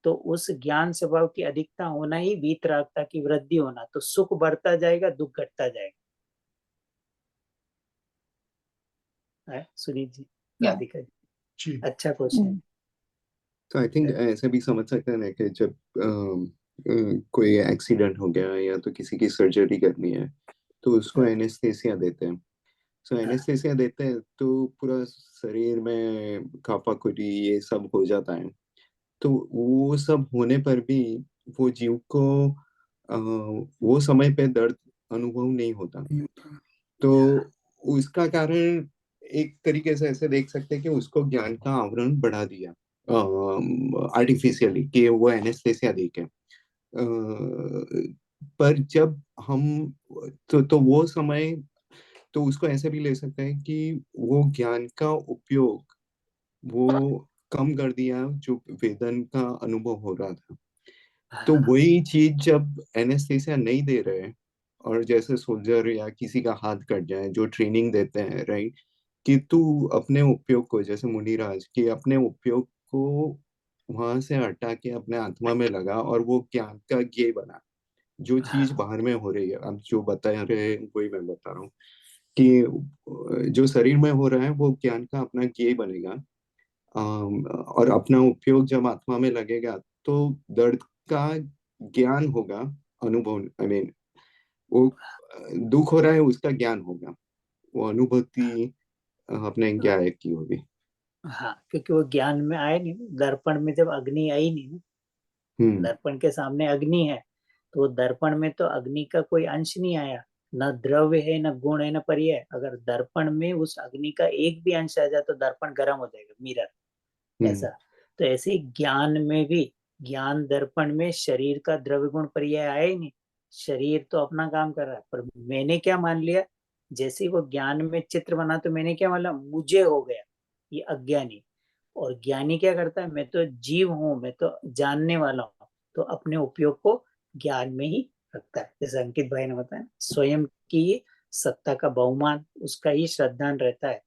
तो उस ज्ञान स्वभाव की अधिकता होना ही वीतरागता की वृद्धि होना, तो सुख बढ़ता जाएगा, दुख घटता जाएगा। सुनीत जी, या राधिका जी, अच्छा क्वेश्चन। तो आई थिंक ऐसे भी समझ सकते हैं ना कि जब कोई एक्सीडेंट हो गया या तो किसी की सर्जरी करनी है तो उसको एनेस्थेसिया देते हैं। सो एनेस्थेसिया देते हैं तो पूरा शरीर में कापाकुटी ये सब हो जाता है। तो वो सब होने पर भी वो जीव को वो समय पे दर्द अनुभव नहीं होता। तो उसका कारण एक तरीके से ऐसे देख सकते हैं कि उसको ज्ञान का आवरण बढ़ा दिया आर्टिफिशियली, कि वो एनेस्थेसिया देके। पर जब हम तो वो समय, तो उसको ऐसे भी ले सकते हैं कि वो ज्ञान का उपयोग वो कम कर दिया जो वेदन का अनुभव हो रहा था। तो वही चीज जब एनेस्थेसिया नहीं दे रहे, और जैसे सोल्जर या किसी का हाथ कट जाए जो ट्रेनिंग देते हैं, राइट, कि तू अपने उपयोग को, जैसे मुनिराज, कि अपने उपयोग को वहां से हटा के अपने आत्मा में लगा और वो ज्ञान का ज्ञेय बना। जो चीज बाहर में हो रही है, अब जो बता रहे हैं वही मैं बता रहा हूँ कि जो शरीर में हो रहा है वो ज्ञान का अपना ज्ञेय बनेगा। और अपना उपयोग जब आत्मा में लगेगा तो दर्द का ज्ञान होगा, अनुभव, आई मीन वो दुख हो रहा है उसका ज्ञान होगा, वो अनुभूति अपने ज्ञान की होगी। हाँ, क्योंकि वो ज्ञान में आए नहीं, दर्पण में जब अग्नि आई नहीं ना, दर्पण के सामने अग्नि है तो दर्पण में तो अग्नि का कोई अंश नहीं आया, न द्रव्य है, न गुण है, न पर्याय। अगर दर्पण में उस अग्नि का एक भी अंश आ जाए तो दर्पण गर्म हो जाएगा, मिरर ऐसा। तो ऐसे ही ज्ञान में भी, ज्ञान दर्पण में शरीर का द्रव्य गुण पर्याय आया ही नहीं, शरीर तो अपना काम कर रहा है। पर मैंने क्या मान लिया, जैसे ही वो ज्ञान में चित्र बना तो मैंने क्या माना, मुझे हो गया, ये अज्ञानी। और ज्ञानी क्या करता है, मैं तो जीव हूं, मैं तो जानने वाला हूँ, तो अपने उपयोग को ज्ञान में ही रखता है। जैसे अंकित भाई ने बताया, स्वयं की सत्ता का बहुमान उसका ही श्रद्धान रहता है,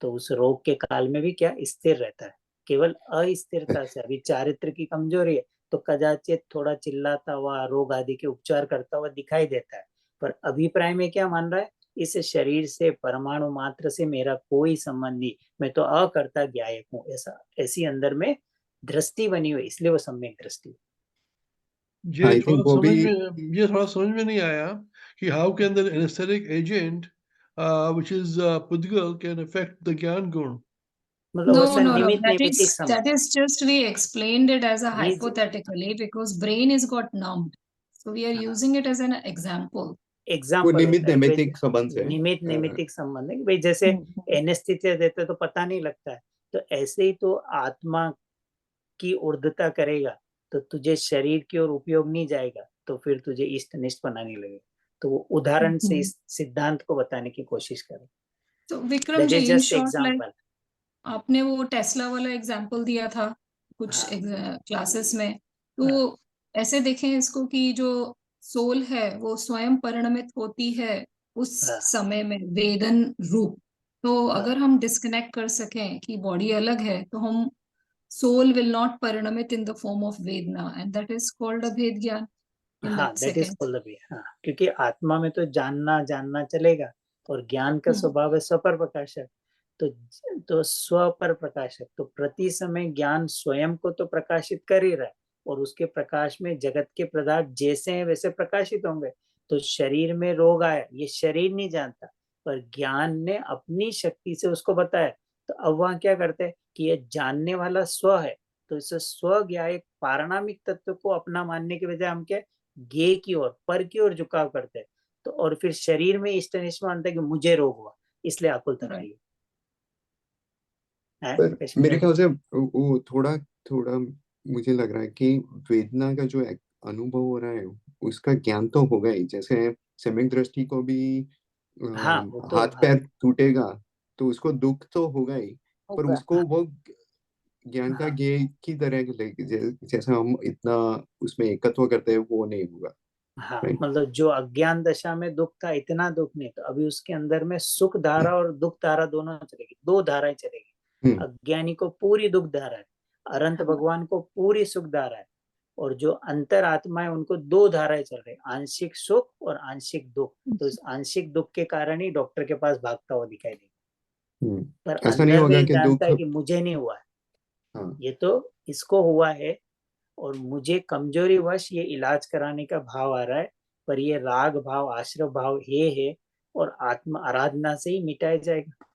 तो उस रोग के काल में भी क्या स्थिर रहता है। केवल अस्थिरता से, अभी चारित्र की कमजोरी है तो कदाचित थोड़ा चिल्लाता हुआ, रोग आदि के उपचार करता हुआ दिखाई देता है, पर अभिप्राय में क्या मान रहा है, इस शरीर से, परमाणु मात्र से मेरा कोई संबंध नहीं, मैं तो अकर्ता ज्ञायक हूँ, ऐसा, ऐसी अंदर में दृष्टि बनी हुई, इसलिए वो सम्यक दृष्टि। ये थोड़ा समझ में नहीं आया कि how can the anaesthetic agent which is पुद्गल कैन अफेक्ट द ज्ञान गुण। No, that is just we explained it as a hypothetically because brain is got numbed, so we are using it as an example. निमित्त नैमित्तिक संबंध है, निमित्त नैमित्तिक संबंध है। भाई जैसे एनेस्थीसिया देते तो पता नहीं लगता है, तो ऐसे ही तो आत्मा की ऊर्ध्वता करेगा तो तुझे शरीर की ओर उपयोग नहीं जाएगा, तो फिर तुझे इष्ट निष्ठ बनाने लगे। तो वो उदाहरण से इस सिद्धांत को बताने की कोशिश करें। तो Vikram ji, in short like आपने वो टेस्ला वाला एग्जांपल दिया था कुछ क्लासेस में, तो ऐसे देखें इसको कि जो सोल है वो स्वयं परिणमित होती है उस समय में वेदन रूप। तो अगर हम डिस्कनेक्ट कर सकें कि बॉडी अलग है तो हम soul will not parinamit in the form of vedna, and that is called अभेद ज्ञान। हाँ, that is called अभेद। हाँ, क्योंकि आत्मा में तो जानना चलेगा, और ज्ञान का स्वभाव है स्वपर प्रकाशक, तो स्वपर प्रकाशक, तो प्रति समय ज्ञान स्वयं को तो प्रकाशित कर ही रहा है, और उसके प्रकाश में जगत के पदार्थ जैसे हैं वैसे प्रकाशित होंगे। तो शरीर में रोग आया, ये शरीर नहीं जानता, पर ज्ञान ने अपनी शक्ति से उसको बताया। तो अब वहां क्या करते हैं कि ये जानने वाला स्व है, तो इस स्व ज्ञायक पारणामिक तत्व को अपना मानने के बजाय हम क्या ज्ञेय की ओर, पर की ओर झुकाव करते हैं। तो और फिर शरीर में इष्ट अनिष्ट मानते हैं कि मुझे रोग हुआ, इसलिए आकुलता रही है। मेरे ख्याल से वो थोड़ा मुझे लग रहा है कि वेदना का जो अनुभव हो रहा है उसका ज्ञान तो होगा ही। जैसे सम्यक दृष्टि को भी हाथ पैर टूटेगा तो उसको दुख तो होगा ही, पर उसको वो ज्ञान का ज्ञेय की तरह जैसे हम इतना उसमें एकत्व करते हैं वो नहीं होगा। हाँ, मतलब जो अज्ञान दशा में दुख था, इतना दुख नहीं, तो अभी उसके अंदर में सुख धारा और दुख धारा दोनों चलेगी, दो धाराएं चलेगी। अज्ञानी को पूरी दुख धारा है, अनंत भगवान को पूरी सुख धारा है, और जो अंतर आत्मा है उनको दो धाराएं चल रही, आंशिक सुख और आंशिक दुख। तो इस आंशिक दुख के कारण ही डॉक्टर के पास भागता हुआ दिखाई देगा, पर अंदर में जानता है कि मुझे नहीं हुआ है, ये तो इसको हुआ है, और मुझे कमजोरी वश ये इलाज कराने का भाव आ रहा है, पर ये राग भाव, आश्रव भाव ये है, और आत्म आराधना से ही मिटाया जाएगा।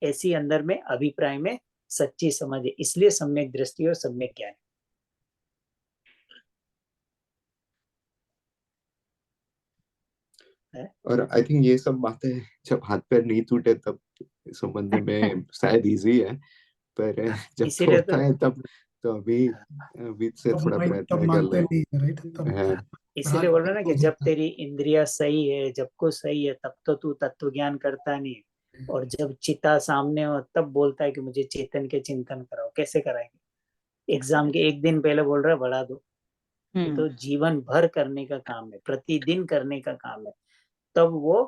ऐसी अंदर में अभिप्राय में सच्ची समझ है, इसलिए सम्यक दृष्टि और सम्यक ज्ञान। और आई थिंक ये सब बातें जब हाथ पैर नहीं टूटे तब समझने में शायद इजी है, पर जब टूटता है तब तो अभी से थोड़ा प्रयत्न कर ले। इसीलिए बोल रहा ना कि जब तेरी इंद्रिया सही है, जब को सही है, तब तो तू तत्व ज्ञान करता नहीं, और जब चिता सामने हो तब बोलता है कि मुझे चेतन के चिंतन कराओ। कैसे कराएंगे? एग्जाम के एक दिन पहले बोल रहा है बढ़ा दो, तो जीवन भर करने का काम है, प्रतिदिन करने का काम है, तब वो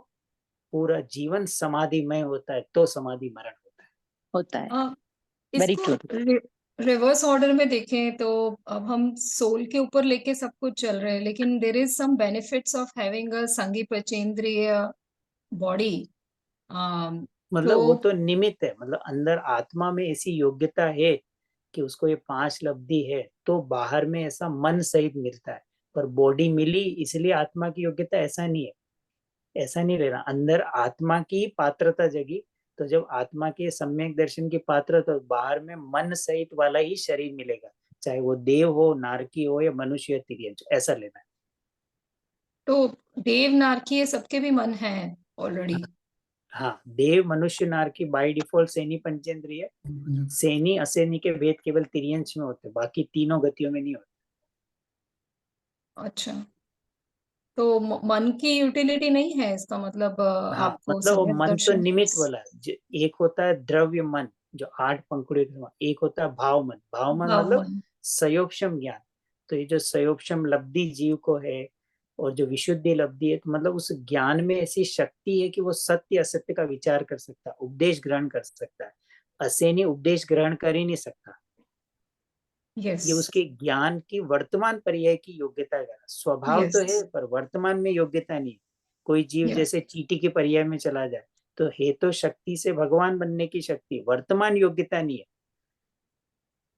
पूरा जीवन समाधिमय होता है, तो समाधि मरण होता है। Very true. रिवर्स ऑर्डर में देखें तो अब हम सोल के ऊपर लेके सब कुछ चल रहे हैं, लेकिन there is some benefits of having a sangi panchendriya body. मतलब वो तो निमित्त है, मतलब अंदर आत्मा में ऐसी योग्यता है कि उसको ये 5 लब्धि है, तो बाहर में ऐसा मन सहित मिलता है। पर बॉडी मिली इसलिए आत्मा की योग्यता, ऐसा नहीं है, ऐसा नहीं लेना। अंदर आत्मा की पात्रता जगी, तो जब आत्मा के सम्यक दर्शन की पात्रता, तो बाहर में मन सहित वाला ही शरीर मिलेगा, चाहे वो देव हो, नारकी हो या मनुष्य या तिर्यंच, ऐसा लेना है। तो देव नारकी सबके भी मन है ऑलरेडी। हाँ, देव मनुष्य नारकी बाय डिफॉल्ट सेनी पंचेंद्रिय, सेनी असेनी के भेद केवल तिर्यंच में होते, बाकी तीनों गतियों में नहीं होते। अच्छा, तो मन की यूटिलिटी नहीं है इसका मतलब हाँ, आपको मतलब वो सम्यक मन तो दर्शन। निमित्त वाला है। एक होता है द्रव्य मन जो 8 पंखुड़ियों, एक होता है भाव मन। भाव मन भाव मतलब मन। संयोगक्षम ज्ञान। तो ये जो संयोगक्षम लब्धि जीव को है और जो विशुद्धि लब्धि है, तो मतलब उस ज्ञान में ऐसी शक्ति है कि वो सत्य असत्य का विचार कर सकता है, उपदेश ग्रहण कर सकता है। असेनी उपदेश ग्रहण कर ही नहीं सकता। ये उसके ज्ञान की वर्तमान पर्याय की योग्यता है। स्वभाव तो है पर वर्तमान में योग्यता नहीं है। कोई जीव जैसे चींटी के पर्याय में चला जाए तो है तो शक्ति से भगवान बनने की शक्ति, वर्तमान योग्यता नहीं है।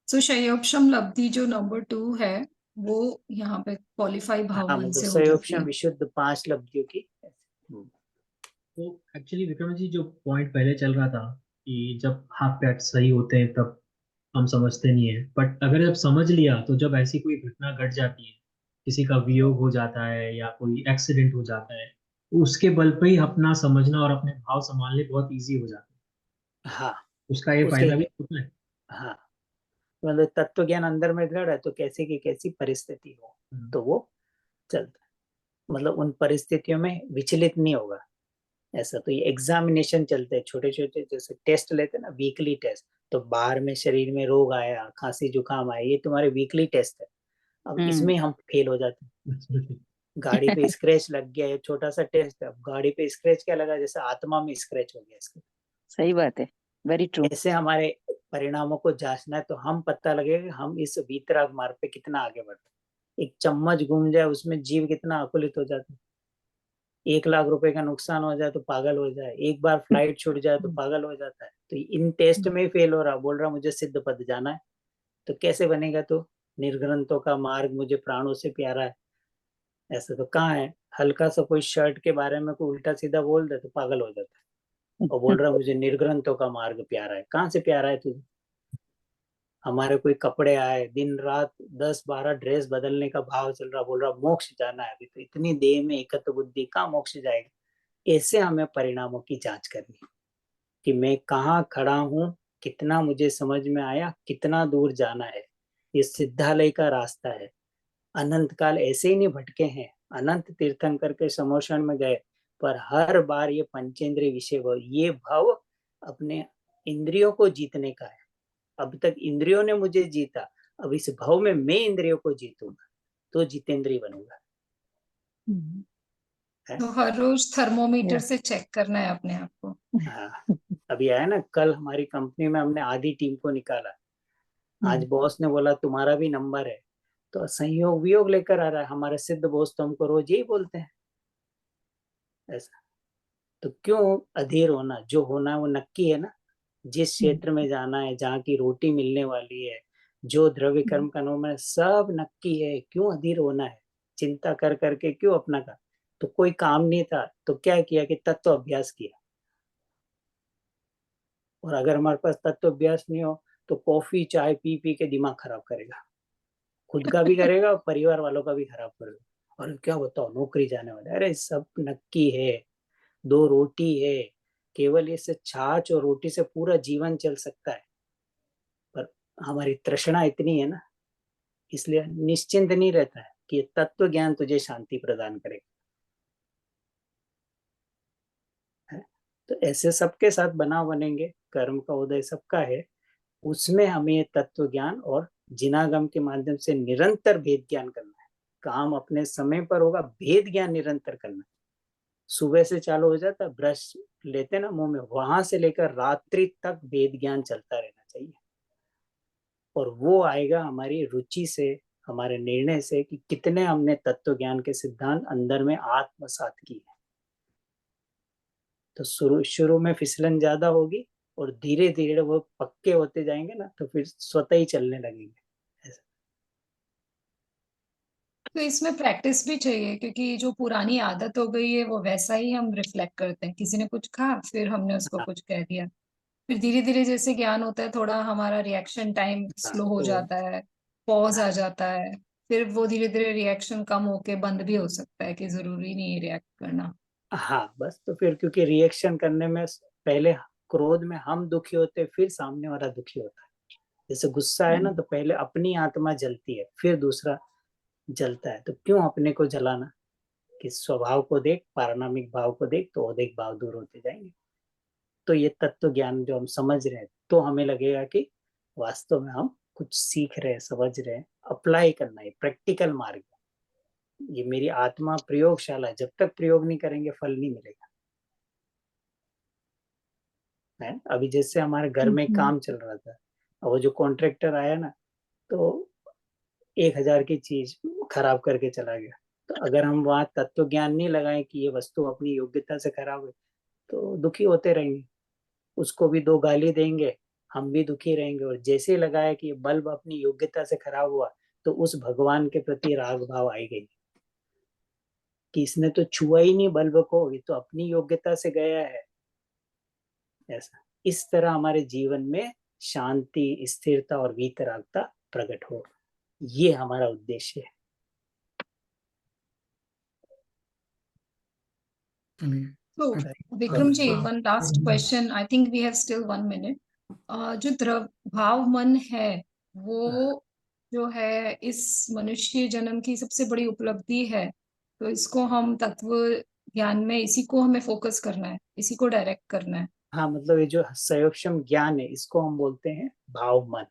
सो संयोगक्षम लब्धि जो नंबर 2 है वो यहाँ पे क्वालिफाई भाव हाँ, मन मतलब से हो जाती संयोगक्षम है। विशुद्ध 5 लब्धियों की। तो एक्चुअली विक्रम जी जो पॉइंट पहले चल रहा था कि जब हाथ पैर सही होते हैं तब हम समझते नहीं है, बट अगर जब समझ लिया तो जब ऐसी कोई घटना घट जाती है, किसी का वियोग हो जाता है या कोई एक्सीडेंट हो जाता है, तो उसके बल पे ही अपना समझना और अपने भाव संभालने बहुत इजी हो जाता है। हाँ, उसका ये उसके फायदा भी होता है। हाँ, मतलब तत्व ज्ञान अंदर में दृढ़ है तो कैसे की कैसी परिस्थिति हो तो वो चलता है, मतलब उन परिस्थितियों में विचलित नहीं होगा। ऐसा तो ये एग्जामिनेशन चलते हैं, छोटे छोटे जैसे टेस्ट लेते हैं ना, वीकली टेस्ट। तो बाहर में शरीर में रोग आया, खांसी जुकाम आया, ये तुम्हारे वीकली टेस्ट है। अब इसमें हम फेल हो जाते हैं। गाड़ी पे स्क्रैच लग गया, ये छोटा सा टेस्ट है। अब गाड़ी पे स्क्रैच क्या लगा, जैसे आत्मा में स्क्रैच हो गया इसके। सही बात है, वेरी ट्रू। ऐसे हमारे परिणामों को जांचना है तो हम पता लगेगा हम इस वीतराग मार्ग पे कितना आगे बढ़ते हैं। एक चम्मच घूम जाए उसमें जीव कितना आकुलित हो जाता है। 1 लाख रुपए का नुकसान हो जाए तो पागल हो जाए, एक बार फ्लाइट छूट जाए तो पागल हो जाता है। तो इन टेस्ट में फेल हो रहा, बोल रहा मुझे सिद्ध पद जाना है, तो कैसे बनेगा? तो निर्ग्रंथों का मार्ग मुझे प्राणों से प्यारा है, ऐसा तो कहाँ है? हल्का सा कोई शर्ट के बारे में कोई उल्टा सीधा बोल दे तो पागल हो जाता है और बोल रहा मुझे निर्ग्रंथों का मार्ग प्यारा है। कहाँ से प्यारा है तुझे? हमारे कोई कपड़े आए, दिन रात 10-12 ड्रेस बदलने का भाव चल रहा, बोल रहा मोक्ष जाना है। अभी तो इतनी देह में एकत्व बुद्धि, कहाँ मोक्ष जाएगा? ऐसे हमें परिणामों की जांच करनी कि मैं कहाँ खड़ा हूँ, कितना मुझे समझ में आया, कितना दूर जाना है। ये सिद्धालय का रास्ता है। अनंत काल ऐसे ही नहीं भटके हैं, अनंत तीर्थंकर के समोषण में गए, पर हर बार ये पंचेंद्रिय विषय भाव, ये भाव अपने इंद्रियों को जीतने का है। अब तक इंद्रियों ने मुझे जीता, अब इस भाव में मैं इंद्रियों को जीतूंगा तो जितेंद्रिय बनूंगा। तो हर रोज थर्मोमीटर से चेक करना है अपने आप को। हाँ, अभी आया ना, कल हमारी कंपनी में हमने आधी टीम को निकाला। आज बॉस ने बोला तुम्हारा भी नंबर है, तो संयोग वियोग लेकर आ रहा है। हमारे सिद्ध बॉस तो हमको रोज यही बोलते हैं ऐसा। तो क्यों अधीर होना? जो होना है वो नक्की है ना। जिस क्षेत्र में जाना है, जहाँ की रोटी मिलने वाली है, जो द्रव्य कर्म का नाम है, सब नक्की है। क्यों अधीर होना है? चिंता कर करके क्यों अपना का? तो कोई काम नहीं था तो क्या किया कि तत्व अभ्यास किया। और अगर हमारे पास तत्व अभ्यास नहीं हो तो कॉफी चाय पी पी के दिमाग खराब करेगा, खुद का भी करेगा और परिवार वालों का भी खराब करेगा। और क्या बताओ, नौकरी जाने वाले, अरे सब नक्की है, 2 रोटी है, केवल इससे छाछ और रोटी से पूरा जीवन चल सकता है। पर हमारी तृष्णा इतनी है ना, इसलिए निश्चिंत नहीं रहता है कि तत्व ज्ञान तुझे शांति प्रदान करेगा। तो ऐसे सबके साथ बनाव बनेंगे, कर्म का उदय सबका है, उसमें हमें तत्व ज्ञान और जिनागम के माध्यम से निरंतर भेद ज्ञान करना है। काम अपने समय पर होगा, भेद ज्ञान निरंतर करना है। सुबह से चालू हो जाता, ब्रश लेते ना मुंह में, वहां से लेकर रात्रि तक भेद ज्ञान चलता रहना चाहिए। और वो आएगा हमारी रुचि से, हमारे निर्णय से कि कितने हमने तत्व ज्ञान के सिद्धांत अंदर में आत्मसात किए। तो शुरू में फिसलन ज्यादा होगी और धीरे धीरे वो पक्के होते जाएंगे ना, तो फिर स्वतः ही चलने लगेंगे। तो इसमें प्रैक्टिस भी चाहिए, क्योंकि जो पुरानी आदत हो गई है वो वैसा ही हम रिफ्लेक्ट करते हैं। किसी ने कुछ कहा, फिर हमने उसको कुछ कह दिया, फिर धीरे धीरे जैसे ज्ञान होता है, थोड़ा हमारा रिएक्शन टाइम स्लो हो जाता है, पॉज आ जाता है, फिर वो धीरे धीरे रिएक्शन कम होके बंद भी हो सकता है, कि जरूरी नहीं है रिएक्ट करना। हाँ बस, तो फिर क्योंकि रिएक्शन करने में पहले क्रोध में हम दुखी होते, फिर सामने वाला दुखी होता है। जैसे गुस्सा है ना, तो पहले अपनी आत्मा जलती है, फिर दूसरा जलता है। तो क्यों अपने को जलाना, कि स्वभाव को देख, पारणामिक भाव को देख, तो औदिक भाव दूर होते जाएंगे। तो ये तत्व ज्ञान जो हम समझ रहे हैं, तो हमें लगेगा कि वास्तव में हम कुछ सीख रहे हैं, समझ रहे हैं, अप्लाई करना है, प्रैक्टिकल मार्ग। ये मेरी आत्मा प्रयोगशाला, जब तक प्रयोग नहीं करेंगे फल नहीं मिलेगा। है अभी जैसे हमारे घर में काम चल रहा था, वो जो कॉन्ट्रैक्टर आया ना, तो 1000 की चीज खराब करके चला गया। तो अगर हम वहां तत्व ज्ञान नहीं लगाएं कि ये वस्तु अपनी योग्यता से खराब है, तो दुखी होते रहेंगे। उसको भी 2 गाली देंगे, हम भी दुखी रहेंगे। और जैसे लगाया कि बल्ब अपनी योग्यता से खराब हुआ, तो उस भगवान के प्रति राग भाव आएगा कि इसने तो छुआ ही नहीं बल्ब को, ये तो अपनी योग्यता से गया है। ऐसा इस तरह हमारे जीवन में शांति, स्थिरता और वीतरागता प्रकट हो, ये हमारा उद्देश्य है। So, Vikram ji, one last question. I think we have still 1 minute. जो द्रव भाव मन है, वो जो है इस मनुष्य जन्म की सबसे बड़ी उपलब्धि है। तो इसको हम तत्व ज्ञान में इसी को हमें फोकस करना है, इसी को डायरेक्ट करना है। हाँ, मतलब ये जो संयोक्षम ज्ञान है, इसको हम बोलते हैं भाव मन।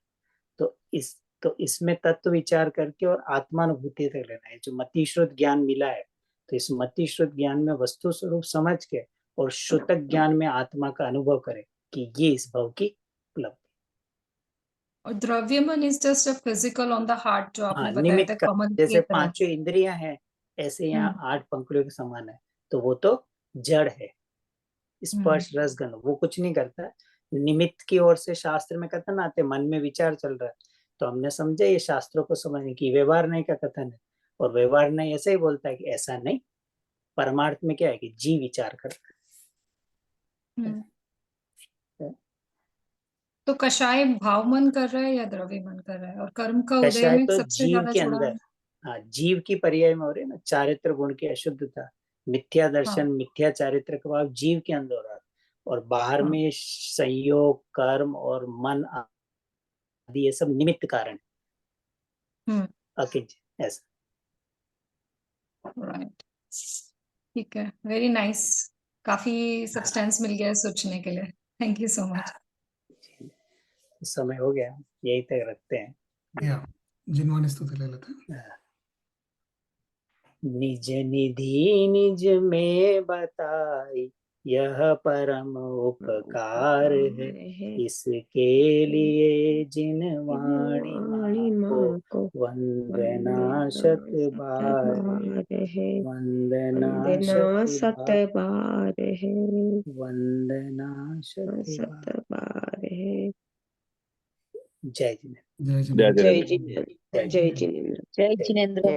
तो इसमें तत्व विचार करके और आत्मानुभूति तक लेना है। जो मतिश्रुत ज्ञान मिला है, तो इस मतिश्रुत ज्ञान में वस्तु स्वरूप समझ के और श्रुतक ज्ञान में आत्मा का अनुभव करें कि ये इस भाव की उपलब्धि। और द्रव्य मन is just a physical on the heart, जो आपने बताया निमित्त था का, कमल जैसे की तरह। 5 इंद्रियां हैं, ऐसे यहाँ 8 पंखुड़ियों के समान है। तो वो तो जड़ है, स्पर्श रस गंध, वो कुछ नहीं करता। निमित्त की ओर से शास्त्र में कथन आते, मन में विचार चल रहा है, तो हमने समझा ये शास्त्रों को समझने की व्यवहार नहीं का कथन है। और व्यवहार नहीं ऐसा ही बोलता है कि ऐसा नहीं, परमार्थ में क्या है कि जी विचार करता है। तो कषाय भाव मन कर रहा है या द्रव्य मन कर रहा है? और कर्म का उदय कषाय में तो सबसे जीव ज्यादा के जुड़ा अंदर, हाँ, जीव की पर्याय में हो रही है ना, चारित्र गुण की अशुद्धता, मिथ्या दर्शन, मिथ्या चारित्र का भाव जीव के अंदर हो रहा है। और बाहर में संयोग, कर्म और मन आदि, ये सब निमित्त कारण अकिंच ऐसा। राइट, ठीक है, वेरी नाइस। काफी सब्सटेंस मिल गया है सोचने के लिए। Thank you so much. समय हो गया, यही तक रखते हैं। जिनवानी स्तुति ले लेते हैं। निज निधि निज में बताई, यह परम उपकार है, इसके लिए जिन वाणी माँ को वंदना शत बार है, वंदना शत बार है, वंदना शत बार है। जय जिनेन्द्र। जय जिनेन्द्र। जय जिनेन्द्र।